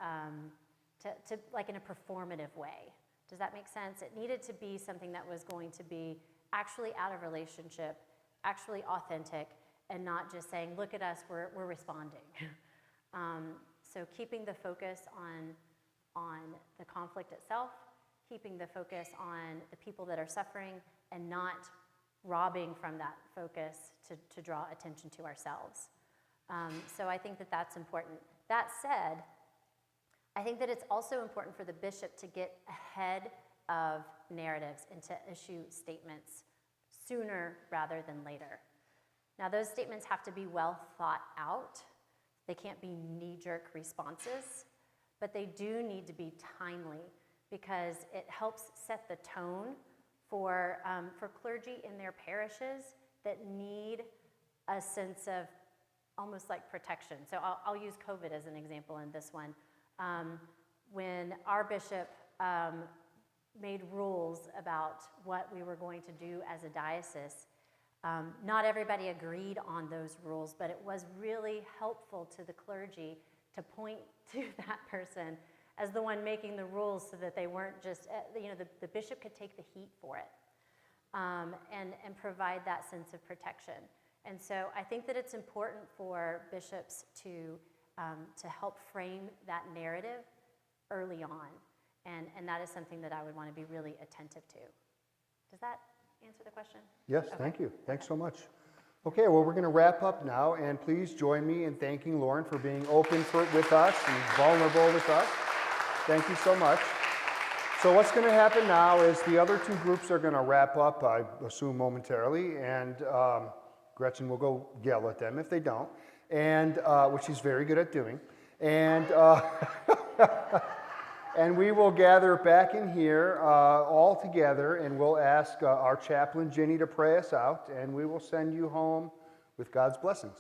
like in a performative way. Does that make sense? It needed to be something that was going to be actually out of relationship, actually authentic, and not just saying, look at us, we're responding. So keeping the focus on the conflict itself, keeping the focus on the people that are suffering, and not robbing from that focus to draw attention to ourselves. So I think that that's important. That said, I think that it's also important for the bishop to get ahead of narratives and to issue statements sooner rather than later. Now, those statements have to be well thought out. They can't be knee-jerk responses, but they do need to be timely because it helps set the tone for clergy in their parishes that need a sense of almost like protection. So I'll use COVID as an example in this one. When our bishop made rules about what we were going to do as a diocese, not everybody agreed on those rules, but it was really helpful to the clergy to point to that person as the one making the rules so that they weren't just, the bishop could take the heat for it and provide that sense of protection. And so I think that it's important for bishops to help frame that narrative early on. And that is something that I would want to be really attentive to. Does that answer the question? Yes, Okay. thank you. Thanks so much. Okay, well, we're going to wrap up now, and please join me in thanking Lauren for being open with us and vulnerable with us. Thank you so much. So what's going to happen now is the other two groups are going to wrap up, I assume momentarily, and Gretchen will go yell at them if they don't, and which she's very good at doing. And and we will gather back in here all together, and we'll ask our chaplain, Ginny, to pray us out, and we will send you home with God's blessings.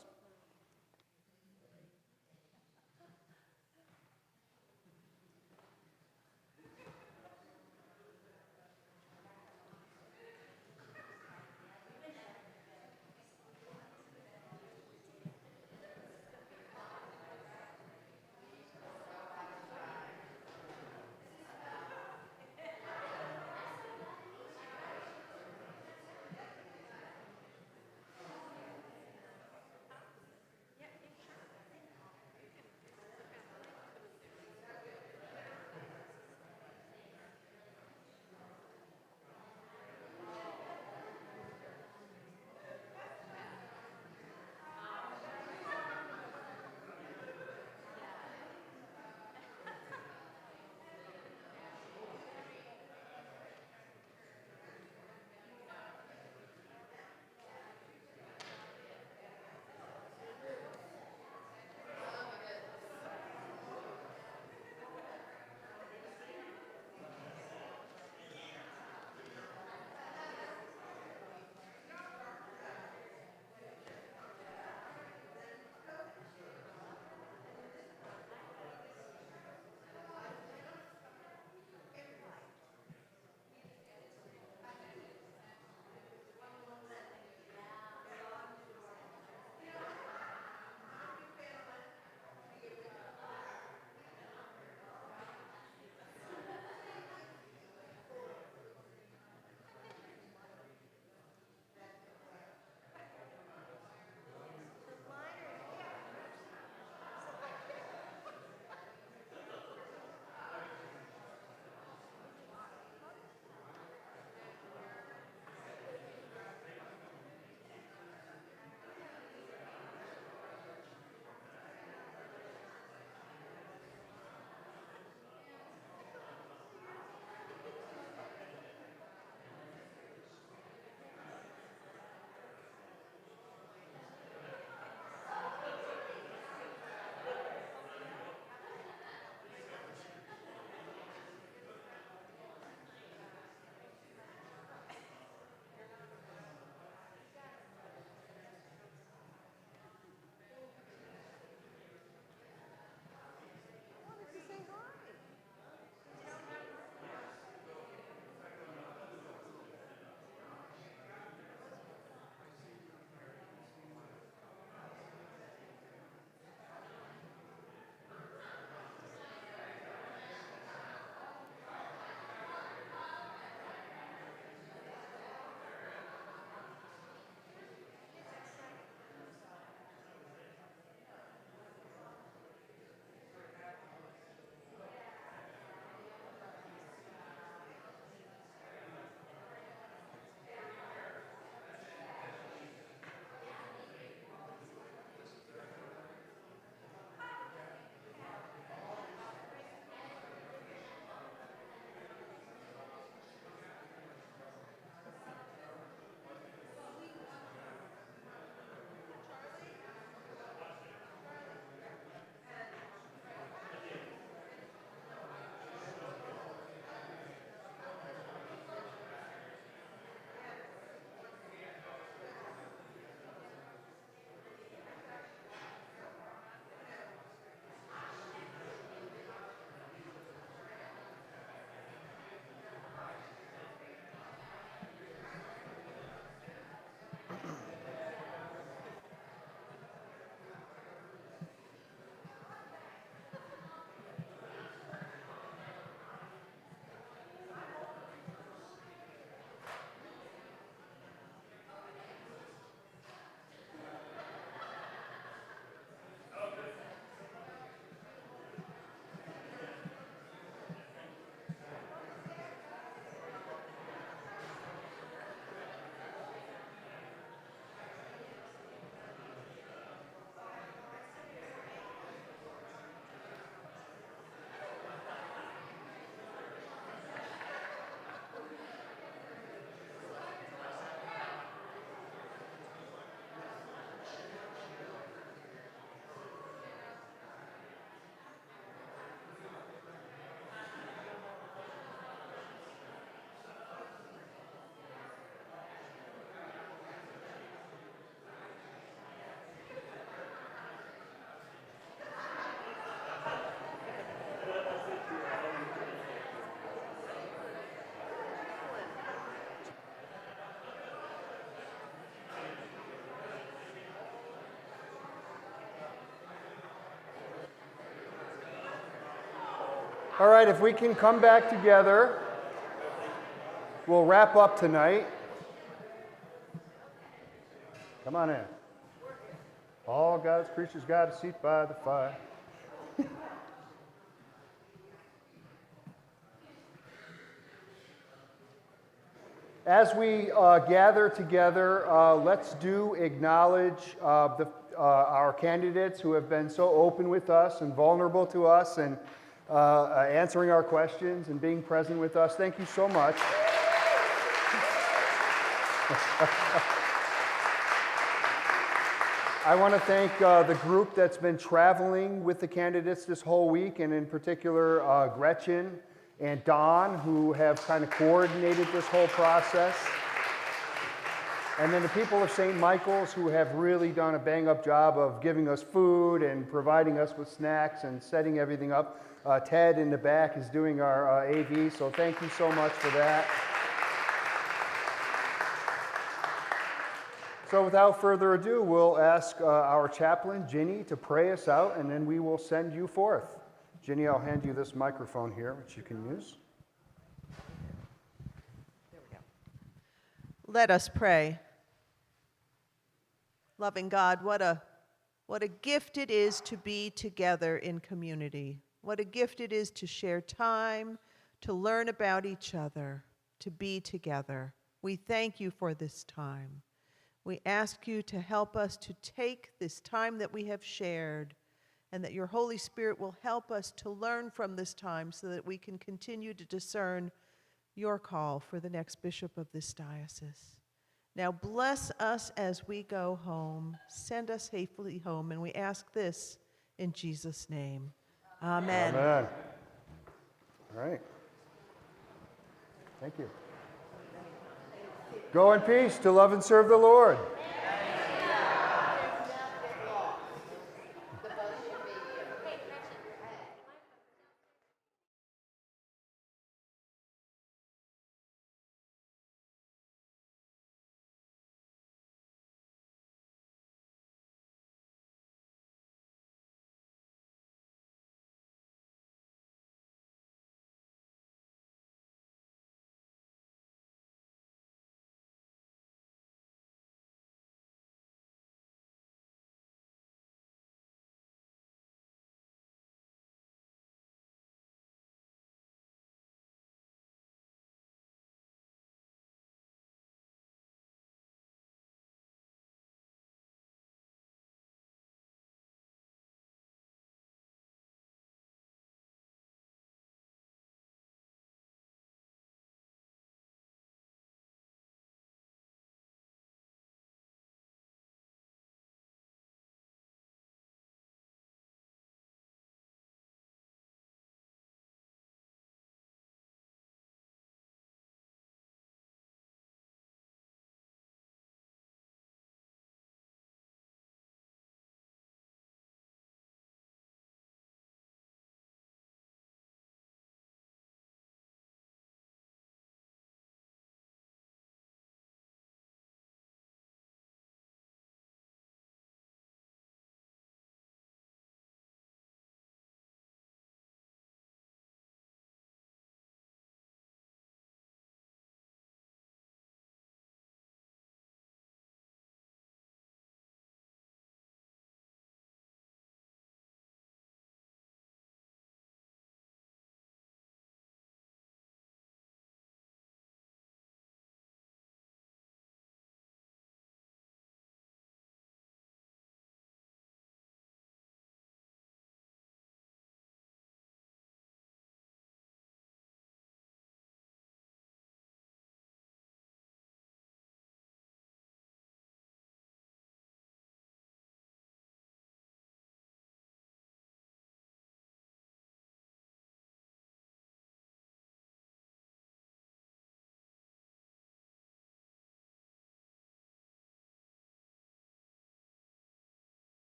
All right, if we can come back together, we'll wrap up tonight. Come on in. All God's creatures got a seat by the fire. As we gather together, let's acknowledge our candidates who have been so open with us and vulnerable to us and answering our questions and being present with us. Thank you so much. I want to thank the group that's been traveling with the candidates this whole week, and in particular Gretchen and Don, who have kind of coordinated this whole process. And then the people of St. Michael's, who have really done a bang-up job of giving us food and providing us with snacks and setting everything up. Ted in the back is doing our AV, so thank you so much for that. So without further ado, we'll ask our chaplain, Ginny, to pray us out, and then we will send you forth. Ginny, I'll hand you this microphone here, which you can use. There we go. Let us pray. Loving God, what a gift it is to be together in community. What a gift it is to share time, to learn about each other, to be together. We thank you for this time. We ask you to help us to take this time that we have shared, and that your Holy Spirit will help us to learn from this time so that we can continue to discern your call for the next bishop of this diocese. Now bless us as we go home. Send us safely home, and we ask this in Jesus' name. Amen. Amen. All right. Thank you. Go in peace to love and serve the Lord.